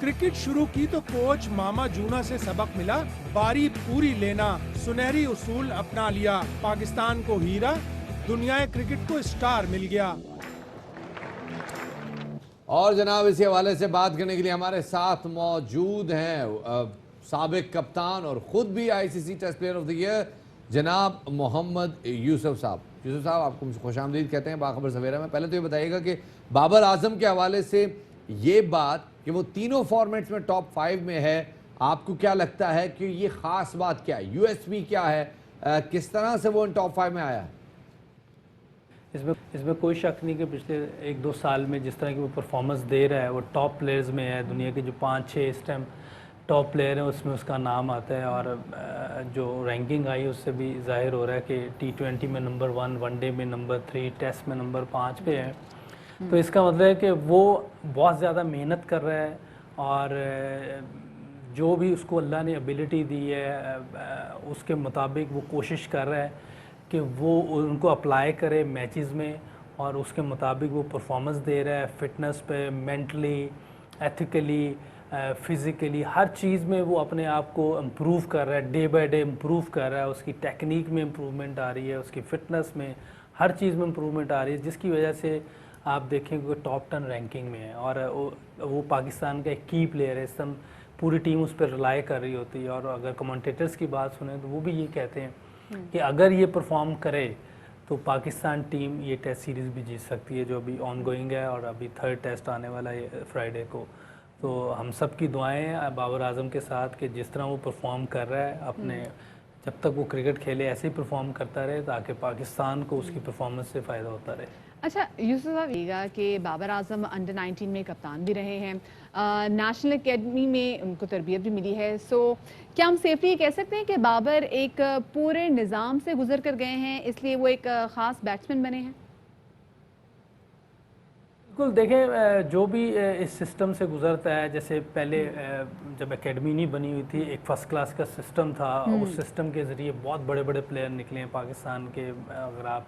क्रिकेट शुरू की तो कोच मामा जूना से सबक मिला, बारी पूरी लेना, सुनहरी उसूल अपना लिया। पाकिस्तान को हीरा, दुनिया क्रिकेट को स्टार मिल गया। और जनाब इसी हवाले से बात करने के लिए हमारे साथ मौजूद हैं साबिक कप्तान और खुद भी ICC test player of the year जनाब मोहम्मद यूसुफ साहब। यूसुफ साहब, आपको खुशामदीद कहते हैं बाखबर सवेरा में। पहले तो ये बताइएगा कि बाबर आजम के हवाले से ये बात कि वो तीनों फॉर्मेट्स में टॉप 5 में है, आपको क्या लगता है कि ये ख़ास बात क्या है, यूएसपी क्या है, किस तरह से वो इन टॉप 5 में आया है? इसमें कोई शक नहीं कि पिछले 1-2 साल में जिस तरह की वो परफॉर्मेंस दे रहा है वो टॉप प्लेयर्स में है। दुनिया के जो 5-6 इस टाइम टॉप प्लेयर हैं उसमें उसका नाम आता है, और जो रैंकिंग आई उससे भी जाहिर हो रहा है कि T20 में नंबर 1, वनडे में नंबर 3, टेस्ट में नंबर 5 पे है। तो इसका मतलब है कि वो बहुत ज़्यादा मेहनत कर रहा है, और जो भी उसको अल्लाह ने एबिलिटी दी है उसके मुताबिक वो कोशिश कर रहा है कि वो उनको अप्लाई करे मैचेस में, और उसके मुताबिक वो परफॉर्मेंस दे रहा है। फिटनेस पे, मेंटली, एथिकली, फिज़िकली, हर चीज़ में वो अपने आप को इम्प्रूव कर रहा है, डे बाय डे इम्प्रूव कर रहा है। उसकी टेक्निक में इम्प्रूवमेंट आ रही है, उसकी फ़िटनेस में, हर चीज़ में इम्प्रूवमेंट आ रही है, जिसकी वजह से आप देखेंगे कि टॉप 10 रैंकिंग में है। और वो पाकिस्तान का एक की प्लेयर है, इस समय पूरी टीम उस पर रिलाई कर रही होती है। और अगर कमेंटेटर्स की बात सुने तो वो भी ये कहते हैं कि अगर ये परफॉर्म करे तो पाकिस्तान टीम ये टेस्ट सीरीज़ भी जीत सकती है, जो अभी ऑन गोइंग है, और अभी 3rd टेस्ट आने वाला है फ्राइडे को। तो हम सब की दुआएं हैं बाबर आजम के साथ कि जिस तरह वो परफॉर्म कर रहा है अपने, जब तक वो क्रिकेट खेले ऐसे ही परफॉर्म करता रहे, ताकि पाकिस्तान को उसकी परफॉर्मेंस से फ़ायदा होता रहे। अच्छा यूसुफ साहब, ये कि बाबर आजम अंडर 19 में कप्तान भी रहे हैं, नेशनल एकेडमी में उनको तरबियत भी मिली है, सो क्या हम सेफली कह सकते हैं कि बाबर एक पूरे निज़ाम से गुजर कर गए हैं, इसलिए वो एक ख़ास बैट्समैन बने हैं? बिल्कुल, देखें जो भी इस सिस्टम से गुजरता है, जैसे पहले जब एकेडमी नहीं बनी हुई थी, एक फ़र्स्ट क्लास का सिस्टम था, उस सिस्टम के ज़रिए बहुत बड़े बड़े प्लेयर निकले हैं पाकिस्तान के। अगर आप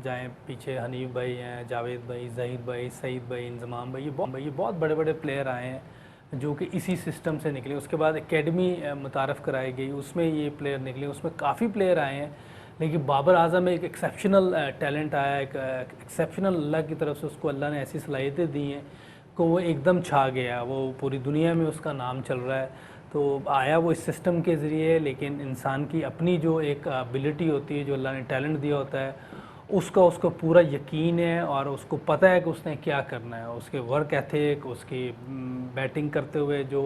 जाएं पीछे, हनीफ भाई हैं, जावेद भाई, ज़हीद भाई, सईद भाई, इंज़माम भाई, ये बहुत बड़े बड़े प्लेयर आए हैं जो कि इसी सिस्टम से निकले। उसके बाद एकेडमी मुतारफ़ कराई गई, उसमें ये प्लेयर निकले, उसमें काफ़ी प्लेयर आए हैं। लेकिन बाबर आजम एक एक्सेप्शनल टैलेंट आया, एक एक्सेप्शनल अल्लाह की तरफ से उसको अल्लाह ने ऐसी सलाहियतें दी हैं को वो एकदम छा गया, वो पूरी दुनिया में उसका नाम चल रहा है। तो आया वो इस सिस्टम के ज़रिए, लेकिन इंसान की अपनी जो एक एबिलिटी होती है, जो अल्लाह ने टैलेंट दिया होता है, उसको पूरा यकीन है और उसको पता है कि उसने क्या करना है। उसके वर्क एथिक, उसकी बैटिंग करते हुए जो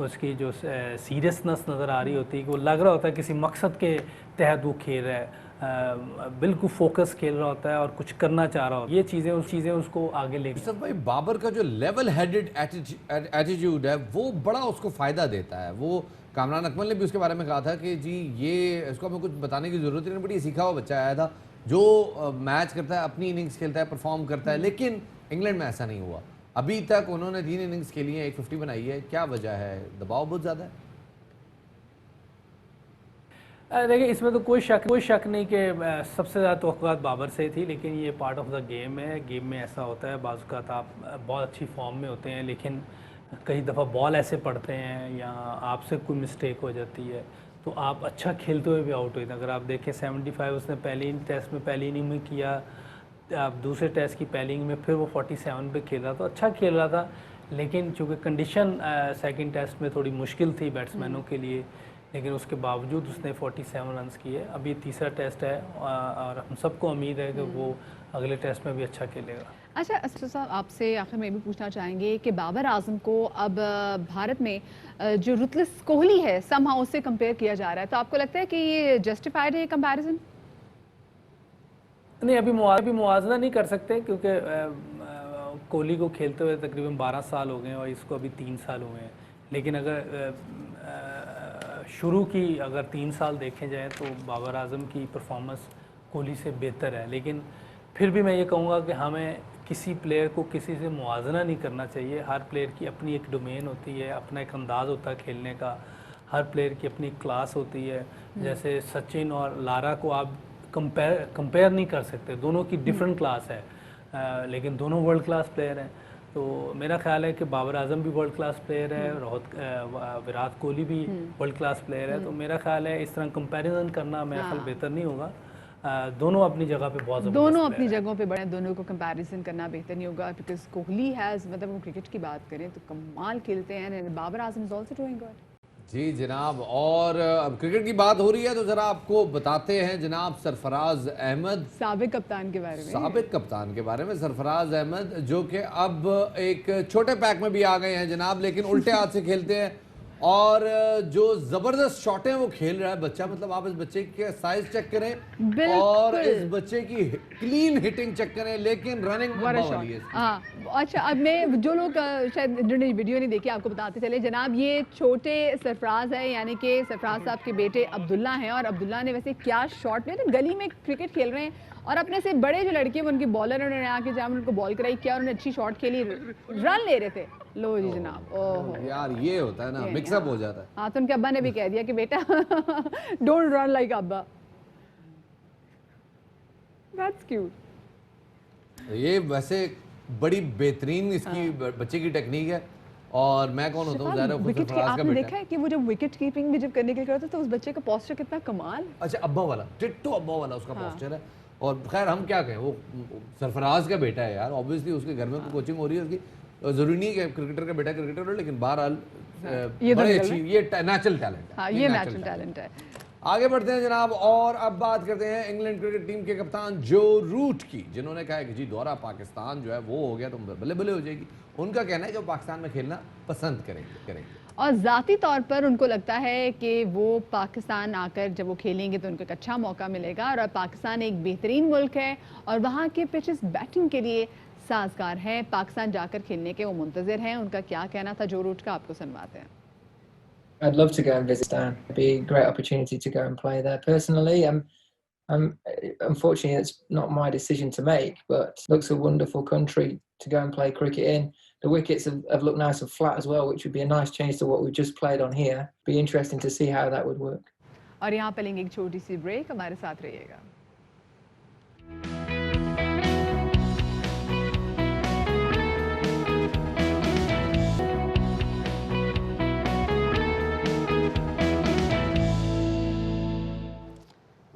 उसकी जो सीरियसनेस नज़र आ रही होती है कि वो लग रहा होता है किसी मकसद के तहत वो खेल रहा है, बिल्कुल फोकस खेल रहा होता है और कुछ करना चाह रहा होता है। ये चीज़ें उसको आगे ले सब भाई बाबर का जो लेवल हेडेड एटीट्यूड है वो बड़ा उसको फ़ायदा देता है। वो कामरान अकमल ने भी उसके बारे में कहा था कि जी ये इसको हमें कुछ बताने की ज़रूरत नहीं पड़ी, सीखा हुआ बच्चा आया था जो मैच करता है, अपनी इनिंग्स खेलता है, परफॉर्म करता है। लेकिन इंग्लैंड में ऐसा नहीं हुआ। अभी तक उन्होंने 3 इनिंग्स खेली हैं, 150 बनाई है। क्या वजह है? दबाव बहुत ज़्यादा है। देखिए, इसमें तो कोई शक नहीं कि सबसे ज़्यादा तवक्कुआत बाबर से थी, लेकिन ये पार्ट ऑफ द गेम है। गेम में ऐसा होता है, बाज़ औक़ात आप बहुत अच्छी फॉर्म में होते हैं, लेकिन कई दफ़ा बॉल ऐसे पड़ते हैं या आपसे कोई मिस्टेक हो जाती है तो आप अच्छा खेलते हुए भी आउट होते हैं। अगर आप देखें 75 उसने पहली टेस्ट में पहली इनिंग में किया, आप दूसरे टेस्ट की पहली इनिंग में फिर वो 47 पे खेल रहा था, अच्छा खेल रहा था। लेकिन चूँकि कंडीशन सेकंड टेस्ट में थोड़ी मुश्किल थी बैट्समैनों के लिए, लेकिन उसके बावजूद उसने 47 रन्स किए। अब ये तीसरा टेस्ट है और हम सबको उम्मीद है कि वो अगले टेस्ट में भी अच्छा खेलेगा। अच्छा असद साहब, आपसे आखिर में भी पूछना चाहेंगे कि बाबर आजम को अब भारत में जो रुतलेस कोहली है समहाउ उससे कंपेयर किया जा रहा है, तो आपको लगता है कि ये जस्टिफाइड है कंपैरिजन? नहीं, अभी मुआवजा नहीं कर सकते क्योंकि कोहली को खेलते हुए तकरीबन 12 साल हो गए और इसको अभी 3 साल हुए हैं। लेकिन अगर शुरू की अगर 3 साल देखे जाएँ तो बाबर आजम की परफॉर्मेंस कोहली से बेहतर है। लेकिन फिर भी मैं ये कहूँगा कि हमें किसी प्लेयर को किसी से मुआवजा नहीं करना चाहिए। हर प्लेयर की अपनी एक डोमेन होती है, अपना एक अंदाज़ होता है खेलने का, हर प्लेयर की अपनी क्लास होती है। जैसे सचिन और लारा को आप कंपेयर नहीं कर सकते, दोनों की डिफरेंट क्लास है, लेकिन दोनों वर्ल्ड क्लास प्लेयर हैं। तो मेरा ख्याल है कि बाबर आजम भी वर्ल्ड क्लास प्लेयर है, विराट कोहली भी वर्ल्ड क्लास प्लेयर है। तो मेरा ख्याल है इस तरह कंपैरिजन करना मेरा ख्याल बेहतर नहीं होगा। दोनों अपनी जगह पे बहुत दोनों अपनी जगहों पे बड़े, दोनों को कंपैरिजन करना बेहतर नहीं होगा बिकॉज कोहली हैज़, मतलब वो क्रिकेट की बात करें तो कमाल खेलते हैं, Babar Azam is also doing good. जी जनाब, और अब क्रिकेट की बात हो रही है तो ज़रा आपको बताते हैं जनाब सरफराज अहमद, साबिक कप्तान के बारे में। साबिक कप्तान के बारे में सरफराज अहमद जो कि अब एक छोटे पैक में भी आ गए हैं जनाब, लेकिन उल्टे हाथ से खेलते हैं और जो ज़बरदस्त शॉटें वो खेल रहा है बच्चा। मतलब आप इस बच्चे के साइज चेक करें और इस बच्चे की क्लीन हिटिंग चेक करें, लेकिन रनिंग वाली है। हाँ अच्छा, अब मैं जो लोग शायद जिन्होंने वीडियो नहीं देखी आपको बताते चले जनाब, ये छोटे सरफराज है, यानी कि सरफराज साहब के बेटे अब्दुल्ला हैं। और अब्दुल्ला ने वैसे क्या शॉट में गली में क्रिकेट खेल रहे हैं और अपने से बड़े जो लड़के हैं उनकी बॉलर उन्होंने आके जहाँ उनको बॉल कराई किया, उन्होंने अच्छी शॉट खेली, रन ले रहे थे। लो जी जनाब, ओह यार ये होता है ना, मिक्सअप हो जाता है। हाँ तो उनके अब्बा ने भी कह दिया कि बेटा डोंट रन लाइक अब्बा। That's cute. ये वैसे बड़ी बेहतरीन इसकी बच्चे की टेक्निक है और मैं कौन होता हूँ ज़ाहिर है खुद सरफराज का बेटा। देखा है कि वो जब विकेट कीपिंग भी जब करने के लिए करता तो उस बच्चे का पोस्चर कितना कमाल। अच्छा अब्बा वाला, टिट्टो अब्बा वाला उसका पोस्चर है। और खैर हम क्या कहें, वो सरफराज का बेटा है यार, ऑब्वियसली उसके घर में कोचिंग हो रही है उसकी, जरूरी नहीं है कि क्रिकेटर का बेटा क्रिकेटर हो, लेकिन बहरहाल ये नेचुरल टैलेंट है। हाँ, ये नेचुरल टैलेंट है। आगे बढ़ते हैं जनाब और अब बात करते हैं इंग्लैंड क्रिकेट टीम के कप्तान जो रूट की, जिन्होंने कहा है कि जी दौरा पाकिस्तान जो है वो हो गया तो बल्ले बल्ले हो जाएगी। उनका कहना है कि वो पाकिस्तान में खेलना पसंद करेंगे और ज़ाती तौर पर उनको लगता है कि वो पाकिस्तान आकर जब वो खेलेंगे तो उनको एक अच्छा मौका मिलेगा। और पाकिस्तान एक बेहतरीन मुल्क है और वहाँ के पिचेस बैटिंग के लिए साजगार हैं। पाकिस्तान जाकर खेलने के वो मुंतज़िर हैं। उनका क्या कहना था जो रूट का, आपको सुनवाते हैं। I'd love to go and visit Stan. It'd be a great opportunity to go and play there. Personally, unfortunately, it's not my decision to make, but it looks a wonderful country to go and play cricket in. The wickets have looked nice and flat as well, which would be a nice change to what we've just played on here. Be interesting to see how that would work. और यहाँ पे लेंगे एक छोटी सी break, हमारे साथ रहिएगा।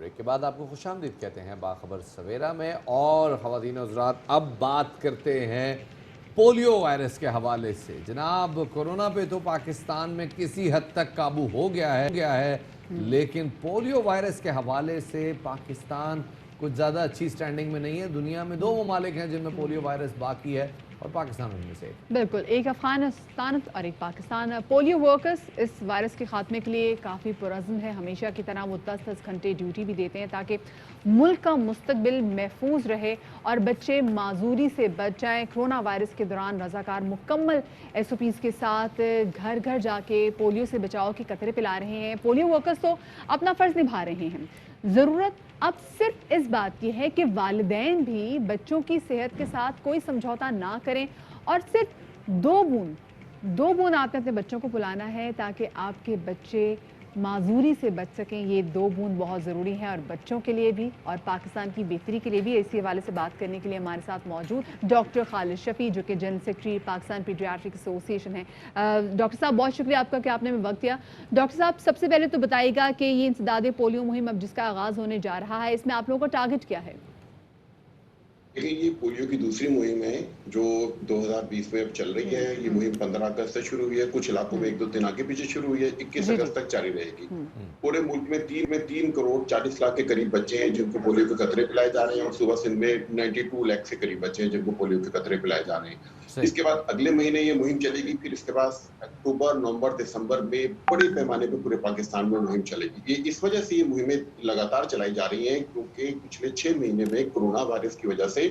के बाद आपको खुशामदीद कहते हैं बाखबर सवेरा में। और ख़वातीन हज़रात अब बात करते हैं पोलियो वायरस के हवाले से जनाब, कोरोना पे तो पाकिस्तान में किसी हद तक काबू हो गया है, लेकिन पोलियो वायरस के हवाले से पाकिस्तान कुछ ज़्यादा अच्छी स्टैंडिंग में नहीं है। दुनिया में 2 ममालिक हैं जिनमें पोलियो वायरस बाकी है और पाकिस्तान उनमें से। बिल्कुल, एक अफगानिस्तान और एक पाकिस्तान। पोलियो वर्कर्स इस वायरस के खात्मे के लिए काफ़ी पुरज़्म है। हमेशा की तरह वो 10-10 घंटे ड्यूटी भी देते हैं ताकि मुल्क का मुस्तकबिल महफूज रहे और बच्चे माजूरी से बच जाएँ। कोरोना वायरस के दौरान रज़ाकार मुकम्मल SOPs के साथ घर घर जाके पोलियो से बचाव के कतरे पिला रहे हैं। पोलियो वर्कर्स तो अपना फ़र्ज़ निभा रहे हैं। ज़रूरत अब सिर्फ इस बात की है कि वालिदैन भी बच्चों की सेहत के साथ कोई समझौता ना करें और सिर्फ 2 बूंद आपने अपने बच्चों को पिलाना है ताकि आपके बच्चे माजूरी से बच सकें। ये 2 बूंद बहुत ज़रूरी है और बच्चों के लिए भी और पाकिस्तान की बेहतरी के लिए भी। इसी हवाले से बात करने के लिए हमारे साथ मौजूद डॉक्टर खालिद शफी, जो कि general secretary Pakistan paediatric association है। डॉक्टर साहब, बहुत शुक्रिया आपका कि आपने वक्त दिया। डॉक्टर साहब, सबसे पहले तो बताइएगा कि ये इंसदाद पोलियो मुहिम अब जिसका आगाज़ होने जा रहा है, इसमें आप लोगों का टारगेट क्या है? देखिए, ये पोलियो की दूसरी मुहिम है जो 2020 में अब चल रही है। ये मुहिम 15 अगस्त से शुरू हुई है, कुछ इलाकों में 1-2 दिन आगे पीछे शुरू हुई है, 21 अगस्त तक जारी रहेगी। पूरे मुल्क में 3 करोड़ 40 लाख के करीब बच्चे हैं जिनको पोलियो के कतरे पिलाए जा रहे हैं और सुबह सिंध में 92 लाख से करीब बच्चे हैं जिनको पोलियो के कतरे पिलाए जा रहे हैं। इसके बाद अगले महीने ये मुहिम चलेगी, फिर इसके बाद अक्टूबर, नवंबर, दिसंबर में बड़े पैमाने पर पूरे पाकिस्तान में मुहिम चलेगी। ये इस वजह से ये मुहिमें लगातार चलाई जा रही हैं क्योंकि पिछले 6 महीने में कोरोना वायरस की वजह से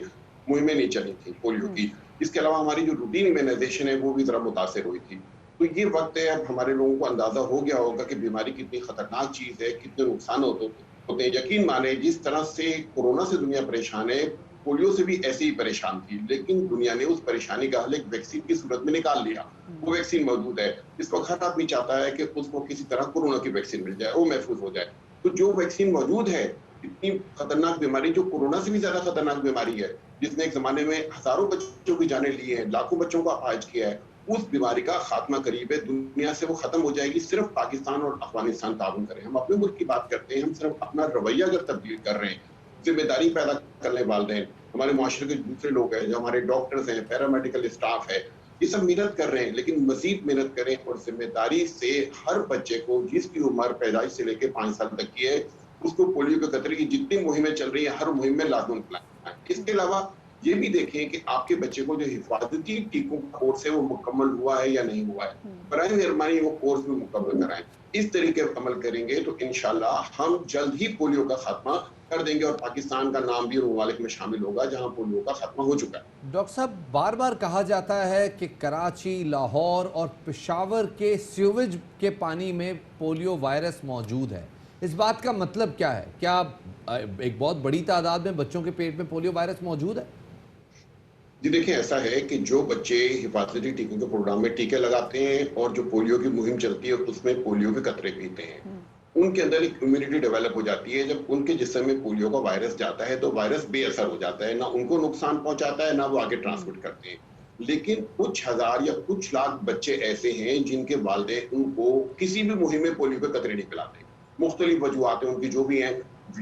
मुहिमें नहीं चली थी पोलियो की। इसके अलावा हमारी जो रूटीन इम्यूनाइजेशन है वो भी जरा मुतासिर हुई थी। तो ये वक्त है, अब हमारे लोगों को अंदाजा हो गया होगा कि बीमारी कितनी खतरनाक चीज है, कितने नुकसान होते हैं। यकीन माने, जिस तरह से कोरोना से दुनिया परेशान है, पोलियो से भी ऐसे ही परेशान थी, लेकिन दुनिया ने उस परेशानी का हल एक वैक्सीन की सूरत में निकाल लिया। वो वैक्सीन मौजूद है। इस वक्त हर आदमी चाहता है कि उसको किसी तरह कोरोना की वैक्सीन मिल जाए, वो महफूज हो जाए। तो जो वैक्सीन मौजूद है, इतनी खतरनाक बीमारी जो कोरोना से भी ज्यादा खतरनाक बीमारी है, जिसने एक जमाने में हजारों बच्चों की जानें ली हैं, लाखों बच्चों को अपाहिज किया है, उस बीमारी का खात्मा करीब है। दुनिया से वो खत्म हो जाएगी, सिर्फ पाकिस्तान और अफगानिस्तान ताउन करें। हम अपने मुल्क की बात करते हैं, हम सिर्फ अपना रवैया अगर तब्दील कर रहे हैं, जिम्मेदारी पैदा करने वाले हमारे मुआशरे के दूसरे लोग हैं, जो हमारे डॉक्टर्स हैं, पैरामेडिकल स्टाफ है, ये सब मेहनत कर रहे हैं, लेकिन मजीद मेहनत करें और जिम्मेदारी से हर बच्चे को जिसकी उम्र पैदाइश से लेकर 5 साल तक की है, उसको पोलियो के कतरे की जितनी मुहिमें चल रही है, हर मुहिम में लाजमन पिलाएं। इसके अलावा ये भी देखें कि आपके बच्चे को जो हिफाजती टीकों का कोर्स है वो मुकम्मल हुआ है या नहीं हुआ है। बराए मेहरबानी वो कोर्स भी मुकम्मल कराएं। इस तरीके अमल करेंगे तो इंशाल्लाह हम जल्द ही पोलियो का खात्मा कर देंगे और पाकिस्तान का नाम भी उन ममालिक में शामिल होगा जहां पोलियो का खात्मा हो चुका है। डॉक्टर साहब, बार बार कहा जाता है कि कराची, लाहौर और पेशावर के सीवेज के पानी में पोलियो वायरस मौजूद है। इस बात का मतलब क्या है? क्या एक बहुत बड़ी तादाद में बच्चों के पेट में पोलियो वायरस मौजूद है? जी देखिए, ऐसा है कि जो बच्चे हिफाजती टीकों के प्रोग्राम में टीके लगाते हैं और जो पोलियो की मुहिम चलती है उसमें पोलियो के कतरे पीते हैं, उनके अंदर एक इम्यूनिटी डेवलप हो जाती है। जब उनके जिस्म में पोलियो का वायरस जाता है तो वायरस बेअसर हो जाता है, ना उनको नुकसान पहुंचाता है, ना वो आगे ट्रांसमिट करते हैं। लेकिन कुछ हजार या कुछ लाख बच्चे ऐसे हैं जिनके वालिदैन उनको किसी भी मुहिम में पोलियो के कतरे नहीं पिलाते। मुख्तलिफ वजूहात हैं उनकी जो भी हैं।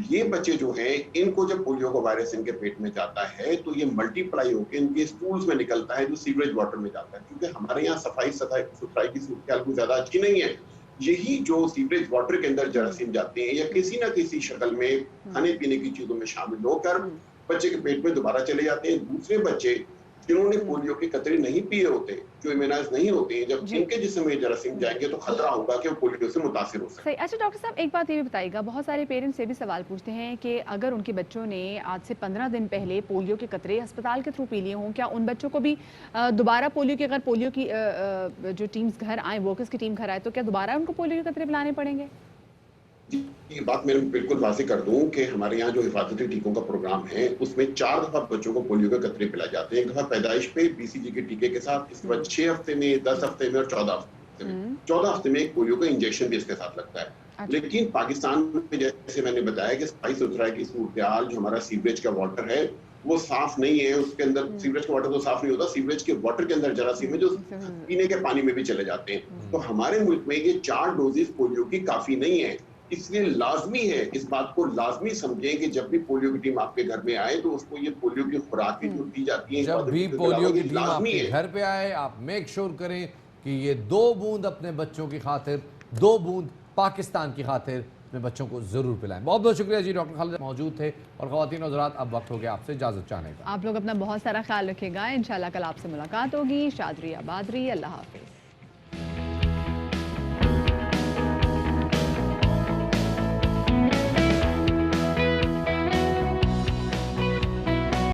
ये बच्चे जो हैं, इनको जब पोलियो का वायरस इनके पेट में जाता है तो ये मल्टीप्लाई होकर इनके स्टूल्स में निकलता है जो सीवरेज वाटर में जाता है। क्योंकि हमारे यहाँ सफाई सुथराई की सूरत कोई ज्यादा अच्छी नहीं है, यही जो सीवरेज वाटर के अंदर जरासीम जाते हैं या किसी ना किसी शक्ल में खाने पीने की चीजों में शामिल होकर बच्चे के पेट में दोबारा चले जाते हैं। दूसरे बच्चे जिन्होंने पोलियो के कतरे नहीं पिए होते, जो इम्यूनाइज नहीं होते हैं, जब इनके जिस्म में जरासीम जाएंगे तो खतरा होगा कि वो पोलियो से मुतासिर हो सकते हैं। अच्छा डॉक्टर साहब, एक बात ये भी बताइएगा, बहुत सारे पेरेंट्स से भी सवाल पूछते हैं कि अगर उनके बच्चों ने आज से 15 दिन पहले पोलियो के कतरे अस्पताल के थ्रू पी लिए हों, क्या उन बच्चों को भी दोबारा पोलियो की, अगर पोलियो की जो टीम्स घर आए, वर्कर्स की टीम घर आए, तो क्या दोबारा उनको पोलियो के कतरे पिलाने पड़ेंगे? ये बात मैं बिल्कुल वाज़ेह कर दूं कि हमारे यहाँ जो हिफाजती टीकों का प्रोग्राम है उसमें 4 दफा बच्चों को पोलियो के कतरे पिलाए जाते हैं। एक दफा पैदाइश पे BCG के टीके के साथ, इसके बाद 6 हफ्ते में, 10 हफ्ते में और 14 हफ्ते में। 14 हफ्ते में एक पोलियो का इंजेक्शन भी इसके साथ लगता है। लेकिन पाकिस्तान में जैसे मैंने बताया कि सफाई सुथराई की सूरत, जो हमारा सीवरेज का वाटर है वो साफ नहीं है। उसके अंदर सीवरेज का वाटर तो साफ नहीं होता, सीवरेज के वाटर के अंदर जरासीम है जो पीने के पानी में भी चले जाते हैं। तो हमारे मुल्क में ये 4 डोजेस पोलियो की काफी नहीं है। इसलिए लाजमी है, इस बात को लाजमी समझें कि जब भी पोलियो की टीम आपके घर में आए तो उसको ये पोलियो की खुराकें जो दी जाती हैं, जब भी पोलियो की टीम लाजमी आपके है। घर पे आए, आप मेक श्योर करें कि ये 2 बूंद अपने बच्चों की खातिर, 2 बूंद पाकिस्तान की खातिर अपने बच्चों को जरूर पिलाएं। बहुत बहुत शुक्रिया जी, डॉक्टर खालिद मौजूद थे। और ख्वातीन और हज़रात, अब वक्त हो गया आपसे इजाजत चाहने का। आप लोग अपना बहुत सारा ख्याल रखिएगा। इंशाल्लाह कल आपसे मुलाकात होगी। शादरी आबादरी, अल्लाह हाफिज।